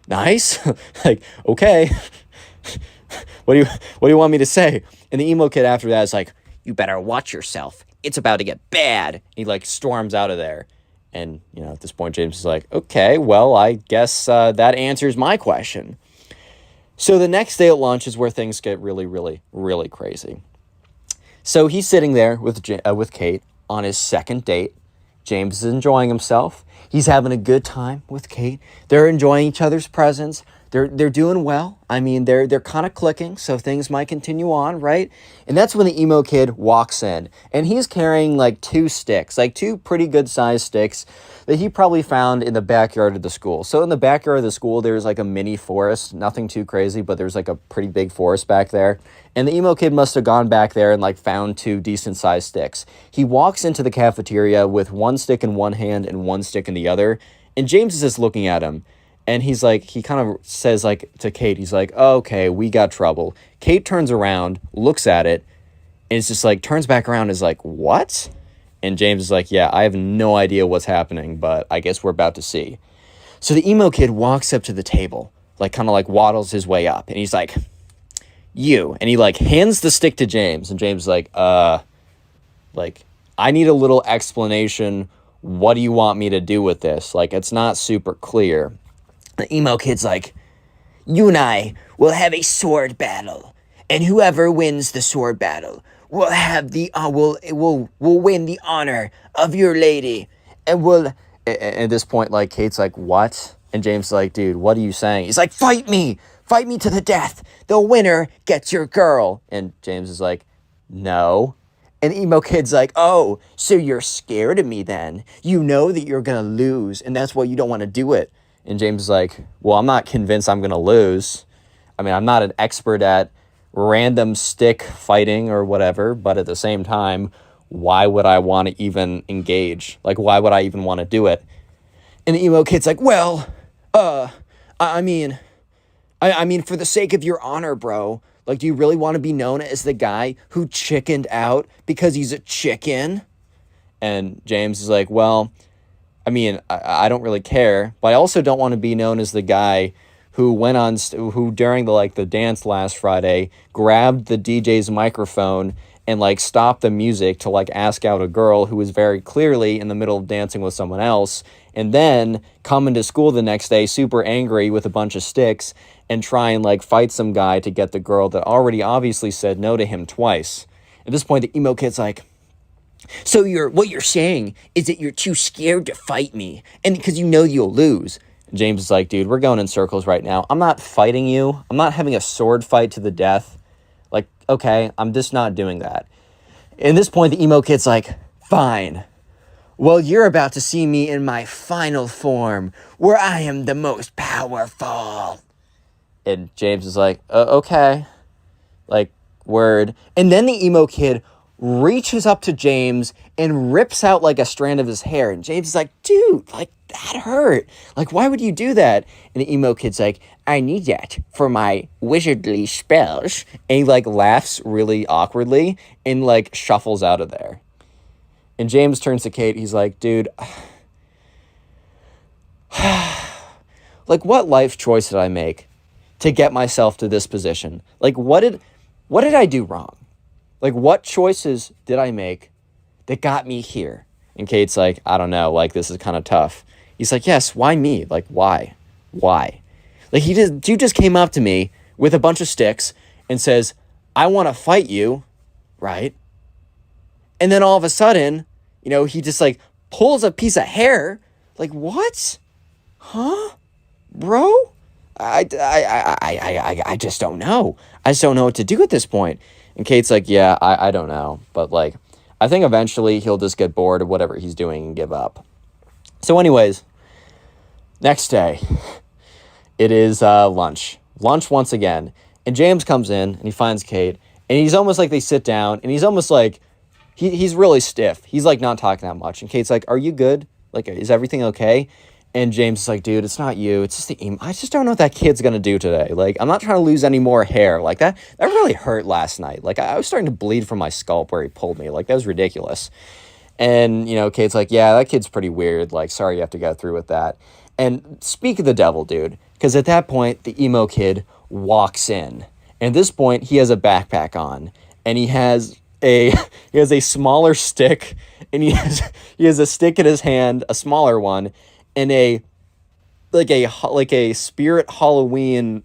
nice. Like, okay, what do you want me to say? And the emo kid after that is like, you better watch yourself. It's about to get bad. He like storms out of there. And, you know, at this point, James is like, okay, well, I guess that answers my question. So the next day at lunch is where things get really, really, really crazy. So he's sitting there with Kate on his second date. James is enjoying himself. He's having a good time with Kate. They're enjoying each other's presence. They're doing well. I mean, they're kind of clicking, so things might continue on, right? And that's when the emo kid walks in, and he's carrying like two sticks, like two pretty good sized sticks that he probably found in the backyard of the school. So in the backyard of the school, there's like a mini forest, nothing too crazy, but there's like a pretty big forest back there. And the emo kid must have gone back there and like found two decent sized sticks. He walks into the cafeteria with one stick in one hand and one stick in the other, and James is just looking at him. And he's like, he kind of says like to Kate, he's like, oh, okay, we got trouble. Kate turns around, looks at it, and it's just like, turns back around and is like, what? And James is like, yeah, I have no idea what's happening, but I guess we're about to see. So the emo kid walks up to the table, like kind of like waddles his way up, and he's like, you. And he like hands the stick to James, and James is like, I need a little explanation. What do you want me to do with this? Like, it's not super clear. The emo kid's like, you and I will have a sword battle, and whoever wins the sword battle will have the will win the honor of your lady, and will. At this point, like Kate's like, what? And James is like, dude, what are you saying? He's like, fight me to the death. The winner gets your girl. And James is like, no. And the emo kid's like, oh, so you're scared of me then? You know that you're going to lose, and that's why you don't want to do it. And James is like, well, I'm not convinced I'm going to lose. I mean, I'm not an expert at random stick fighting or whatever, but at the same time, why would I want to even engage? Like, why would I even want to do it? And the emo kid's like, well, I mean, for the sake of your honor, bro, like, do you really want to be known as the guy who chickened out because he's a chicken? And James is like, well, I mean, I don't really care, but I also don't want to be known as the guy who went on, who during the dance last Friday, grabbed the DJ's microphone and stopped the music to ask out a girl who was very clearly in the middle of dancing with someone else, and then come into school the next day super angry with a bunch of sticks and try and fight some guy to get the girl that already obviously said no to him twice. At this point, the emo kid's like, so what you're saying is that you're too scared to fight me, and because you know you'll lose. And James is like, dude, we're going in circles right now. I'm not fighting you. I'm not having a sword fight to the death. Okay, I'm just not doing that. At this point, the emo kid's like, fine. Well, you're about to see me in my final form, where I am the most powerful. And James is like, okay. Word. And then the emo kid reaches up to James and rips out a strand of his hair. And James is like, dude, that hurt. Why would you do that? And the emo kid's like, I need that for my wizardly spells. And he laughs really awkwardly and shuffles out of there. And James turns to Kate. He's like, dude, what life choice did I make to get myself to this position? What did I do wrong? What choices did I make that got me here? And Kate's like, I don't know. This is kind of tough. He's like, yes, why me? Why? Why? You just came up to me with a bunch of sticks and says, I want to fight you, right? And then all of a sudden, he just pulls a piece of hair. What? Huh? Bro? I just don't know. I just don't know what to do at this point. And Kate's like, yeah, I don't know. But I think eventually he'll just get bored of whatever he's doing and give up. So anyways, next day, it is lunch. Lunch once again. And James comes in and he finds Kate. And he's almost they sit down. And he's almost he's really stiff. He's not talking that much. And Kate's like, are you good? Is everything okay? And James is like, dude, it's not you. It's just the emo. I just don't know what that kid's going to do today. I'm not trying to lose any more hair. That really hurt last night. I was starting to bleed from my scalp where he pulled me. That was ridiculous. And, Kate's like, yeah, that kid's pretty weird. Sorry you have to go through with that. And speak of the devil, dude. Because at that point, the emo kid walks in. And at this point, he has a backpack on. And he has a smaller stick. And he has a stick in his hand, a smaller one. And a spirit Halloween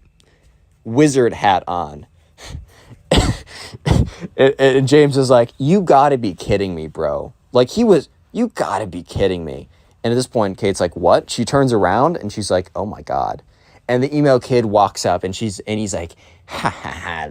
wizard hat on. and James is like, you gotta be kidding me, bro. You gotta be kidding me. And at this point, Kate's like, what? She turns around and she's like, oh my God. And the emo kid walks up and he's like, ha ha ha,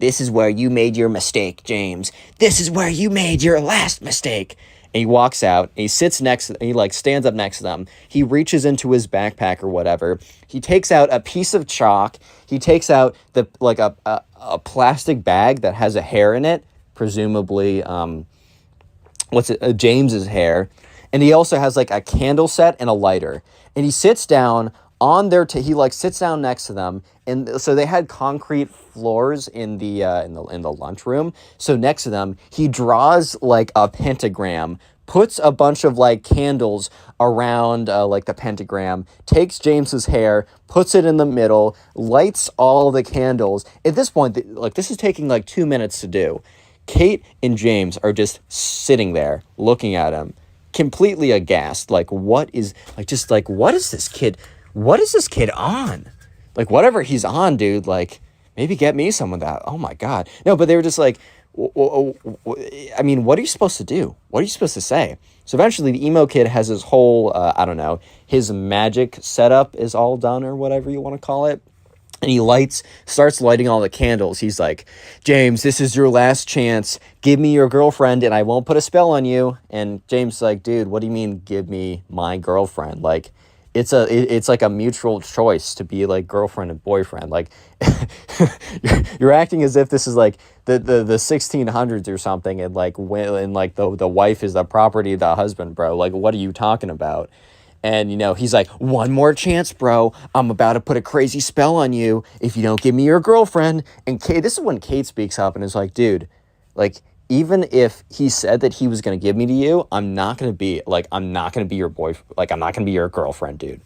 this is where you made your mistake, James. This is where you made your last mistake. And he walks out, and he sits next, and he stands up next to them. He reaches into his backpack or whatever. He takes out a piece of chalk. He takes out a plastic bag that has a hair in it, presumably, James's hair. And he also has a candle set and a lighter. And he sits down on their, he sits down next to them. And so they had concrete floors in the lunchroom. So next to them, he draws a pentagram, puts a bunch of candles around the pentagram, takes James's hair, puts it in the middle, lights all the candles. At this point, this is taking 2 minutes to do. Kate and James are just sitting there looking at him, completely aghast. What is this kid? What is this kid on? Whatever he's on, dude, maybe get me some of that. Oh my God. No, but they were just I mean, what are you supposed to do? What are you supposed to say? So eventually the emo kid has his whole, I don't know, his magic setup is all done or whatever you want to call it. And he starts lighting all the candles. He's like, James, this is your last chance. Give me your girlfriend and I won't put a spell on you. And James is like, dude, what do you mean give me my girlfriend? Like, it's like a mutual choice to be like girlfriend and boyfriend. Like, you're acting as if this is like the 1600s or something, and like the wife is the property of the husband, bro. Like, what are you talking about? And, he's like, one more chance, bro. I'm about to put a crazy spell on you if you don't give me your girlfriend. And this is when Kate speaks up and is like, dude, like, even if he said that he was going to give me to you, I'm not going to be your boyfriend. Like, I'm not going to be your girlfriend, dude.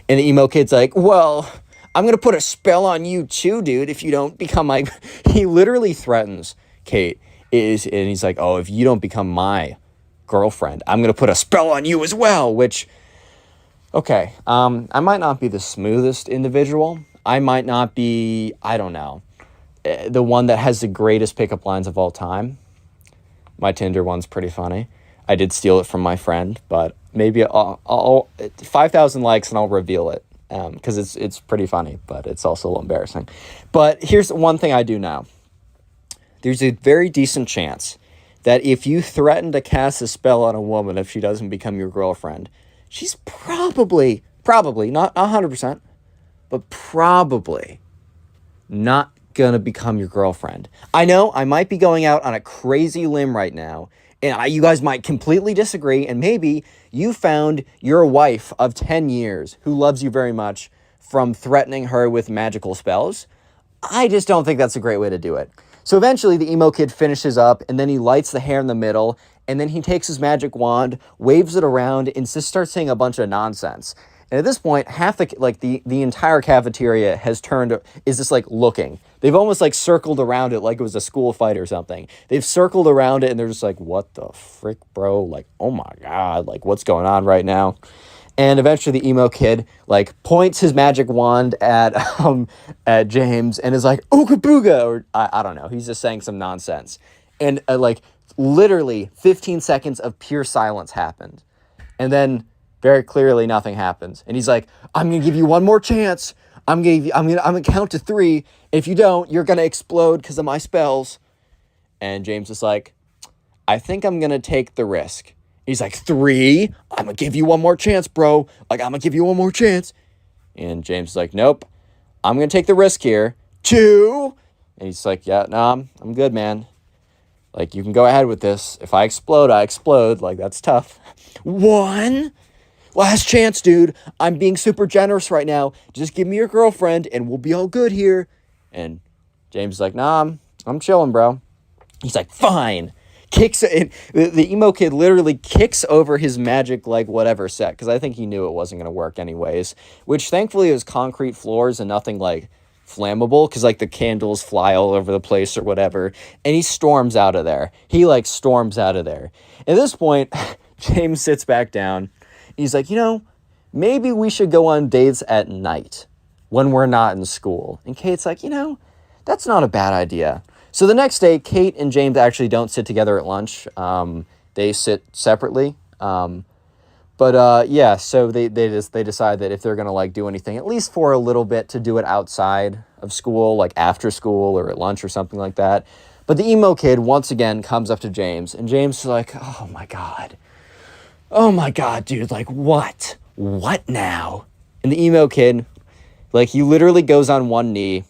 And the emo kid's like, well, I'm going to put a spell on you too, dude, if you don't become my... He literally threatens Kate. And he's like, oh, if you don't become my girlfriend, I'm going to put a spell on you as well, which... Okay, I might not be the smoothest individual. I might not be, I don't know, the one that has the greatest pickup lines of all time. My Tinder one's pretty funny. I did steal it from my friend, but maybe I'll 5,000 likes and I'll reveal it, because it's pretty funny, but it's also a little embarrassing. But here's one thing I do know. There's a very decent chance that if you threaten to cast a spell on a woman if she doesn't become your girlfriend, she's probably, not 100%, but probably not going to become your girlfriend. I know I might be going out on a crazy limb right now, and you guys might completely disagree, and maybe you found your wife of 10 years who loves you very much from threatening her with magical spells. I just don't think that's a great way to do it. So eventually the emo kid finishes up, and then he lights the hair in the middle, and then he takes his magic wand, waves it around, and just starts saying a bunch of nonsense. And at this point, half the entire cafeteria is just like looking. They've almost like circled around it like it was a school fight or something. They've circled around it and they're just like, what the frick, bro? Like, oh my God, like what's going on right now? And eventually the emo kid like points his magic wand at James and is like, ooga booga, or I don't know. He's just saying some nonsense. And literally 15 seconds of pure silence happened. And then very clearly nothing happens. And he's like, I'm going to give you one more chance. I'm going to count to 3. If you don't, you're going to explode because of my spells. And James is like, I think I'm going to take the risk. He's like, 3? I'm going to give you one more chance, bro. Like, I'm going to give you one more chance. And James is like, nope. I'm going to take the risk here. 2? And he's like, yeah, nah, I'm good, man. Like, you can go ahead with this. If I explode, I explode. Like, that's tough. 1? Last chance, dude. I'm being super generous right now. Just give me your girlfriend and we'll be all good here. And James is like, nah, I'm chilling, bro. He's like, fine. Kicks it. The emo kid literally kicks over his magic, like, whatever set. Because I think he knew it wasn't going to work anyways. Which, thankfully, it was concrete floors and nothing, like, flammable. Because, like, the candles fly all over the place or whatever. And he storms out of there. Storms out of there. At this point, James sits back down. He's like, maybe we should go on dates at night when we're not in school. And Kate's like, that's not a bad idea. So the next day, Kate and James actually don't sit together at lunch. They sit separately. So they decide that if they're going to like do anything, at least for a little bit, to do it outside of school, like after school or at lunch or something like that. But the emo kid once again comes up to James, and James is like, oh my God, dude, like, what? What now? And the emo kid, like, he literally goes on one knee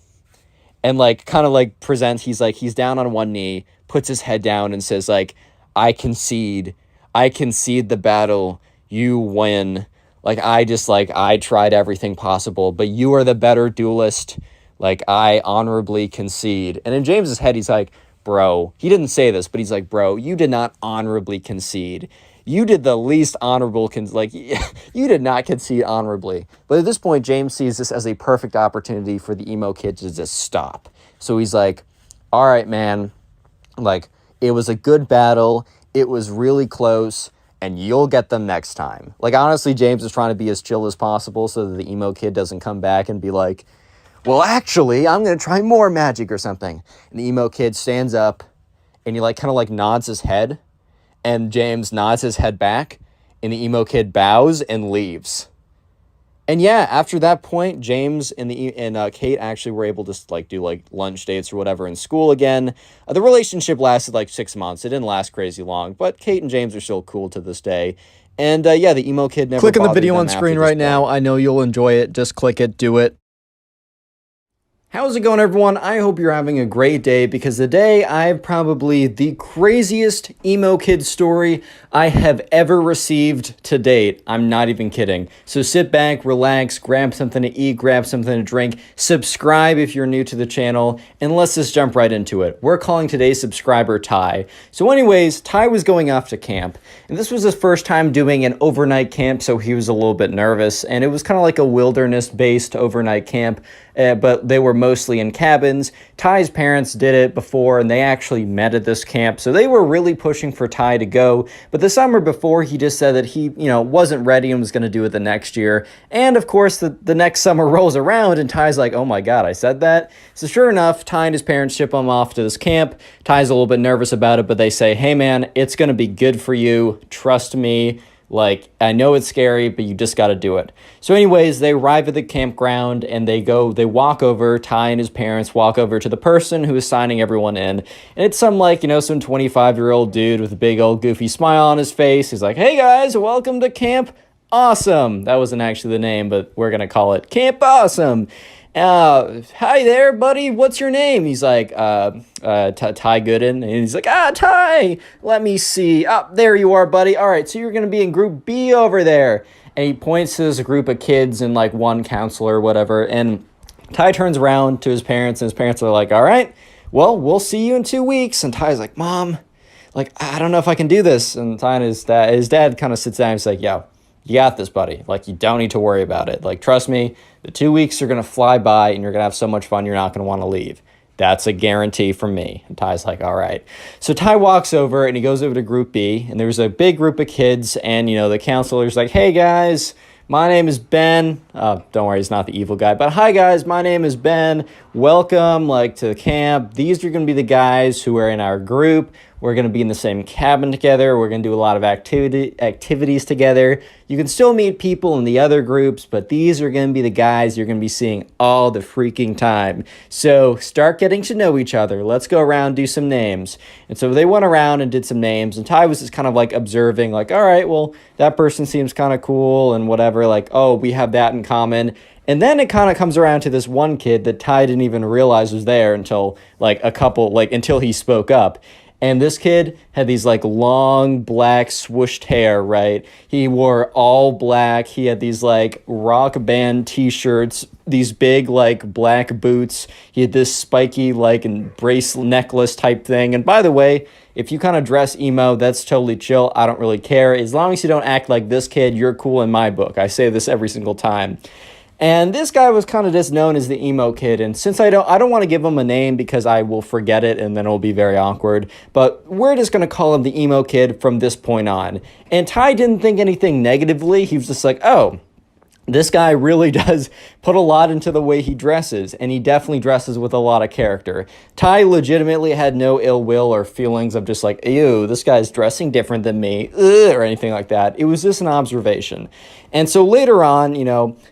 and, like, kind of, like, presents, he's down on one knee, puts his head down and says, like, I concede the battle, you win. Like, I tried everything possible, but you are the better duelist. Like, I honorably concede. And in James's head, he's like, bro, he didn't say this, but he's like, bro, you did not honorably concede. You did the least honorable, you did not concede honorably. But at this point, James sees this as a perfect opportunity for the emo kid to just stop. So he's like, all right, man, like, it was a good battle. It was really close, and you'll get them next time. Like, honestly, James is trying to be as chill as possible so that the emo kid doesn't come back and be like, well, actually, I'm going to try more magic or something. And the emo kid stands up, and he like kind of like nods his head, and James nods his head back, and the emo kid bows and leaves. And yeah, after that point, James and Kate actually were able to like do like lunch dates or whatever in school again. The relationship lasted like 6 months. It didn't last crazy long, but Kate and James are still cool to this day. And yeah, the emo kid never Click on the bothered video them on after screen this right point. now. I know you'll enjoy it. Just click it. Do it. How's it going, everyone? I hope you're having a great day, because today I have probably the craziest emo kid story I have ever received to date. I'm not even kidding. So sit back, relax, grab something to eat, grab something to drink, subscribe if you're new to the channel, and let's just jump right into it. We're calling today's subscriber Ty. So anyways, Ty was going off to camp, and this was his first time doing an overnight camp, so he was a little bit nervous, and it was kind of like a wilderness-based overnight camp, but they were mostly in cabins. Ty's parents did it before, and they actually met at this camp, so they were really pushing for Ty to go. But the summer before, he just said that he, wasn't ready and was going to do it the next year. And of course, the next summer rolls around, and Ty's like, oh my god, I said that? So sure enough, Ty and his parents ship him off to this camp. Ty's a little bit nervous about it, but they say, hey man, it's going to be good for you. Trust me. Like, I know it's scary, but you just got to do it. So anyways, they arrive at the campground, and they walk over, Ty and his parents walk over to the person who is signing everyone in. And it's some 25-year-old dude with a big old goofy smile on his face. He's like, hey guys, welcome to Camp Awesome. That wasn't actually the name, but we're going to call it Camp Awesome. Hi there, buddy. What's your name? He's like, Ty Gooden. And he's like, Ty, let me see. There you are, buddy. All right, so you're going to be in group B over there. And he points to this group of kids and like one counselor or whatever. And Ty turns around to his parents, and his parents are like, all right, well, we'll see you in 2 weeks. And Ty's like, Mom, like, I don't know if I can do this. And Ty and his dad kind of sits down and he's like, yo, you got this, buddy. Like, you don't need to worry about it. Like, trust me, the 2 weeks are going to fly by, and you're going to have so much fun, you're not going to want to leave. That's a guarantee from me. And Ty's like, all right. So Ty walks over, and he goes over to Group B, and there's a big group of kids, and, the counselor's like, hey, guys, my name is Ben. Don't worry, he's not the evil guy. But hi, guys, my name is Ben. Welcome, to camp. These are going to be the guys who are in our group. We're going to be in the same cabin together. We're going to do a lot of activities together. You can still meet people in the other groups, but these are going to be the guys you're going to be seeing all the freaking time. So start getting to know each other. Let's go around, do some names. And so they went around and did some names, and Ty was just kind of observing, all right, well, that person seems kind of cool and whatever, oh, we have that in common. And then it kind of comes around to this one kid that Ty didn't even realize was there until until he spoke up. And this kid had these long black swooshed hair, right? He wore all black. He had these rock band t-shirts, these big black boots. He had this spiky bracelet necklace type thing. And by the way, if you kind of dress emo, that's totally chill. I don't really care. As long as you don't act like this kid, you're cool in my book. I say this every single time. And this guy was kind of just known as the emo kid, and since I don't want to give him a name because I will forget it and then it'll be very awkward, but we're just going to call him the emo kid from this point on. And Ty didn't think anything negatively. He was just like, oh, this guy really does put a lot into the way he dresses, and he definitely dresses with a lot of character. Ty legitimately had no ill will or feelings of just ew, this guy's dressing different than me, or anything like that. It was just an observation. And so later on,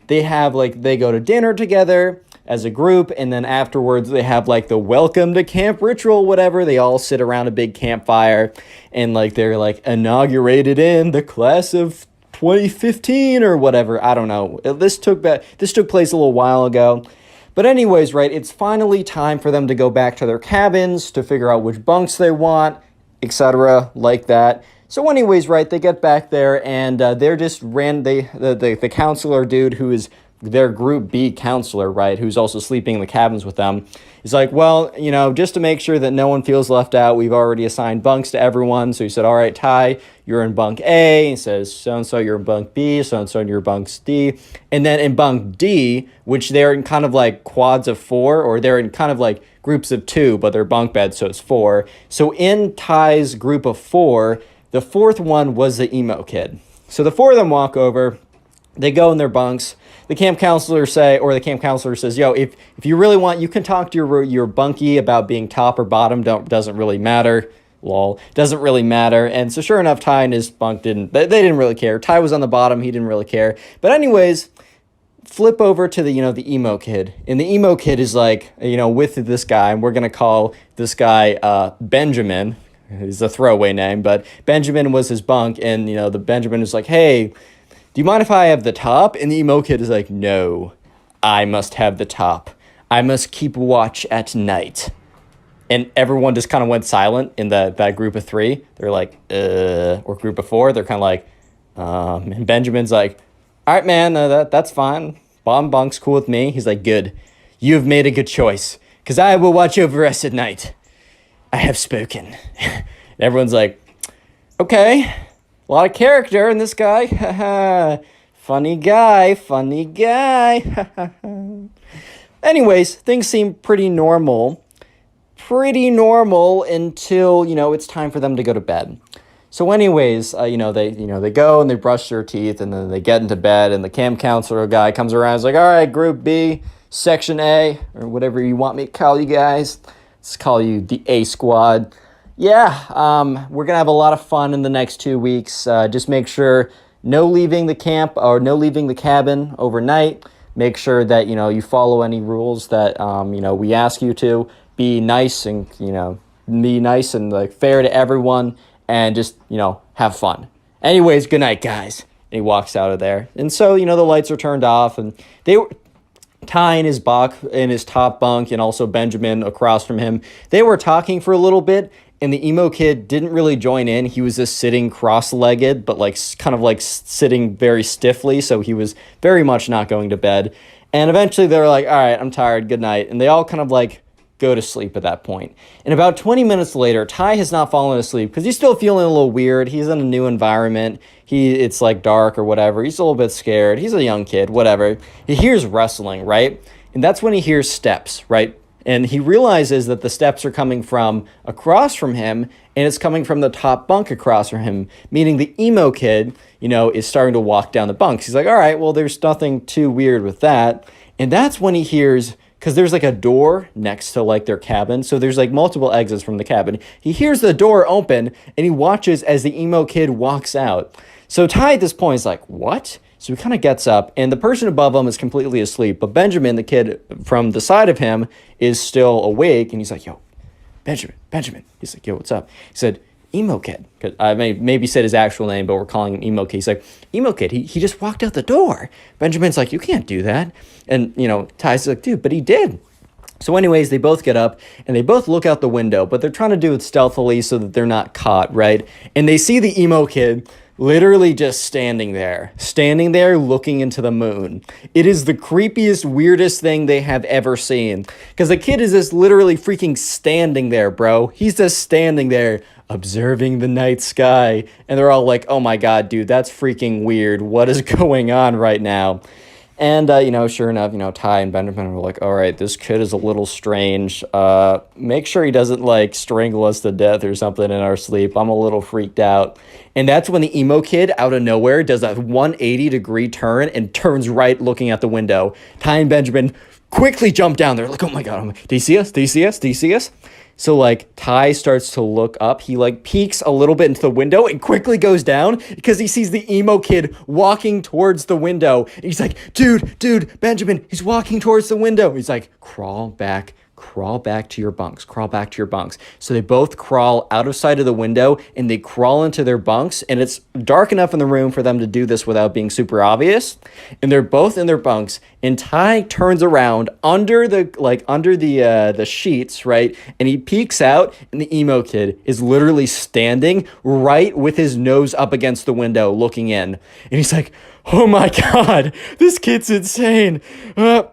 they have they go to dinner together as a group, and then afterwards they have the welcome to camp ritual, whatever. They all sit around a big campfire, and they're inaugurated in the class of 2015 or whatever. I don't know. This took place a little while ago. But anyways, right, it's finally time for them to go back to their cabins to figure out which bunks they want, etc. like that. So anyways, right, they get back there, and they're just the counselor dude who is their group B counselor, right, who's also sleeping in the cabins with them, is like, well, just to make sure that no one feels left out, we've already assigned bunks to everyone. So he said, all right, Ty, you're in bunk A. He says, so-and-so, you're in bunk B. So-and-so, you're in bunk D. And then in bunk D, which they're in kind of quads of 4, or they're in kind of groups of 2, but they're bunk beds, so it's 4. So in Ty's group of 4, the 4th one was the emo kid. So the 4 of them walk over. They go in their bunks. The camp counselor says, yo, if you really want, you can talk to your bunkie about being top or bottom. Doesn't really matter. lol. Doesn't really matter. And so sure enough, Ty and his bunk they didn't really care. Ty was on the bottom. He didn't really care. But anyways, flip over to the emo kid. And the emo kid is like, with this guy, and we're going to call this guy Benjamin. It's a throwaway name, but Benjamin was his bunk. And, the Benjamin is like, hey, do you mind if I have the top? And the emo kid is like, no, I must have the top. I must keep watch at night. And everyone just kind of went silent in that group of three. They're like, or group of four. They're kind of like, and Benjamin's like, all right, man, that's fine. Bottom bunk's cool with me. He's like, good. You have made a good choice, because I will watch over us at night. I have spoken. And everyone's like, okay, a lot of character in this guy. Funny guy. Anyways, things seem pretty normal until, it's time for them to go to bed. So anyways, they go and they brush their teeth and then they get into bed and the camp counselor guy comes around and is like, all right, group B, section A, or whatever you want me to call you guys. Let's call you the A squad. Yeah, we're going to have a lot of fun in the next 2 weeks. Just make sure no leaving the camp or no leaving the cabin overnight. Make sure that, you follow any rules that, we ask you to. Be nice and, like fair to everyone and just, have fun. Anyways, good night, guys. And he walks out of there. And so, the lights are turned off and they were Ty in his top bunk and also Benjamin across from him. They were talking for a little bit and the emo kid didn't really join in. He was just sitting cross-legged, but kind of sitting very stiffly. So he was very much not going to bed. And eventually they were like, all right, I'm tired. Good night. And they all kind of go to sleep at that point. And about 20 minutes later, Ty has not fallen asleep because he's still feeling a little weird. He's in a new environment. It's dark or whatever. He's a little bit scared. He's a young kid, whatever. He hears rustling, right? And that's when he hears steps, right? And he realizes that the steps are coming from across from him, and it's coming from the top bunk across from him, meaning the emo kid, is starting to walk down the bunks. He's like, all right, well, there's nothing too weird with that. And that's when he hears, because there's a door next to their cabin, so there's multiple exits from the cabin. He hears the door open, and he watches as the emo kid walks out. So Ty at this point is like, what? So he kind of gets up, and the person above him is completely asleep. But Benjamin, the kid from the side of him, is still awake, and he's like, yo, Benjamin. He's like, yo, what's up? He said, emo kid. Because I maybe said his actual name, but we're calling him emo kid. He's like, emo kid, he just walked out the door. Benjamin's like, you can't do that. And, Ty's like, dude, but he did. So anyways, they both get up, and they both look out the window, but they're trying to do it stealthily so that they're not caught, right? And they see the emo kid literally just standing there looking into the moon. It is the creepiest, weirdest thing they have ever seen. Because the kid is just literally freaking standing there, bro. He's just standing there observing the night sky. And they're all like, oh my God, dude, that's freaking weird. What is going on right now? And, sure enough, Ty and Benjamin were like, all right, this kid is a little strange. Make sure he doesn't, strangle us to death or something in our sleep. I'm a little freaked out. And that's when the emo kid, out of nowhere, does a 180-degree turn and turns right looking at the window. Ty and Benjamin quickly jump down there, like, oh my God, do you see us? Do you see us? Do you see us? So, Ty starts to look up. He, peeks a little bit into the window and quickly goes down because he sees the emo kid walking towards the window. And he's like, dude, Benjamin, he's walking towards the window. He's like, crawl back to your bunks. So they both crawl out of sight of the window and they crawl into their bunks. And it's dark enough in the room for them to do this without being super obvious. And they're both in their bunks. And Ty turns around under the sheets, right? And he peeks out, and the emo kid is literally standing right with his nose up against the window, looking in. And he's like, oh my God, this kid's insane.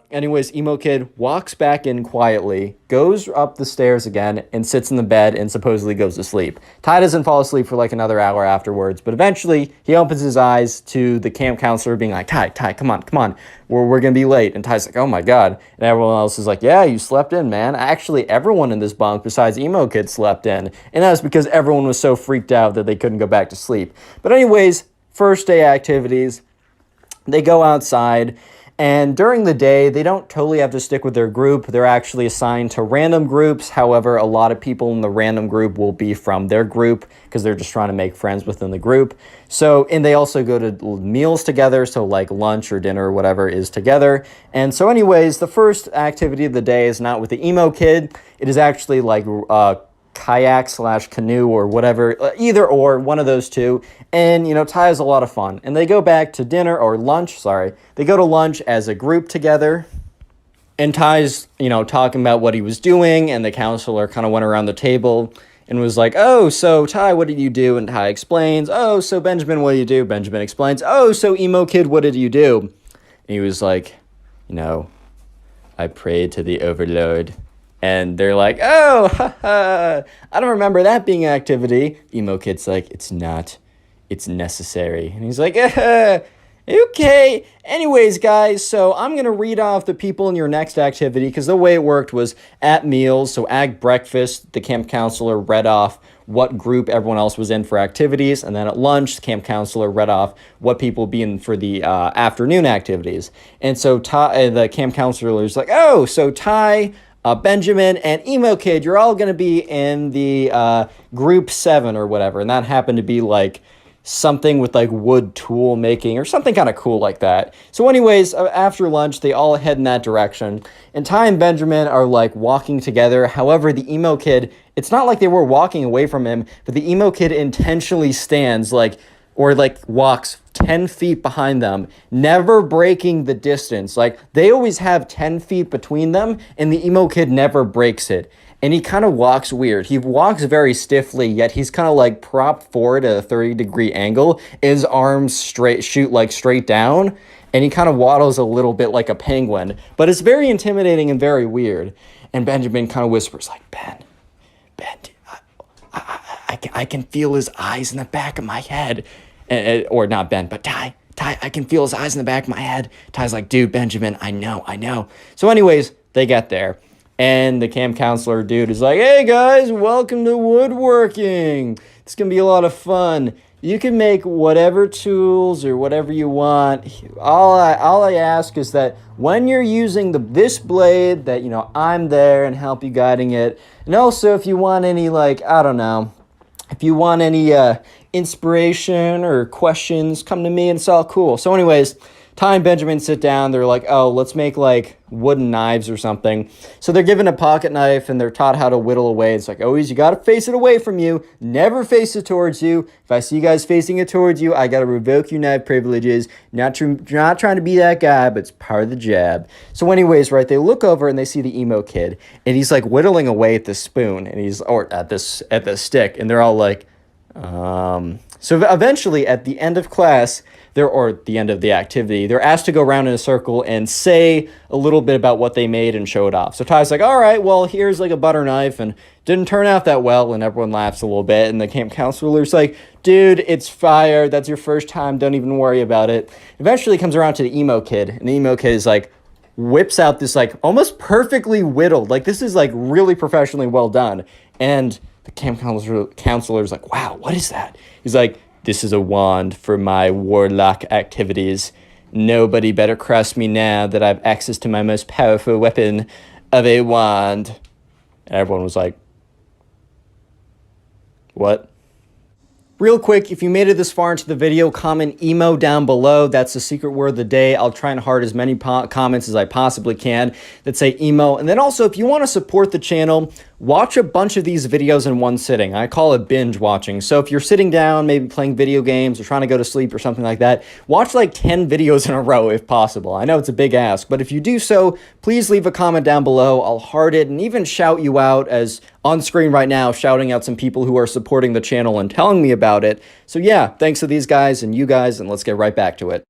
Anyways, emo kid walks back in quietly, goes up the stairs again, and sits in the bed and supposedly goes to sleep. Ty doesn't fall asleep for another hour afterwards, but eventually he opens his eyes to the camp counselor being like, Ty, come on. We're going to be late. And Ty's like, oh my God. And everyone else is like, yeah, you slept in, man. Actually, everyone in this bunk besides emo kid slept in. And that was because everyone was so freaked out that they couldn't go back to sleep. But anyways, first day activities. They go outside, And during the day, they don't totally have to stick with their group. They're actually assigned to random groups. However, a lot of people in the random group will be from their group because they're just trying to make friends within the group. So, and they also go to meals together. So like lunch or dinner or whatever is together. And so anyways, the first activity of the day is not with the emo kid. It is actually like kayak / canoe or whatever, either or, one of those two. And, you know, Ty has a lot of fun. And they go back to dinner or lunch, sorry. They go to lunch as a group together. And Ty's, you know, talking about what he was doing. And the counselor kind of went around the table and was like, oh, so Ty, what did you do? And Ty explains, oh, so Benjamin, what did you do? Benjamin explains, oh, so emo kid, what did you do? And he was like, you know, I prayed to the overlord. And they're like, oh, haha, I don't remember that being an activity. Emo kid's like, it's not. It's necessary. And he's like, okay. Anyways, guys, so I'm going to read off the people in your next activity because the way it worked was at meals. So at breakfast, the camp counselor read off what group everyone else was in for activities. And then at lunch, the camp counselor read off what people would be in for the afternoon activities. And so the camp counselor was like, oh, so Ty, Benjamin, and emo kid, you're all going to be in the group 7 or whatever. And that happened to be like something with like wood tool making or something kind of cool like that. So anyways, after lunch, they all head in that direction. And Ty and Benjamin are like walking together. However, the emo kid, it's not like they were walking away from him, but the emo kid intentionally stands like, or like walks 10 feet behind them, never breaking the distance. Like they always have 10 feet between them and the emo kid never breaks it. And he kind of walks weird. He walks very stiffly, yet he's kind of like propped forward at a 30-degree angle. His arms shoot like straight down, and he kind of waddles a little bit like a penguin. But it's very intimidating and very weird. And Benjamin kind of whispers like, Ben, I can feel his eyes in the back of my head. Or not Ben, but Ty, I can feel his eyes in the back of my head. Ty's like, dude, Benjamin, I know. So anyways, they get there. And the camp counselor dude is like, hey guys, welcome to woodworking. It's going to be a lot of fun. You can make whatever tools or whatever you want. All I ask is that when you're using this blade, that, you know, I'm there and help you guiding it. And also if you want any, like, I don't know, if you want any inspiration or questions, come to me and it's all cool. So anyways, Ty and Benjamin sit down. They're like, oh, let's make like wooden knives or something. So they're given a pocket knife and they're taught how to whittle away. It's like, always, you got to face it away from you. Never face it towards you. If I see you guys facing it towards you, I got to revoke your knife privileges. Not trying to be that guy, but it's part of the job. So anyways, right, they look over and they see the emo kid and he's like whittling away at the spoon and at the stick. And they're all like, So eventually at the end of class, or the end of the activity, they're asked to go around in a circle and say a little bit about what they made and show it off. So Ty's like, all right, well, here's like a butter knife and didn't turn out that well. And everyone laughs a little bit. And the camp counselor's like, dude, it's fire. That's your first time. Don't even worry about it. Eventually comes around to the emo kid. And the emo kid is like, whips out this like almost perfectly whittled. Like this is like really professionally well done. And the camp counselor's like, wow, what is that? He's like, this is a wand for my warlock activities. Nobody better cross me now that I have access to my most powerful weapon of a wand. And everyone was like, what? Real quick, if you made it this far into the video, comment emo down below. That's the secret word of the day. I'll try and heart as many comments as I possibly can that say emo. And then also, if you want to support the channel, watch a bunch of these videos in one sitting. I call it binge watching. So if you're sitting down, maybe playing video games or trying to go to sleep or something like that, watch like 10 videos in a row if possible. I know it's a big ask, but if you do so, please leave a comment down below. I'll heart it and even shout you out, as on screen right now, shouting out some people who are supporting the channel and telling me about it. So yeah, thanks to these guys and you guys, and let's get right back to it.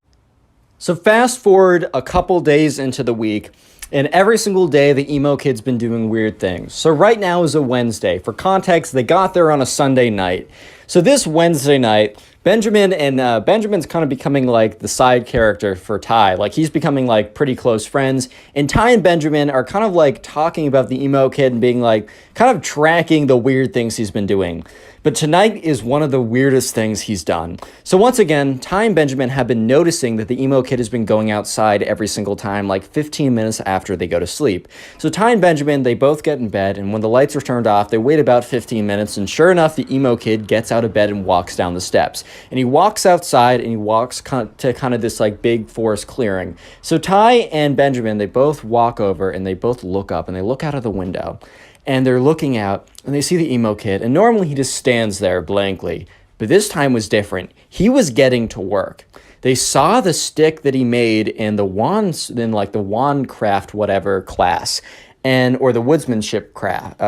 So fast forward a couple days into the week, and every single day, the emo kid's been doing weird things. So right now is a Wednesday. For context, they got there on a Sunday night. So this Wednesday night, Benjamin's kind of becoming like the side character for Ty. Like he's becoming like pretty close friends. And Ty and Benjamin are kind of like talking about the emo kid and being like, kind of tracking the weird things he's been doing. But tonight is one of the weirdest things he's done. So once again, Ty and Benjamin have been noticing that the emo kid has been going outside every single time, like 15 minutes after they go to sleep. So Ty and Benjamin, they both get in bed, and when the lights are turned off, they wait about 15 minutes, and sure enough, the emo kid gets out of bed and walks down the steps. And he walks outside, and he walks to kind of this like big forest clearing. So Ty and Benjamin, they both walk over, and they both look up, and they look out of the window. And they're looking out, and they see the emo kid, and normally he just stands there blankly. But this time was different. He was getting to work. They saw the stick that he made in the wands, in like the wand craft whatever class, or the woodsmanship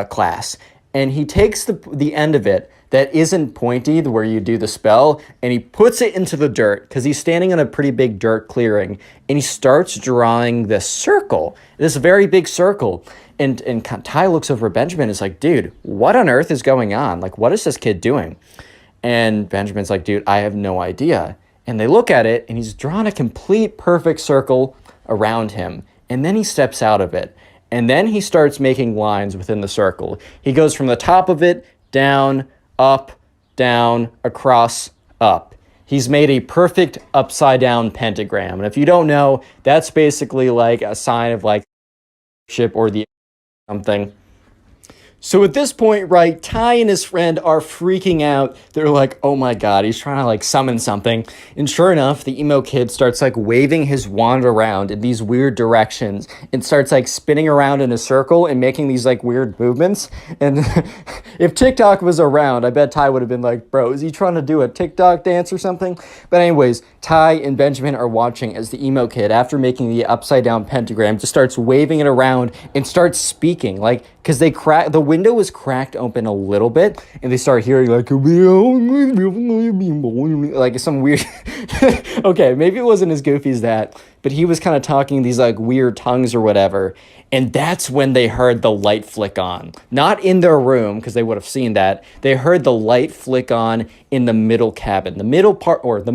class. And he takes the end of it that isn't pointy, where you do the spell, and he puts it into the dirt, because he's standing in a pretty big dirt clearing, and he starts drawing this circle, this very big circle. And Ty looks over at Benjamin and is like, dude, what on earth is going on? Like, what is this kid doing? And Benjamin's like, dude, I have no idea. And they look at it, and he's drawn a complete perfect circle around him. And then he steps out of it. And then he starts making lines within the circle. He goes from the top of it, down, up, down, across, up. He's made a perfect upside down pentagram. And if you don't know, that's basically like a sign of like ship or the something. So at this point, right, Ty and his friend are freaking out. They're like, oh my god, he's trying to like summon something. And sure enough, the emo kid starts like waving his wand around in these weird directions and starts like spinning around in a circle and making these like weird movements. And if TikTok was around, I bet Ty would have been like, bro, is he trying to do a TikTok dance or something? But anyways, Ty and Benjamin are watching as the emo kid, after making the upside down pentagram, just starts waving it around and starts speaking, like, because the window was cracked open a little bit, and they start hearing like some weird okay, maybe it wasn't as goofy as that, but he was kind of talking these like weird tongues or whatever. And that's when they heard the light flick on. Not in their room, because they would have seen that. They heard the light flick on in the middle cabin. The middle part of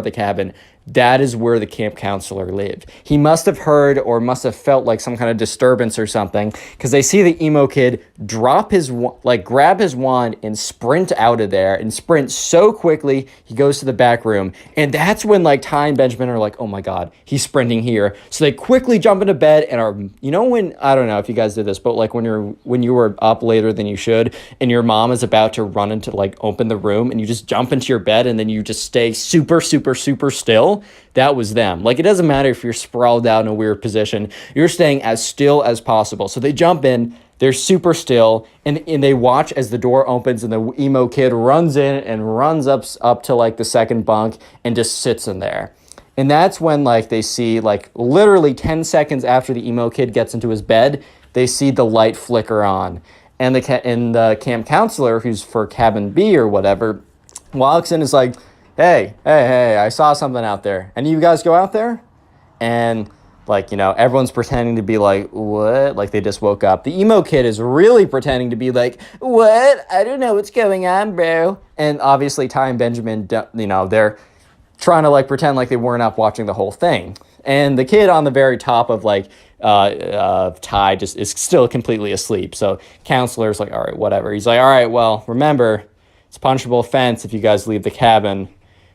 the cabin. That is where the camp counselor lived. He must have heard or must have felt like some kind of disturbance or something, because they see the emo kid grab his wand and sprint out of there, and sprint so quickly he goes to the back room. And that's when like Ty and Benjamin are like, oh my god, he's sprinting here. So they quickly jump into bed and are, you know, when, I don't know if you guys did this, but like when you were up later than you should, and your mom is about to run into like open the room, and you just jump into your bed and then you just stay super still. That was them. Like, it doesn't matter if you're sprawled out in a weird position, you're staying as still as possible. So they jump in, they're super still, and they watch as the door opens and the emo kid runs in and runs up to like the second bunk and just sits in there. And that's when like they see, like, literally 10 seconds after the emo kid gets into his bed, they see the light flicker on. And the camp counselor, who's for cabin B or whatever, walks in and is like, hey, I saw something out there. Any of you guys go out there? And, like, you know, everyone's pretending to be like, what? Like, they just woke up. The emo kid is really pretending to be like, what? I don't know what's going on, bro. And obviously, Ty and Benjamin, you know, they're trying to, like, pretend like they weren't up watching the whole thing. And the kid on the very top of, like, Ty just is still completely asleep. So counselor's like, all right, whatever. He's like, all right, well, remember, it's a punishable offense if you guys leave the cabin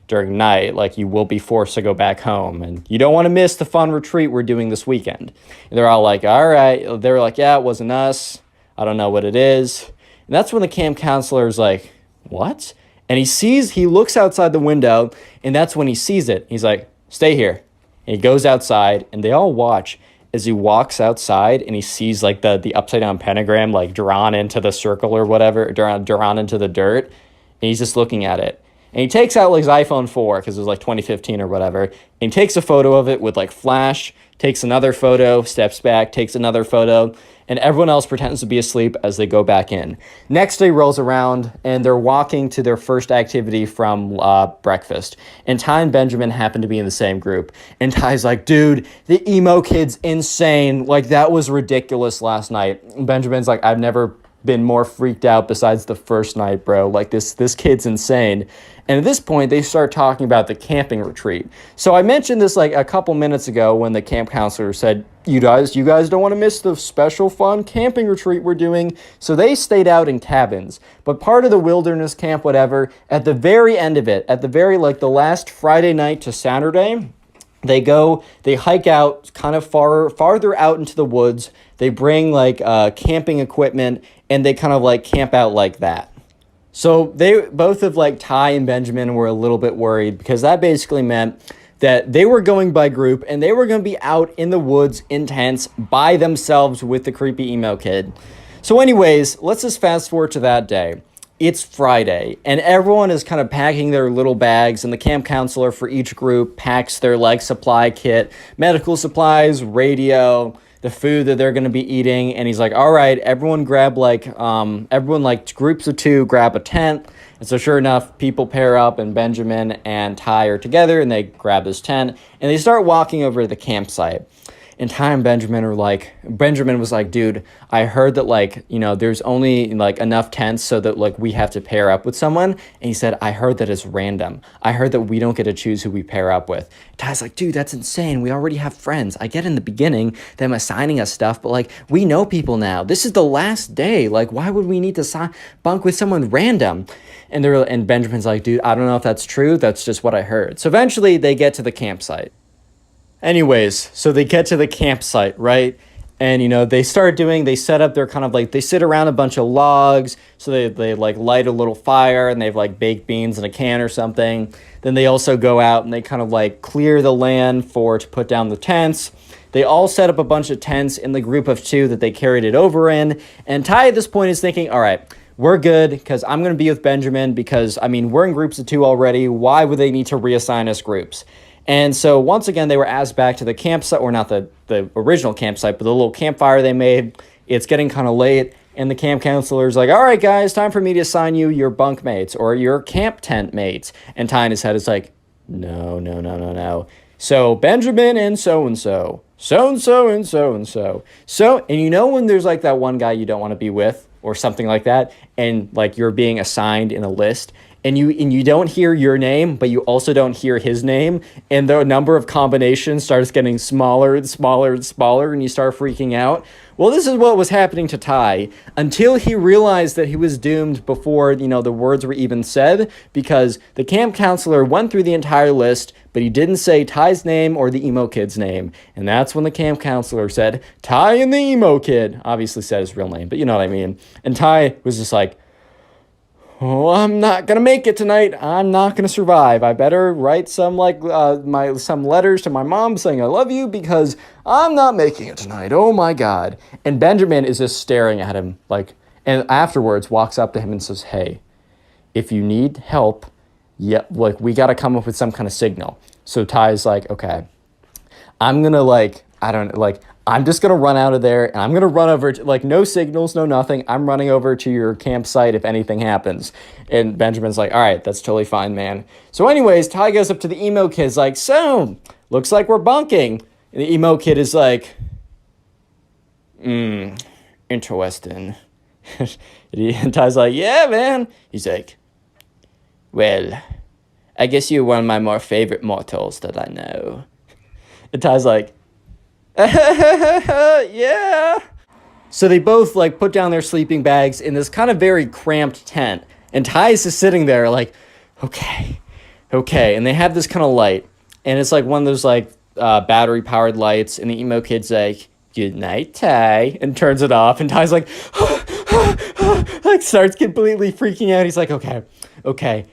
during night. Like, you will be forced to go back home, and you don't want to miss the fun retreat we're doing this weekend. And they're all like, all right. They were like, yeah, it wasn't us. I don't know what it is. And that's when the camp counselor is like, what? And he looks outside the window, and that's when he sees it. He's like, stay here. And he goes outside, and they all watch as he walks outside, and he sees like the upside down pentagram like drawn into the circle or whatever, drawn into the dirt. And he's just looking at it. And he takes out like his iPhone 4, because it was like 2015 or whatever, and he takes a photo of it with like flash, takes another photo, steps back, takes another photo, and everyone else pretends to be asleep as they go back in. Next day rolls around, and they're walking to their first activity from breakfast. And Ty and Benjamin happen to be in the same group. And Ty's like, dude, the emo kid's insane. Like, that was ridiculous last night. And Benjamin's like, I've never been more freaked out besides the first night, bro. Like this kid's insane. And at this point, they start talking about the camping retreat. So I mentioned this like a couple minutes ago when the camp counselor said, you guys don't want to miss the special fun camping retreat we're doing. So they stayed out in cabins. But part of the wilderness camp, whatever, at the very end of it, at the very like the last Friday night to Saturday, they hike out kind of farther out into the woods. They bring like camping equipment and they kind of like camp out like that. So they both of like Ty and Benjamin were a little bit worried because that basically meant that they were going by group and they were going to be out in the woods in tents by themselves with the creepy emo kid. So anyways, let's just fast forward to that day. It's Friday, and everyone is kind of packing their little bags, and the camp counselor for each group packs their, like, supply kit, medical supplies, radio, the food that they're going to be eating, and he's like, all right, everyone grab, groups of 2, grab a tent. And so sure enough, people pair up, and Benjamin and Ty are together, and they grab this tent, and they start walking over to the campsite. And Ty and Benjamin was like, dude, I heard that, there's only, enough tents so that, we have to pair up with someone. And he said, I heard that it's random. I heard that we don't get to choose who we pair up with. Ty's like, dude, that's insane. We already have friends. I get in the beginning them assigning us stuff, but, we know people now. This is the last day. Why would we need to bunk with someone random? And Benjamin's like, dude, I don't know if that's true. That's just what I heard. So eventually they get to the campsite. Anyways, so they get to the campsite, right? And, they set up their they sit around a bunch of logs. So they light a little fire and they have baked beans in a can or something. Then they also go out and they clear the land to put down the tents. They all set up a bunch of tents in the group of 2 that they carried it over in. And Ty at this point is thinking, all right, we're good because I'm going to be with Benjamin because, we're in groups of 2 already. Why would they need to reassign us groups? And so once again, they were asked back to the campsite, or not the original campsite, but the little campfire they made. It's getting kind of late, and the camp counselor's like, all right, guys, time for me to assign you your bunk mates or your camp tent mates. And Ty in his head is like, no. So Benjamin and so-and-so, so-and-so and so-and-so. And when there's that one guy you don't want to be with or something like that, and you're being assigned in a list, and you don't hear your name, but you also don't hear his name, and the number of combinations starts getting smaller and smaller and smaller, and you start freaking out. Well, this is what was happening to Ty until he realized that he was doomed before, the words were even said, because the camp counselor went through the entire list, but he didn't say Ty's name or the emo kid's name. And that's when the camp counselor said, Ty and the emo kid, obviously said his real name, but you know what I mean. And Ty was just like, oh, I'm not going to make it tonight. I'm not going to survive. I better write some some letters to my mom saying I love you because I'm not making it tonight. Oh my God. And Benjamin is just staring at him and afterwards walks up to him and says, hey, if you need help, we got to come up with some kind of signal. So Ty's like, okay, I'm going to I'm just going to run out of there, and I'm going to run over to, no signals, no nothing. I'm running over to your campsite if anything happens. And Benjamin's like, all right, that's totally fine, man. So anyways, Ty goes up to the emo kid's like, so, looks like we're bunking. And the emo kid is like, interesting. And Ty's like, yeah, man. He's like, well, I guess you're one of my more favorite mortals that I know. And Ty's like, yeah. So they both put down their sleeping bags in this kind of very cramped tent, and Ty's just sitting there okay, and they have this kind of light, and it's one of those battery powered lights, and the emo kid's like, good night, Ty, and turns it off, and Ty's starts completely freaking out. He's like, okay,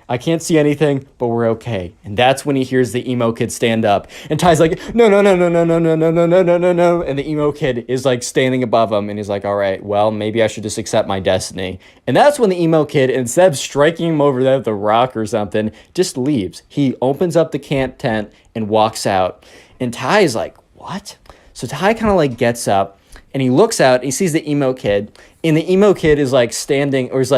I can't see anything, but we're okay. And that's when he hears the emo kid stand up. And Ty's like, no. And the emo kid is standing above him. And he's like, all right, well, maybe I should just accept my destiny. And that's when the emo kid, instead of striking him over there with a rock or something, just leaves. He opens up the camp tent and walks out. And Ty is like, what? So Ty kind of gets up and he looks out and he sees the emo kid. And the emo kid is standing, or is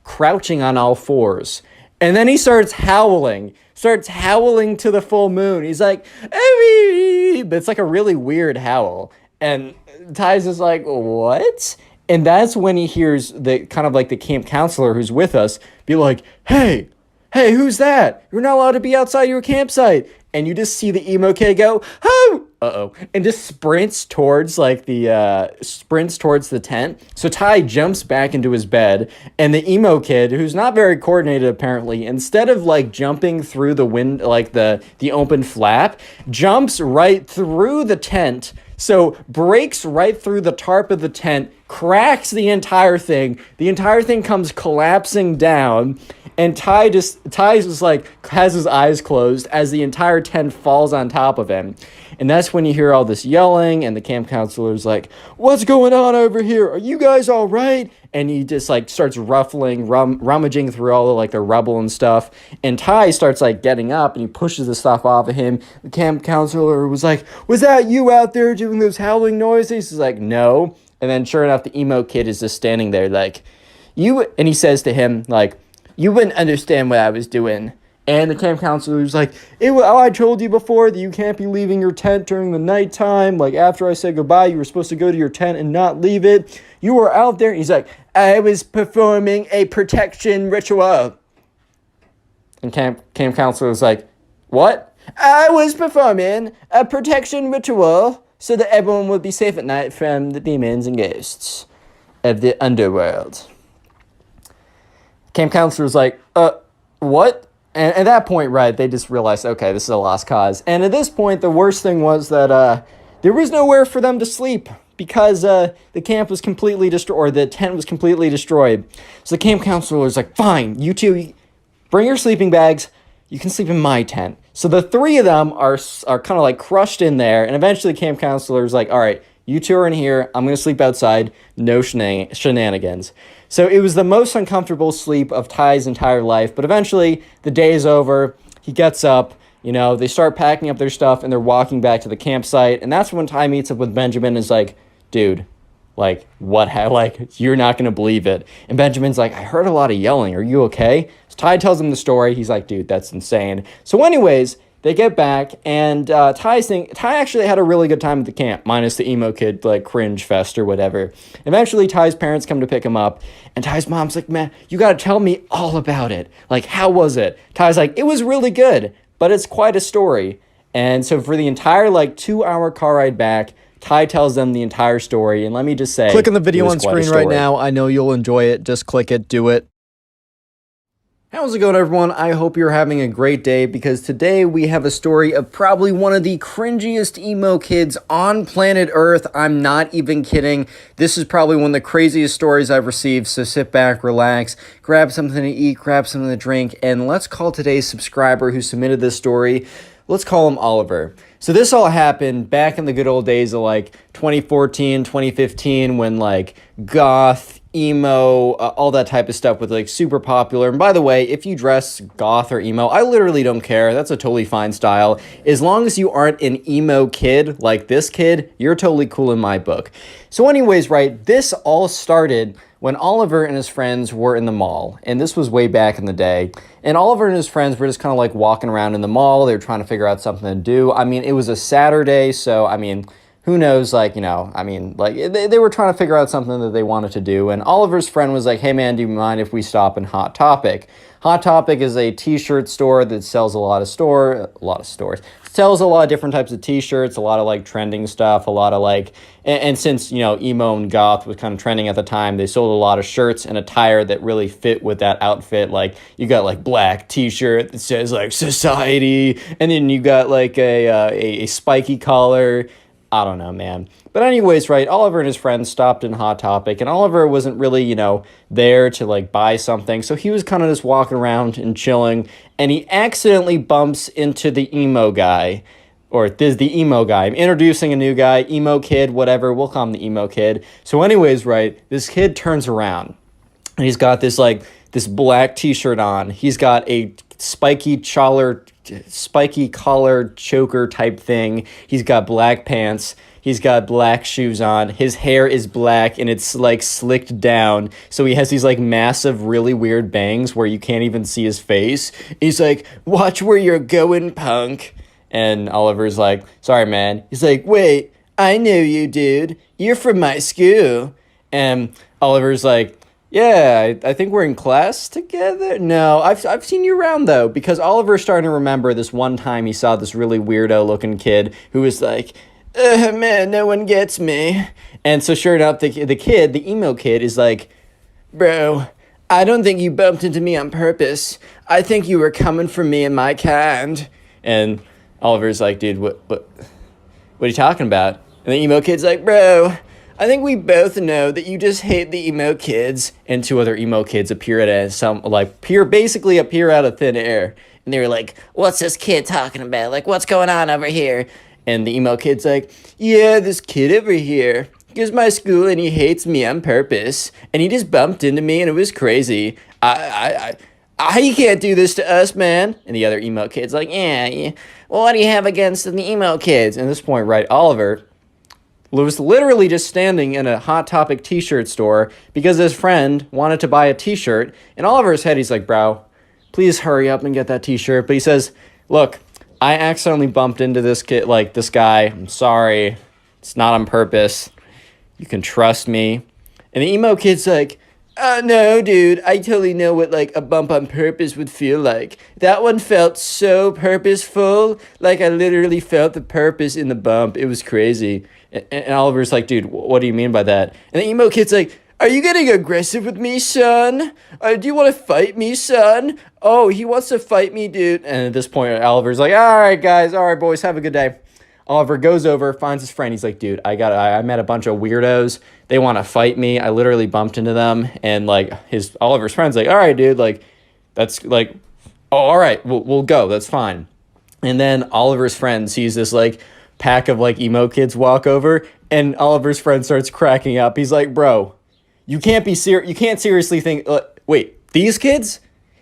crouching on all fours, and then he starts howling to the full moon. He's like, hey! But it's a really weird howl, and Ty's just like, what? And that's when he hears the kind of like the camp counselor who's with us be like, hey, who's that? You're not allowed to be outside your campsite. And you just see the emo kid go, oh, and just sprints towards the tent. So Ty jumps back into his bed, and the emo kid, who's not very coordinated apparently, instead of like jumping through the wind, like the open flap, jumps right through the tent. So breaks right through the tarp of the tent, cracks the entire thing. The entire thing comes collapsing down. And Ty just like has his eyes closed as the entire tent falls on top of him. And that's when you hear all this yelling, and the camp counselor's like, what's going on over here? Are you guys all right? And he just like starts rummaging through all the like the rubble and stuff. And Ty starts like getting up, and he pushes the stuff off of him. The camp counselor was like, was that you out there doing those howling noises? He's like, no. And then sure enough, the emo kid is just standing there like, and he says to him like, you wouldn't understand what I was doing. And the camp counselor was like, I told you before that you can't be leaving your tent during the nighttime. Like, after I said goodbye, you were supposed to go to your tent and not leave it. You were out there. He's like, I was performing a protection ritual. And camp counselor was like, what? I was performing a protection ritual so that everyone would be safe at night from the demons and ghosts of the underworld. Camp counselor was like, what? And at that point, right, they just realized, okay, this is a lost cause. And at this point, the worst thing was that there was nowhere for them to sleep because the camp was completely destroyed, or the tent was completely destroyed. So the camp counselor was like, fine, you two, bring your sleeping bags. You can sleep in my tent. So the three of them are kind of like crushed in there. And eventually the camp counselor is like, all right, you two are in here. I'm going to sleep outside. No shenanigans. So it was the most uncomfortable sleep of Ty's entire life. But eventually, the day is over. He gets up. They start packing up their stuff, and they're walking back to the campsite. And that's when Ty meets up with Benjamin and is like, dude, like, what? You're not going to believe it. And Benjamin's like, I heard a lot of yelling. Are you okay? So Ty tells him the story. He's like, dude, that's insane. So anyways, they get back, and Ty actually had a really good time at the camp, minus the emo kid, like, cringe fest or whatever. Eventually, Ty's parents come to pick him up, and Ty's mom's like, man, you gotta tell me all about it. Like, how was it? Ty's like, it was really good, but it's quite a story. And so for the entire, 2-hour car ride back, Ty tells them the entire story, and let me just say, click on the video on screen right now. I know you'll enjoy it. Just click it, do it. How's it going, everyone? I hope you're having a great day, because today we have a story of probably one of the cringiest emo kids on planet Earth. I'm not even kidding. This is probably one of the craziest stories I've received, so sit back, relax, grab something to eat, grab something to drink, and let's call today's subscriber who submitted this story. Let's call him Oliver. So this all happened back in the good old days of 2014, 2015, when goth, emo, all that type of stuff was super popular. And by the way, if you dress goth or emo, I literally don't care. That's a totally fine style. As long as you aren't an emo kid like this kid, you're totally cool in my book. So anyways, right, this all started when Oliver and his friends were in the mall, and this was way back in the day, and Oliver and his friends were just kind of walking around in the mall. They were trying to figure out something to do. I mean, it was a Saturday, so I mean, who knows, they were trying to figure out something that they wanted to do, and Oliver's friend was like, hey man, do you mind if we stop in Hot Topic? Hot Topic is a t-shirt store that sells sells a lot of different types of t-shirts, a lot of trending stuff, a lot of and since, emo and goth was kind of trending at the time, they sold a lot of shirts and attire that really fit with that outfit. You got black t-shirt that says society, and then you got a spiky collar. I don't know, man. But anyways, right, Oliver and his friends stopped in Hot Topic, and Oliver wasn't really, there to buy something. So he was kind of just walking around and chilling, and he accidentally bumps into the emo guy. Or this the emo guy. I'm introducing a new guy, emo kid, whatever. We'll call him the emo kid. So anyways, right, this kid turns around, and he's got this this black t-shirt on. He's got a spiky collar choker type thing. He's got black pants. He's got black shoes on. His hair is black and it's slicked down. So he has these massive, really weird bangs where you can't even see his face. He's like, watch where you're going, punk. And Oliver's like, sorry, man. He's like, wait, I know you, dude. You're from my school. And Oliver's like, yeah, I think we're in class together. No, I've seen you around though, because Oliver's starting to remember this one time he saw this really weirdo looking kid who was like, man, no one gets me. And so sure enough, the kid, the emo kid, is like, bro, I don't think you bumped into me on purpose. I think you were coming for me and my kind. And Oliver's like, dude, what are you talking about? And the emo kid's like, bro, I think we both know that you just hate the emo kids. And two other emo kids appear basically appear out of thin air. And they were like, what's this kid talking about? Like, what's going on over here? And the emo kid's like, yeah, this kid over here goes to my school and he hates me on purpose. And he just bumped into me and it was crazy. You can't do this to us, man. And the other emo kid's like, yeah. Well, what do you have against the emo kids? And at this point, right, Oliver was literally just standing in a Hot Topic t-shirt store because his friend wanted to buy a t-shirt. In Oliver's head, he's like, bro, please hurry up and get that t-shirt. But he says, look, I accidentally bumped into this kid, like this guy. I'm sorry. It's not on purpose. You can trust me. And the emo kid's like, no, dude, I totally know what, like, a bump on purpose would feel like. That one felt so purposeful. Like, I literally felt the purpose in the bump. It was crazy. And Oliver's like, dude, what do you mean by that? And the emo kid's like, are you getting aggressive with me, son? Do you want to fight me, son? Oh, he wants to fight me, dude. And at this point, Oliver's like, all right, guys. All right, boys, have a good day. Oliver goes over, finds his friend. He's like, dude, I met a bunch of weirdos. They want to fight me. I literally bumped into them. And like Oliver's friend's like, all right, dude, like, that's like, oh, all right, we'll go. That's fine. And then Oliver's friend sees this like pack of like emo kids walk over, and Oliver's friend starts cracking up. He's like, bro, you can't seriously think, wait, these kids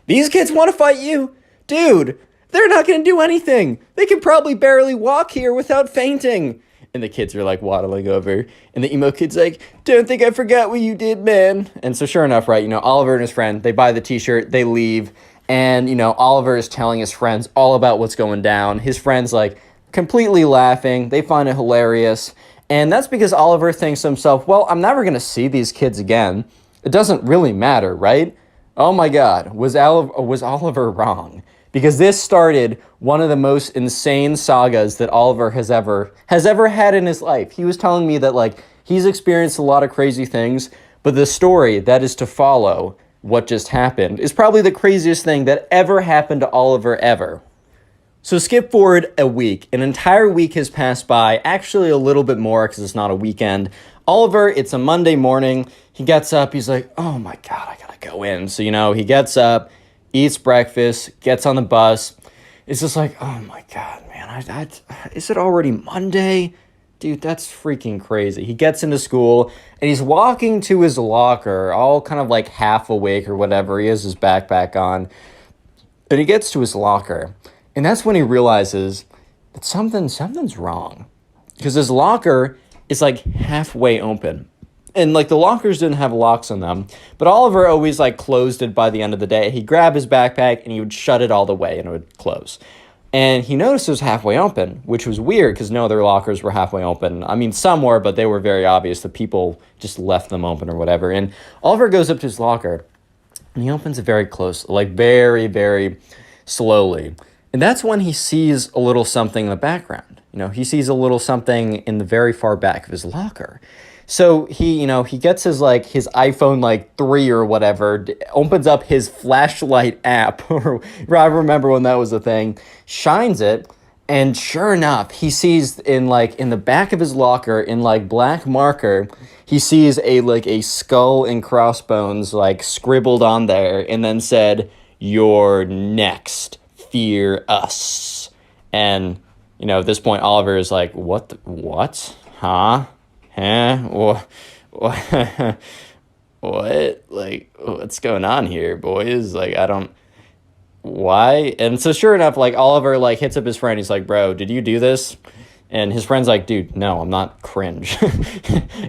want to fight you? Dude, they're not going to do anything. They can probably barely walk here without fainting. And the kids are like waddling over. And the emo kid's like, don't think I forgot what you did, man. And so sure enough, right, Oliver and his friend, they buy the t-shirt, they leave. And, Oliver is telling his friends all about what's going down. His friends like completely laughing. They find it hilarious. And that's because Oliver thinks to himself, well, I'm never going to see these kids again. It doesn't really matter, right? Oh my God, was Oliver wrong? Because this started one of the most insane sagas that Oliver has ever had in his life. He was telling me that like he's experienced a lot of crazy things, but the story that is to follow what just happened is probably the craziest thing that ever happened to Oliver ever. So skip forward a week. An entire week has passed by, actually a little bit more because it's not a weekend. Oliver, it's a Monday morning. He gets up. He's like, oh my God, I gotta go in. So, he gets up, eats breakfast, gets on the bus. It's just like, oh my God, man, is it already Monday? Dude, that's freaking crazy. He gets into school and he's walking to his locker, all kind of like half awake or whatever. He has his backpack on. And he gets to his locker. And that's when he realizes that something's wrong. Because his locker is like halfway open. And like the lockers didn't have locks on them. But Oliver always like closed it by the end of the day. He'd grab his backpack and he would shut it all the way and it would close. And he noticed it was halfway open, which was weird because no other lockers were halfway open. I mean, some were, but they were very obvious that people just left them open or whatever. And Oliver goes up to his locker and he opens it very close, like very, very slowly. And that's when he sees a little something in the background. He sees a little something in the very far back of his locker. So he gets his iPhone 3 or whatever, opens up his flashlight app, or I remember when that was a thing, shines it, and sure enough, he sees in the back of his locker in black marker, he sees a skull and crossbones scribbled on there, and then said, "You're next. Fear us." And at this point, Oliver is like, what? Huh? What? What? What's going on here, boys? Why? And so sure enough, Oliver hits up his friend. He's like, bro, did you do this? And his friend's like, dude, no, I'm not cringe.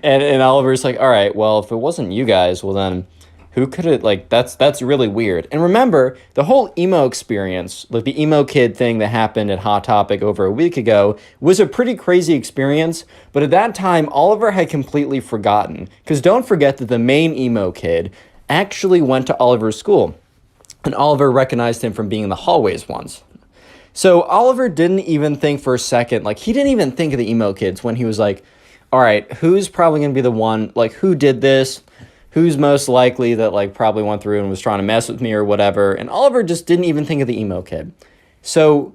and Oliver's like, all right, well, if it wasn't you guys, well then who could it, like, that's really weird. And remember, the whole emo experience, like the emo kid thing that happened at Hot Topic over a week ago, was a pretty crazy experience. But at that time, Oliver had completely forgotten. Because don't forget that the main emo kid actually went to Oliver's school. And Oliver recognized him from being in the hallways once. So Oliver didn't even think for a second, like, he didn't even think of the emo kids when he was like, all right, who's probably going to be the one, like, who did this? Who's most likely that, like, probably went through and was trying to mess with me or whatever. And Oliver just didn't even think of the emo kid. So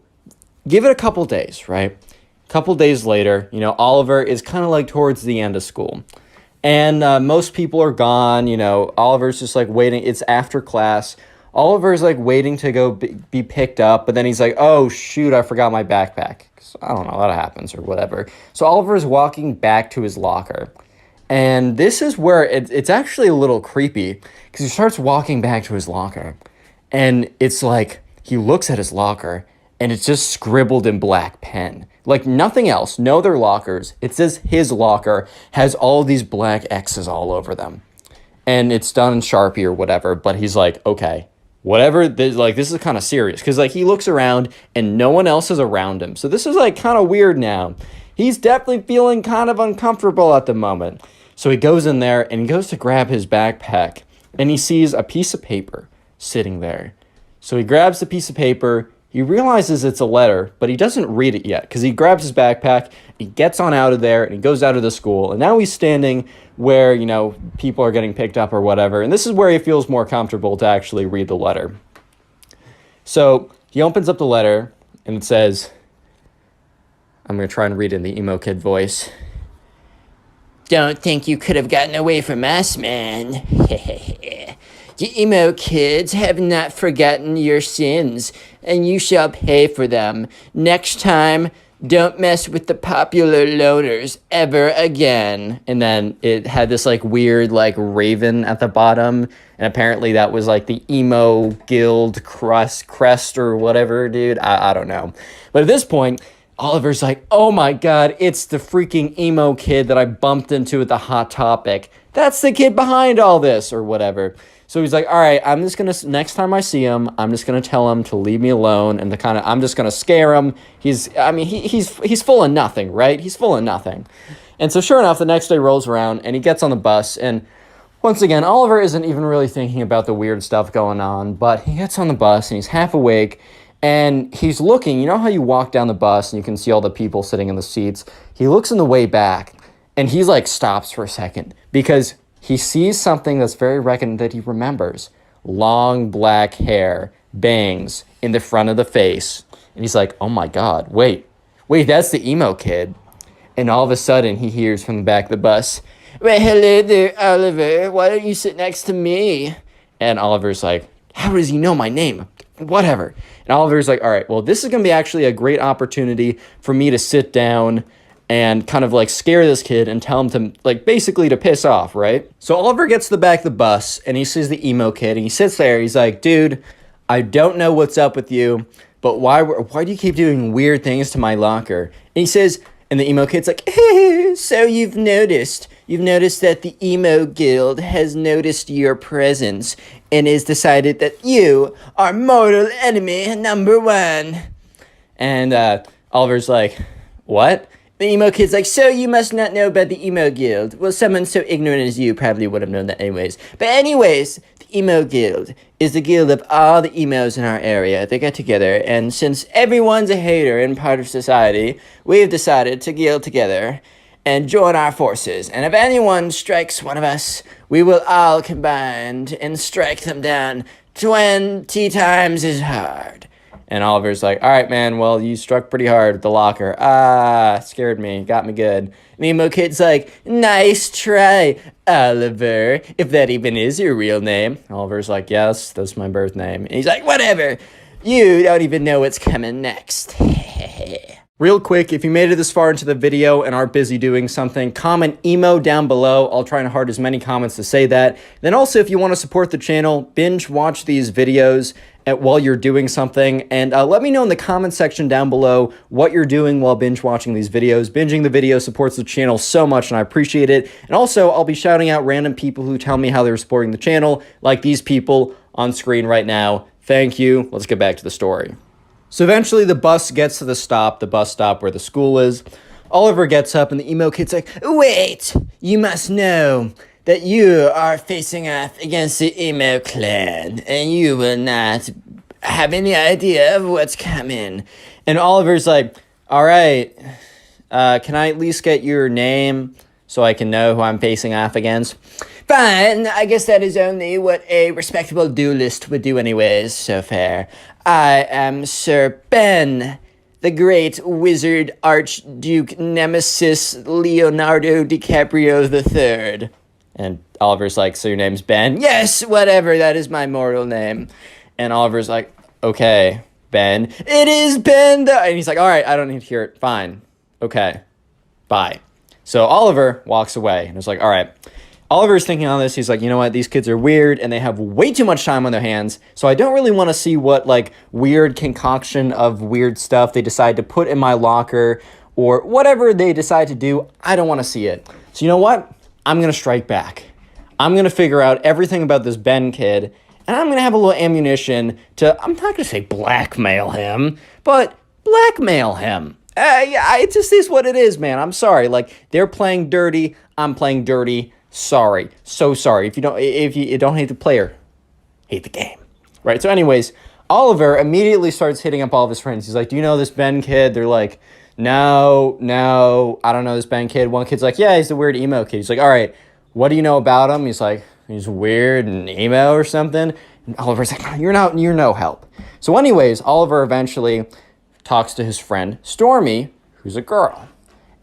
give it a couple days, right? A couple days later, you know, Oliver is kind of like towards the end of school. And most people are gone, you know, Oliver's just like waiting. It's after class. Oliver's like waiting to go be picked up. But then he's like, oh, shoot, I forgot my backpack. I don't know, that happens or whatever. So Oliver's walking back to his locker. And this is where it's actually a little creepy because he starts walking back to his locker. And it's like he looks at his locker and it's just scribbled in black pen. Like nothing else, no other lockers. It says his locker has all these black X's all over them. And it's done in Sharpie or whatever. But he's like, okay, whatever, this is kind of serious. Because like he looks around and no one else is around him. So this is like kind of weird now. He's definitely feeling kind of uncomfortable at the moment. So he goes in there and he goes to grab his backpack and he sees a piece of paper sitting there. So he grabs the piece of paper, he realizes it's a letter, but he doesn't read it yet because he grabs his backpack, he gets on out of there and he goes out of the school. And now he's standing where, you know, people are getting picked up or whatever. And this is where he feels more comfortable to actually read the letter. So he opens up the letter and it says, I'm going to try and read it in the emo kid voice. Don't think you could have gotten away from us, man. You emo kids have not forgotten your sins, and you shall pay for them. Next time, don't mess with the popular loners ever again. And then it had this like weird like raven at the bottom, and apparently that was like the emo guild crest or whatever, dude. I don't know. But at this point, Oliver's like, oh my God, it's the freaking emo kid that I bumped into at the Hot Topic. That's the kid behind all this or whatever. So he's like, all right, I'm just going to, next time I see him, I'm just going to tell him to leave me alone and I'm just going to scare him. He's full of nothing, right? He's full of nothing. And so sure enough, the next day rolls around and he gets on the bus. And once again, Oliver isn't even really thinking about the weird stuff going on, but he gets on the bus and he's half awake. And he's looking, you know how you walk down the bus and you can see all the people sitting in the seats? He looks in the way back and he's like stops for a second because he sees something that's very that he remembers. Long black hair, bangs in the front of the face. And he's like, oh my God, wait, that's the emo kid. And all of a sudden he hears from the back of the bus, well, hello there, Oliver. Why don't you sit next to me? And Oliver's like, how does he know my name? Whatever. And Oliver's like, all right, well, this is going to be actually a great opportunity for me to sit down and kind of like scare this kid and tell him to like basically to piss off, right? So Oliver gets to the back of the bus and he sees the emo kid and he sits there. He's like, dude, I don't know what's up with you, but why do you keep doing weird things to my locker? And he says, and the emo kid's like, so you've noticed that the emo guild has noticed your presence and has decided that you are mortal enemy number one. And Oliver's like, what? The emo kid's like, so you must not know about the emo guild. Well, someone so ignorant as you probably would have known that anyways. But anyways, the emo guild is the guild of all the emos in our area. They get together, and since everyone's a hater and part of society, we've decided to guild together and join our forces. And if anyone strikes one of us, we will all combine and strike them down 20 times as hard. And Oliver's like, all right, man, well, you struck pretty hard with the locker. Scared me, got me good. And the emo kid's like, nice try, Oliver, if that even is your real name. Oliver's like, yes, that's my birth name. And he's like, whatever, you don't even know what's coming next. Real quick, if you made it this far into the video and are busy doing something, comment emo down below. I'll try and hard as many comments to say that. Then also, if you want to support the channel, binge watch these videos while you're doing something. And let me know in the comment section down below what you're doing while binge watching these videos. Binging the video supports the channel so much, and I appreciate it. And also, I'll be shouting out random people who tell me how they're supporting the channel, like these people on screen right now. Thank you. Let's get back to the story. So eventually the bus gets to the bus stop where the school is. Oliver gets up and the emo kid's like, Wait, you must know that you are facing off against the emo clan, and you will not have any idea of what's coming. and Oliver's like, all right, can I at least get your name so I can know who I'm facing off against? Fine, I guess that is only what a respectable duelist would do anyways, so fair. I am Sir Ben, the great wizard archduke nemesis Leonardo DiCaprio III. And Oliver's like, so your name's Ben? Yes, whatever, that is my mortal name. And Oliver's like, okay, Ben. It is Ben the... And he's like, all right, I don't need to hear it. Fine. Okay. Bye. So Oliver walks away and it's like, all right. Oliver's thinking on this. He's like, you know what? These kids are weird and they have way too much time on their hands. So I don't really want to see what like weird concoction of weird stuff they decide to put in my locker or whatever they decide to do. I don't want to see it. So you know what? I'm going to strike back. I'm going to figure out everything about this Ben kid, and I'm going to have a little ammunition to, I'm not going to say blackmail him, but blackmail him. Yeah, it just is what it is, man. I'm sorry. Like, they're playing dirty. I'm playing dirty. Sorry. So sorry. If you don't hate the player, hate the game. Right? So anyways, Oliver immediately starts hitting up all of his friends. He's like, do you know this Ben kid? They're like, no, I don't know this Ben kid. One kid's like, yeah, he's the weird emo kid. He's like, all right, what do you know about him? He's like, he's weird and emo or something. And Oliver's like, you're no help. So anyways, Oliver eventually talks to his friend Stormy, who's a girl.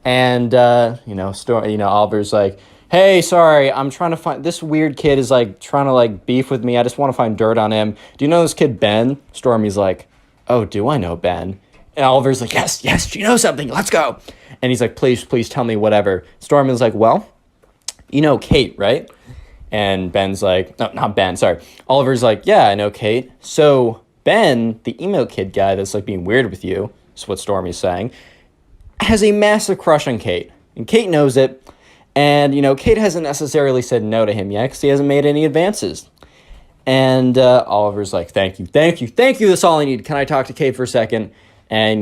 And, Oliver's like, hey, sorry, I'm trying to find, this weird kid is like trying to like beef with me. I just want to find dirt on him. Do you know this kid Ben? Stormy's like, oh, do I know Ben? And Oliver's like, yes, you know something, let's go. And he's like, please tell me whatever. Stormy's like, well, you know Kate, right? And Ben's like, no, not Ben, sorry. Oliver's like, yeah, I know Kate. So Ben, the emo kid guy that's like being weird with you, is what Stormy's saying, has a massive crush on Kate. And Kate knows it. And, Kate hasn't necessarily said no to him yet because he hasn't made any advances. And Oliver's like, thank you, that's all I need. Can I talk to Kate for a second? And,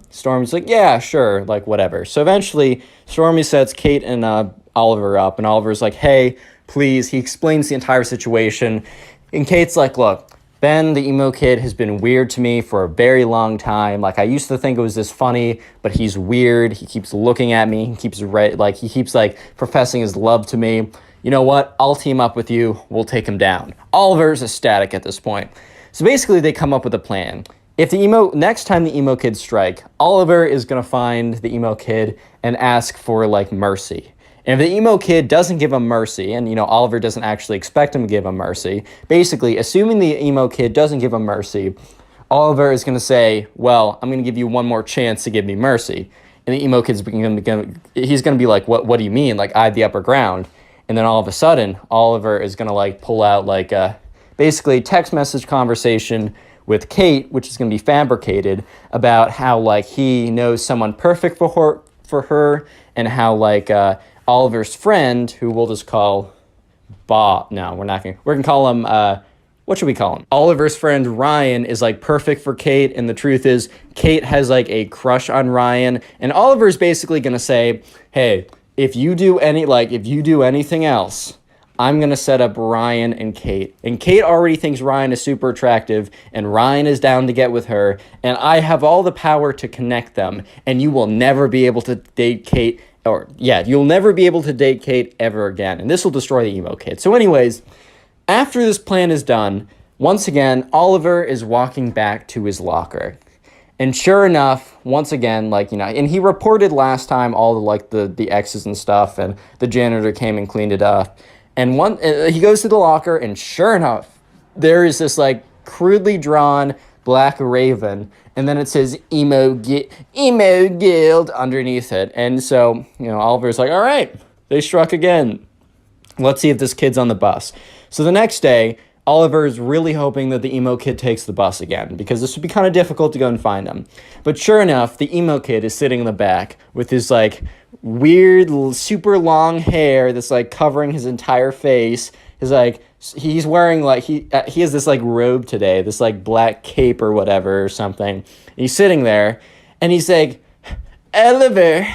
Stormy's like, yeah, sure, like, whatever. So eventually, Stormy sets Kate and Oliver up, and Oliver's like, hey, please. He explains the entire situation. And Kate's like, look, Ben, the emo kid, has been weird to me for a very long time. Like, I used to think it was this funny, but he's weird. He keeps looking at me. He keeps, professing his love to me. You know what? I'll team up with you. We'll take him down. Oliver's ecstatic at this point. So basically, they come up with a plan. If next time the emo kids strike, Oliver is going to find the emo kid and ask for, mercy. And if the emo kid doesn't give him mercy, and, Oliver doesn't actually expect him to give him mercy, basically, assuming the emo kid doesn't give him mercy, Oliver is going to say, well, I'm going to give you one more chance to give me mercy. And the emo kid's he's going to be like, what do you mean? Like, I have the upper ground. And then all of a sudden, Oliver is going to, pull out, basically text message conversation with Kate, which is going to be fabricated, about how, he knows someone perfect for her, and how, Oliver's friend, who we'll just call Bob. No, we're going to call him, what should we call him? Oliver's friend Ryan is, perfect for Kate, and the truth is, Kate has, a crush on Ryan, and Oliver's basically going to say, hey, if you do anything else, I'm going to set up Ryan and Kate. And Kate already thinks Ryan is super attractive, and Ryan is down to get with her, and I have all the power to connect them, and you will never be able to date Kate, you'll never be able to date Kate ever again, and this will destroy the emo kid. So anyways, after this plan is done, once again, Oliver is walking back to his locker. And sure enough, once again, and he reported last time all the X's and stuff, and the janitor came and cleaned it up. And he goes to the locker, and sure enough, there is this crudely drawn black raven, and then it says emo guild underneath it. And so, Oliver's like, all right, they struck again. Let's see if this kid's on the bus. So the next day, Oliver is really hoping that the emo kid takes the bus again, because this would be kind of difficult to go and find him. But sure enough, the emo kid is sitting in the back with his like weird, super long hair that's like covering his entire face. His like he's wearing like he has this like robe today, this like black cape or whatever or something. He's sitting there, and he's like, Oliver,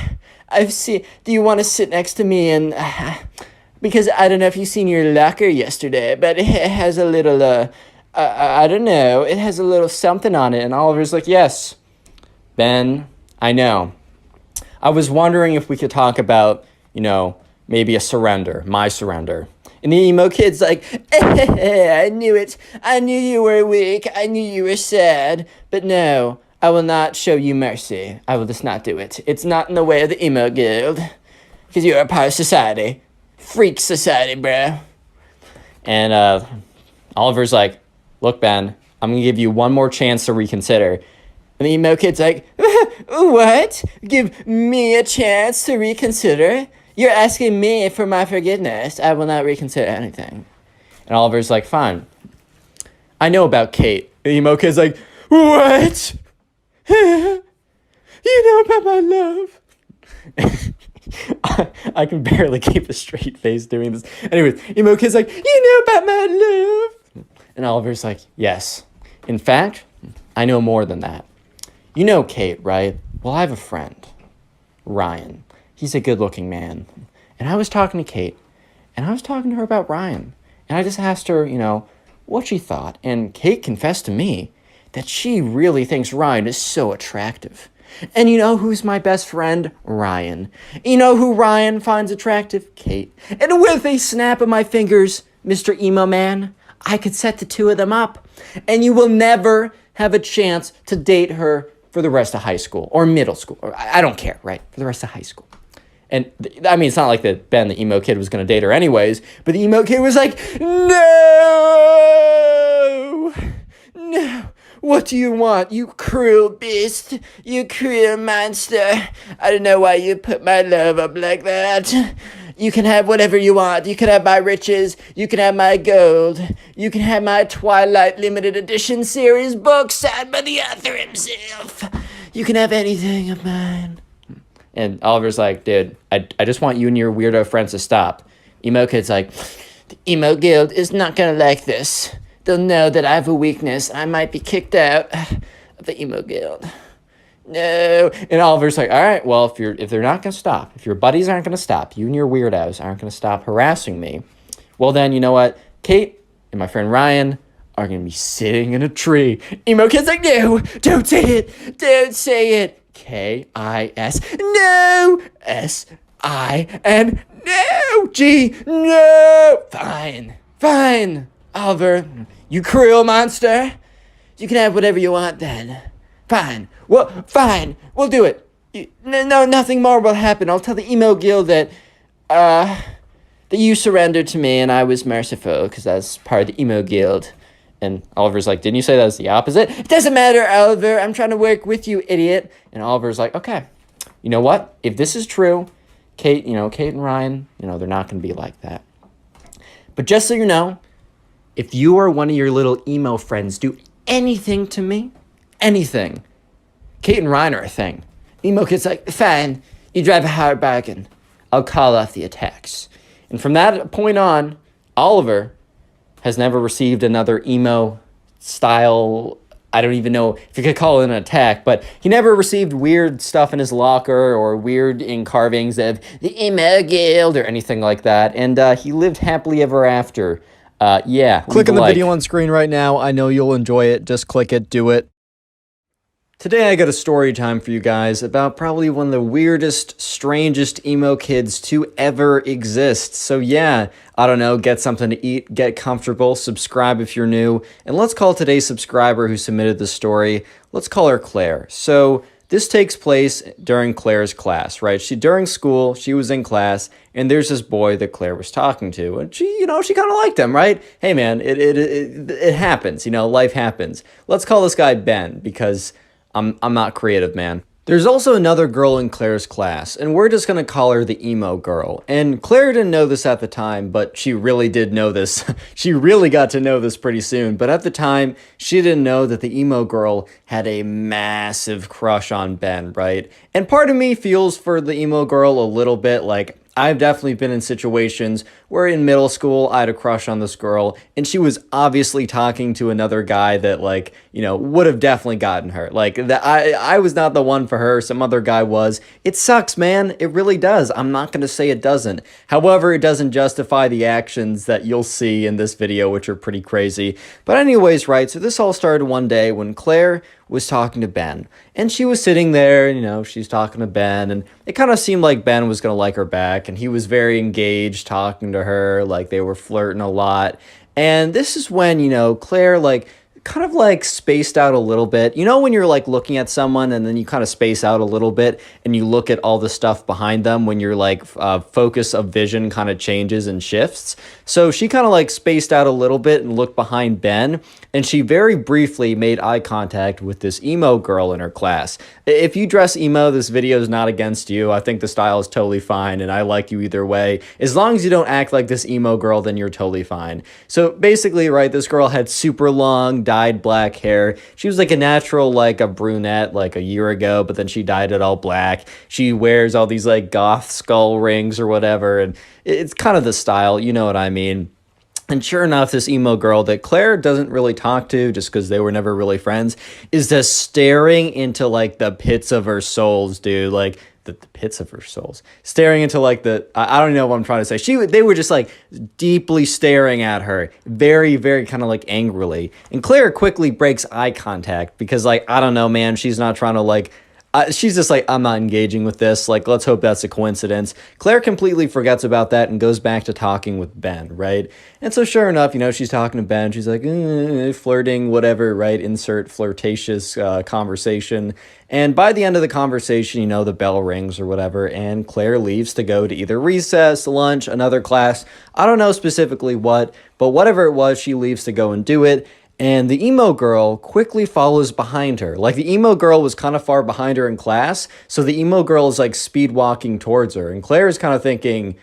do you want to sit next to me and because I don't know if you've seen your locker yesterday, but it has a little, I don't know, it has a little something on it. And Oliver's like, yes, Ben, I know. I was wondering if we could talk about, maybe a surrender, my surrender. And the emo kid's like, I knew it. I knew you were weak. I knew you were sad. But no, I will not show you mercy. I will just not do it. It's not in the way of the emo guild. Because you're a part of society. Freak society, bro. And Oliver's like, look, Ben, I'm going to give you one more chance to reconsider. And the emo kid's like, what? Give me a chance to reconsider? You're asking me for my forgiveness. I will not reconsider anything. And Oliver's like, fine. I know about Kate. And the emo kid's like, what? You know about my love? I can barely keep a straight face doing this. Anyways, emo kid's like, you know about my love? And Oliver's like, yes. In fact, I know more than that. You know Kate, right? Well, I have a friend, Ryan. He's a good-looking man. And I was talking to Kate, and I was talking to her about Ryan. And I just asked her, what she thought. And Kate confessed to me that she really thinks Ryan is so attractive. And you know who's my best friend? Ryan. You know who Ryan finds attractive? Kate. And with a snap of my fingers, Mr. Emo Man, I could set the two of them up. And you will never have a chance to date her for the rest of high school or middle school. Or I don't care, right? For the rest of high school. And I mean, it's not like that Ben, the emo kid, was going to date her anyways. But the emo kid was like, no! No! What do you want, you cruel beast? You cruel monster. I don't know why you put my love up like that. You can have whatever you want. You can have my riches. You can have my gold. You can have my Twilight limited edition series book signed by the author himself. You can have anything of mine. And Oliver's like, dude, I just want you and your weirdo friends to stop. Emo kid's like, the emo guild is not gonna like this. They'll know that I have a weakness. I might be kicked out of the emo guild. No. And Oliver's like, all right, well, if they're not going to stop, if your buddies aren't going to stop, you and your weirdos aren't going to stop harassing me, well, then, you know what? Kate and my friend Ryan are going to be sitting in a tree. Emo kid's like, no, don't say it. Don't say it. K-I-S. No. S-I-N. No. G. No. Fine. Oliver, you cruel monster. You can have whatever you want then. Fine. Well, fine. We'll do it. No, nothing more will happen. I'll tell the emo guild that you surrendered to me and I was merciful because that's part of the emo guild. And Oliver's like, didn't you say that was the opposite? It doesn't matter, Oliver. I'm trying to work with you, idiot. And Oliver's like, okay. You know what? If this is true, Kate and Ryan, they're not going to be like that. But just so you know, if you or one of your little emo friends do anything to me, anything, Kate and Ryan are a thing. Emo kid's like, fine, you drive a hard bargain. I'll call off the attacks. And from that point on, Oliver has never received another emo style, I don't even know if you could call it an attack, but he never received weird stuff in his locker or weird carvings of the emo guild or anything like that. And he lived happily ever after. Click on the video on screen right now. I know you'll enjoy it. Just click it, do it. Today I got a story time for you guys about probably one of the weirdest, strangest emo kids to ever exist. So yeah, I don't know, get something to eat, get comfortable, subscribe if you're new, and let's call today's subscriber who submitted the story, let's call her Claire. So this takes place during Claire's class, right? During school, she was in class, and there's this boy that Claire was talking to, and she kind of liked him, right? Hey man, it happens, life happens. Let's call this guy Ben, because I'm not creative, man. There's also another girl in Claire's class, and we're just gonna call her the emo girl. And Claire didn't know this at the time, but she really did know this. She really got to know this pretty soon, but at the time, she didn't know that the emo girl had a massive crush on Ben, right? And part of me feels for the emo girl a little bit. Like, I've definitely been in situations where in middle school I had a crush on this girl and she was obviously talking to another guy that, like, you know, would have definitely gotten her. Like, that I was not the one for her, some other guy was. It sucks, man. It really does. I'm not going to say it doesn't. However, it doesn't justify the actions that you'll see in this video, which are pretty crazy. But anyways, right, so this all started one day when Claire was talking to Ben, and she was sitting there, you know, she's talking to Ben, and it kind of seemed like Ben was gonna like her back, and he was very engaged talking to her, like they were flirting a lot. And this is when, you know, Claire, like, kind of like spaced out a little bit. You know, when you're like looking at someone and then you kind of space out a little bit and you look at all the stuff behind them when your like focus of vision kind of changes and shifts. So she kind of like spaced out a little bit and looked behind Ben, and she very briefly made eye contact with this emo girl in her class. If you dress emo, this video is not against you. I think the style is totally fine and I like you either way. As long as you don't act like this emo girl, then you're totally fine. So basically, right, this girl had super long dyed black hair. She was like a natural, like a brunette like a year ago, but then she dyed it all black. She wears all these like goth skull rings or whatever, and it's kind of the style, you know what I mean. And sure enough, this emo girl that Claire doesn't really talk to just because they were never really friends is just staring into like the pits of her souls, dude. Like the pits of her souls, staring into like I don't know what I'm trying to say. They were just like deeply staring at her, very, very kind of like angrily. And Claire quickly breaks eye contact because, like, I don't know, man, she's not trying to like, she's just like, I'm not engaging with this. Like, let's hope that's a coincidence. Claire completely forgets about that and goes back to talking with Ben, right? And so sure enough, you know, she's talking to Ben. She's like, flirting, whatever, right? Insert flirtatious conversation. And by the end of the conversation, you know, the bell rings or whatever, and Claire leaves to go to either recess, lunch, another class. I don't know specifically what, but whatever it was, she leaves to go and do it. And the emo girl quickly follows behind her. Like, the emo girl was kind of far behind her in class, so the emo girl is like speed walking towards her. And Claire is kind of thinking,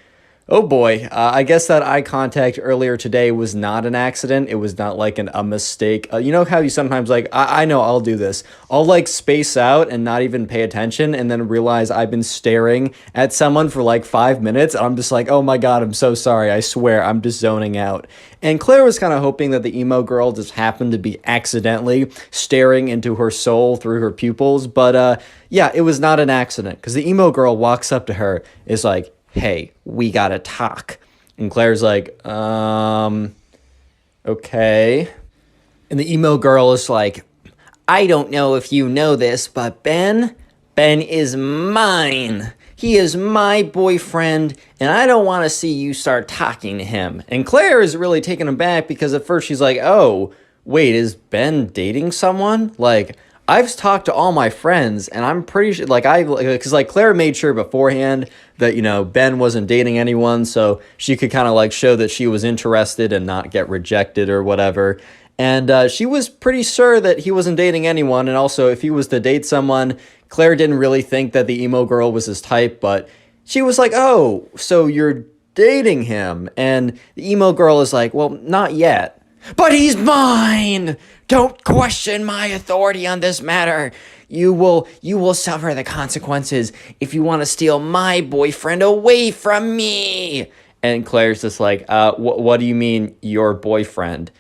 oh boy, I guess that eye contact earlier today was not an accident. It was not like a mistake. You know how you sometimes like, I know I'll do this. I'll like space out and not even pay attention and then realize I've been staring at someone for like 5 minutes. I'm just like, oh my God, I'm so sorry. I swear, I'm just zoning out. And Claire was kind of hoping that the emo girl just happened to be accidentally staring into her soul through her pupils. But yeah, it was not an accident because the emo girl walks up to her, is like, hey, we gotta talk. And Claire's like, okay. And the emo girl is like, I don't know if you know this, but Ben is mine. He is my boyfriend, and I don't want to see you start talking to him. And Claire is really taken aback because at first she's like, oh, wait, is Ben dating someone? Like, I've talked to all my friends, and I'm pretty sure, like, because, like, Claire made sure beforehand that, you know, Ben wasn't dating anyone, so she could kind of, like, show that she was interested and not get rejected or whatever. And she was pretty sure that he wasn't dating anyone, and also, if he was to date someone, Claire didn't really think that the emo girl was his type, but she was like, oh, so you're dating him? And the emo girl is like, well, not yet. But he's mine! Don't question my authority on this matter. You will suffer the consequences if you want to steal my boyfriend away from me. And Claire's just like, what do you mean, your boyfriend?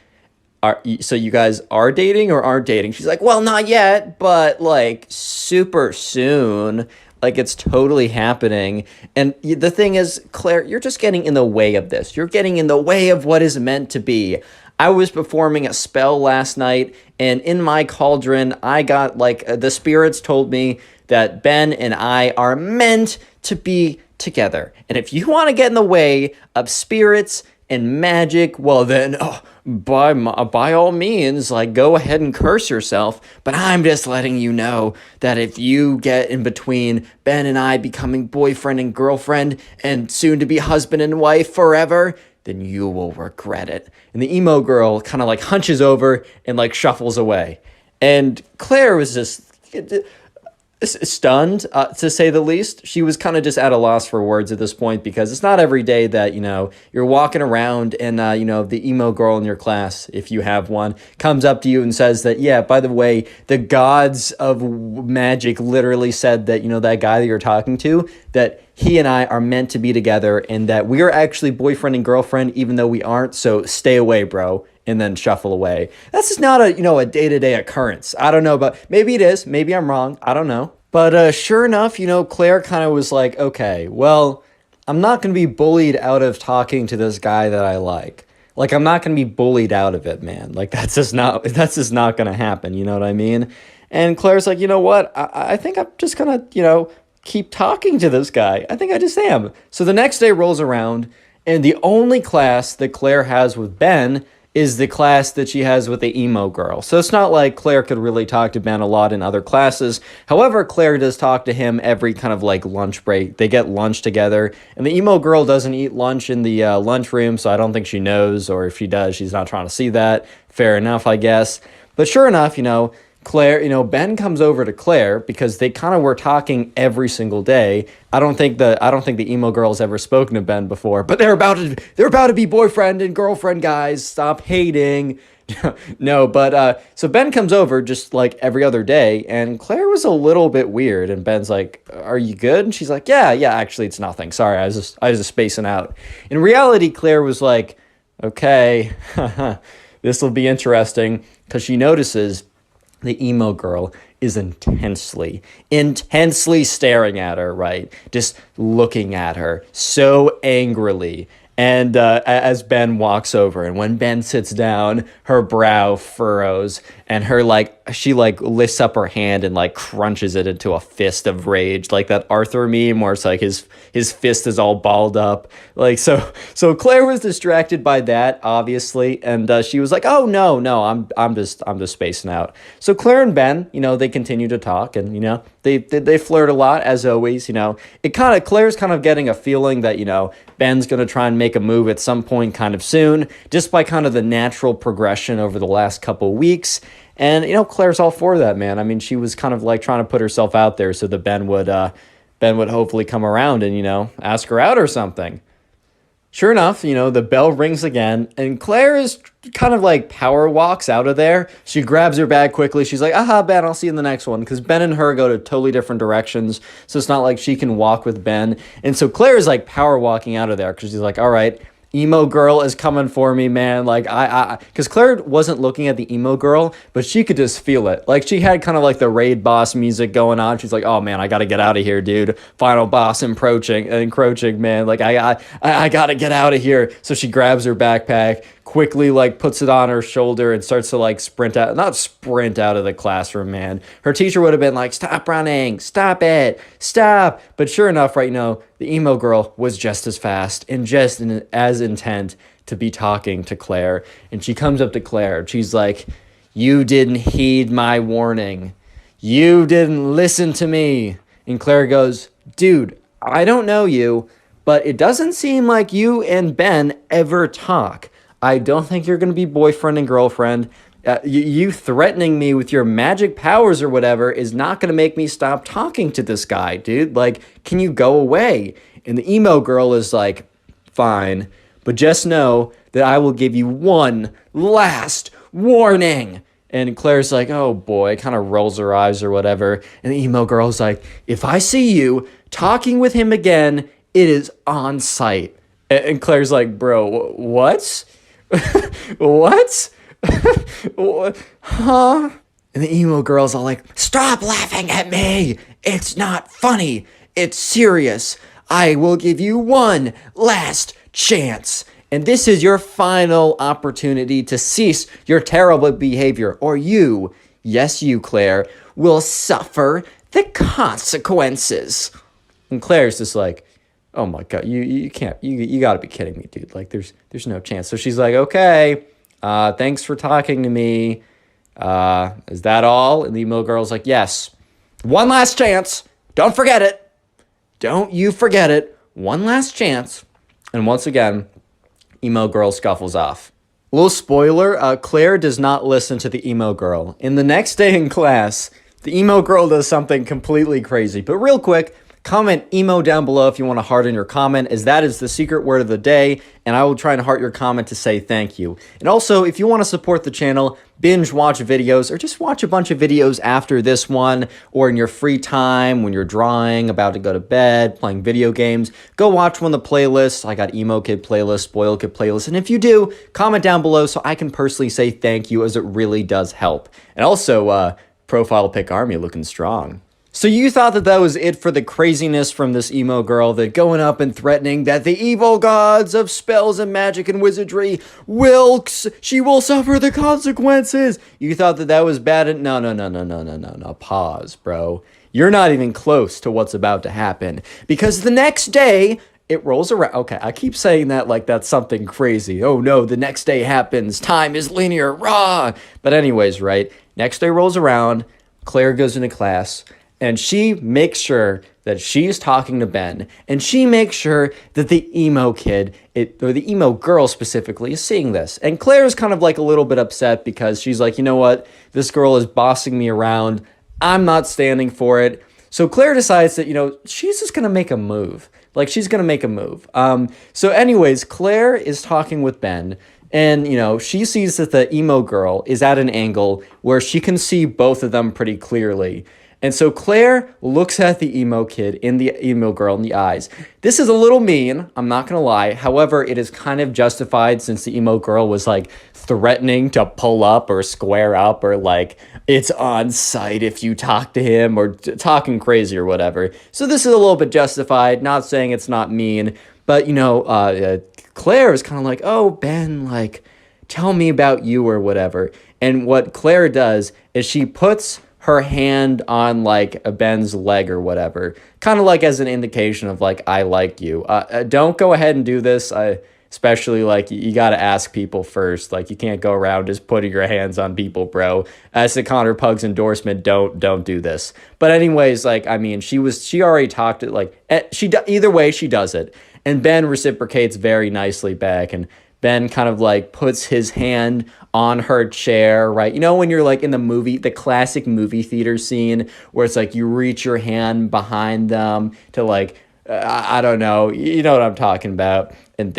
So you guys are dating or aren't dating? She's like, well, not yet, but like super soon. Like, it's totally happening. And the thing is, Claire, you're just getting in the way of this. You're getting in the way of what is meant to be. I was performing a spell last night, and in my cauldron, I got, like, the spirits told me that Ben and I are meant to be together. And if you want to get in the way of spirits and magic, well then, by all means, like, go ahead and curse yourself. But I'm just letting you know that if you get in between Ben and I becoming boyfriend and girlfriend and soon to be husband and wife forever, then you will regret it. And the emo girl kind of like hunches over and like shuffles away. And Claire was just stunned, to say the least. She was kind of just at a loss for words at this point because it's not every day that, you're walking around and, the emo girl in your class, if you have one, comes up to you and says that, yeah, by the way, the gods of magic literally said that, that guy that you're talking to, that he and I are meant to be together and that we are actually boyfriend and girlfriend, even though we aren't. So stay away, bro. And then shuffle away. That's just not a day-to-day occurrence. I don't know, but maybe it is. Maybe I'm wrong. I don't know. But sure enough, Claire kind of was like, okay, well, I'm not going to be bullied out of talking to this guy that I like. Like, I'm not going to be bullied out of it, man. Like, that's just not going to happen. You know what I mean? And Claire's like, you know what? I think I'm just going to, keep talking to this guy. I think I just am. So the next day rolls around, and the only class that Claire has with Ben is the class that she has with the emo girl. So it's not like Claire could really talk to Ben a lot in other classes. However, Claire does talk to him every kind of like lunch break. They get lunch together, and the emo girl doesn't eat lunch in the lunchroom, so I don't think she knows, or if she does, she's not trying to see that. Fair enough, I guess. But sure enough, Claire, Ben comes over to Claire because they kind of were talking every single day. I don't think the emo girl's ever spoken to Ben before, but they're about to be boyfriend and girlfriend, guys. Stop hating. No, but so Ben comes over just like every other day, and Claire was a little bit weird, and Ben's like, "Are you good?" And she's like, "Yeah, actually it's nothing. Sorry, I was just spacing out." In reality, Claire was like, "Okay, this will be interesting," because she notices the emo girl is intensely staring at her, right? Just looking at her so angrily. And as Ben walks over, and when Ben sits down, her brow furrows, and she lifts up her hand and like crunches it into a fist of rage, like that Arthur meme where it's like his fist is all balled up. Like so Claire was distracted by that, obviously, and she was like, "Oh no, I'm just spacing out." So Claire and Ben, they continue to talk, and they flirt a lot as always. Claire's kind of getting a feeling that Ben's gonna try and make a move at some point kind of soon, just by kind of the natural progression over the last couple weeks. And Claire's all for that, man. I mean, she was kind of like trying to put herself out there so that Ben would hopefully come around and ask her out or something. Sure enough, the bell rings again, and Claire is kind of like power walks out of there. She grabs her bag quickly. She's like, "Aha, Ben, I'll see you in the next one," because Ben and her go to totally different directions, so it's not like she can walk with Ben. And so Claire is like power walking out of there because she's like, "All right, emo girl is coming for me, man." Like because Claire wasn't looking at the emo girl, but she could just feel it. Like she had kind of like the raid boss music going on. She's like, "Oh man, I gotta get out of here, dude. Final boss encroaching, man. Like I gotta get out of here." So she grabs her backpack, quickly like puts it on her shoulder and starts to like not sprint out of the classroom, man. Her teacher would have been like, "Stop running, stop it, stop." But sure enough, right now, the emo girl was just as fast and just as intent to be talking to Claire. And she comes up to Claire and she's like, "You didn't heed my warning. You didn't listen to me." And Claire goes, "Dude, I don't know you, but it doesn't seem like you and Ben ever talk. I don't think you're going to be boyfriend and girlfriend. You threatening me with your magic powers or whatever is not going to make me stop talking to this guy, dude. Like, can you go away?" And the emo girl is like, "Fine, but just know that I will give you one last warning." And Claire's like, "Oh boy," kind of rolls her eyes or whatever. And the emo girl's like, "If I see you talking with him again, it is on sight." And Claire's like, "Bro, what? What? Huh?" And the emo girl's all like, "Stop laughing at me. It's not funny. It's serious. I will give you one last chance. And this is your final opportunity to cease your terrible behavior, or you, yes you, Claire, will suffer the consequences." And Claire's just like, "Oh my God, you can't, you gotta be kidding me, dude. Like there's no chance." So she's like, "Okay, thanks for talking to me. Is that all?" And the emo girl's like, "Yes. One last chance. Don't forget it. Don't you forget it. One last chance." And once again, emo girl scuffles off. Little spoiler, Claire does not listen to the emo girl. And the next day in class, The emo girl does something completely crazy. But real quick, comment emo down below if you want to heart in your comment, as that is the secret word of the day, and I will try and heart your comment to say thank you. And also, if you want to support the channel, binge watch videos, or just watch a bunch of videos after this one, or in your free time, when you're drawing, about to go to bed, playing video games, go watch one of the playlists. I got Emo Kid playlist, Spoil Kid playlist, and if you do, comment down below so I can personally say thank you, as it really does help. And also, profile pic army looking strong. So you thought that was it for the craziness from this emo girl, that going up and threatening that the evil gods of spells and magic and wizardry she will suffer the consequences. You thought that was bad? No. Pause, bro. You're not even close to what's about to happen, because the next day it rolls around. Okay, I keep saying that like that's something crazy. Oh no, the next day happens. Time is linear, rah. But anyways, right? Next day rolls around. Claire goes into class. And she makes sure that she's talking to Ben, and she makes sure that the emo kid, or the emo girl specifically, is seeing this. And Claire's kind of like a little bit upset, because she's like, you know what? This girl is bossing me around. I'm not standing for it. So Claire decides that, she's just going to make a move. Like, she's going to make a move. So anyways, Claire is talking with Ben, and, she sees that the emo girl is at an angle where she can see both of them pretty clearly. And so Claire looks at the emo kid, the emo girl in the eyes. This is a little mean, I'm not going to lie. However, it is kind of justified, since the emo girl was like threatening to pull up or square up, or like it's on site if you talk to him, or talking crazy or whatever. So this is a little bit justified, not saying it's not mean, but Claire is kind of like, oh, Ben, like, tell me about you or whatever. And what Claire does is she puts her hand on like Ben's leg or whatever, kind of like as an indication of like, I like you. Don't go ahead and do this. Especially like you got to ask people first. Like, you can't go around just putting your hands on people, bro. As the Connor Pugs endorsement, don't do this. But anyways, like, I mean, she already talked it, like, either way she does it. And Ben reciprocates very nicely back, and Ben kind of like puts his hand on her chair, right? When you're like in the classic movie theater scene where it's like you reach your hand behind them to like, I don't know, you know what I'm talking about. And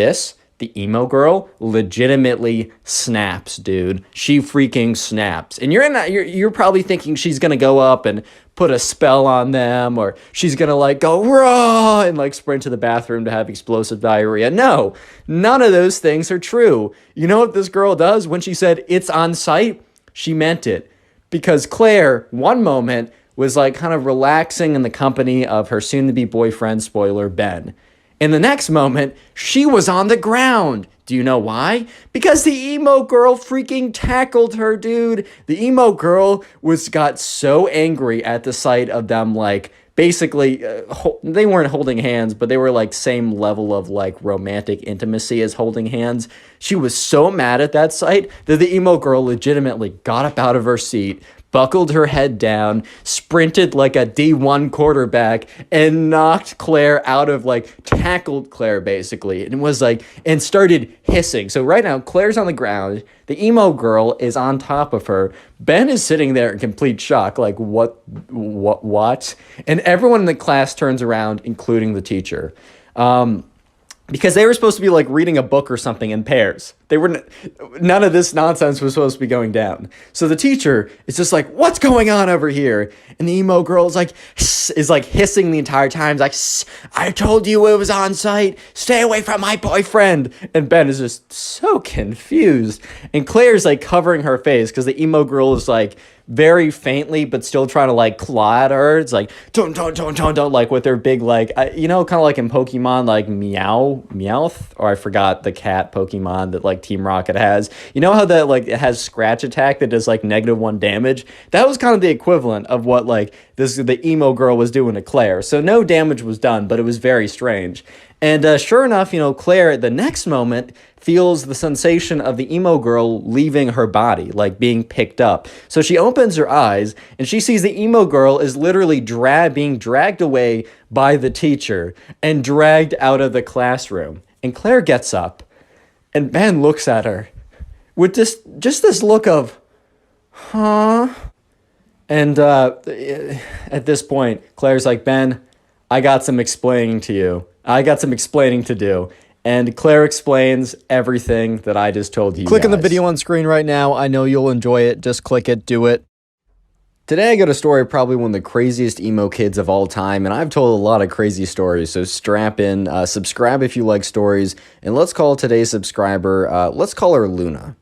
the emo girl legitimately snaps, dude. She freaking snaps. And you're probably thinking she's gonna go up and put a spell on them, or she's gonna like go raw and like sprint to the bathroom to have explosive diarrhea. No, none of those things are true. You know what this girl does? When she said it's on site, she meant it. Because Claire, one moment, was like kind of relaxing in the company of her soon-to-be boyfriend, spoiler, Ben. In the next moment, she was on the ground. Do you know why? Because the emo girl freaking tackled her, dude. The emo girl got so angry at the sight of them, like, basically, they weren't holding hands, but they were, like, same level of, like, romantic intimacy as holding hands. She was so mad at that sight that the emo girl legitimately got up out of her seat, buckled her head down, sprinted like a D1 quarterback, and knocked Claire out of, like, tackled Claire, basically, and was like, and started hissing. So right now, Claire's on the ground, the emo girl is on top of her, Ben is sitting there in complete shock, like, what? And everyone in the class turns around, including the teacher. Because they were supposed to be like reading a book or something in pairs. None of this nonsense was supposed to be going down. So the teacher is just like, what's going on over here? And the emo girl is like hissing the entire time. It's like, I told you it was on site. Stay away from my boyfriend. And Ben is just so confused. And Claire's like covering her face because the emo girl is like very faintly, but still trying to like claw at her. It's like, don't, like with their big, like, kind of like in Pokemon, like Meowth, or I forgot the cat Pokemon that like Team Rocket has. You know how that like it has scratch attack that does like -1 damage? That was kind of the equivalent of what like the emo girl was doing to Claire. So no damage was done, but it was very strange. And sure enough, Claire at the next moment feels the sensation of the emo girl leaving her body, like being picked up. So she opens her eyes and she sees the emo girl is literally being dragged away by the teacher and dragged out of the classroom. And Claire gets up and Ben looks at her with just this look of, huh? And at this point, Claire's like, Ben, I got some explaining to you. I got some explaining to do. And Claire explains everything that I just told you. Click on the video on screen right now. I know you'll enjoy it. Just click it, do it. Today I got a story probably one of the craziest emo kids of all time, and I've told a lot of crazy stories, so strap in, subscribe if you like stories, and let's call today's subscriber, let's call her Luna.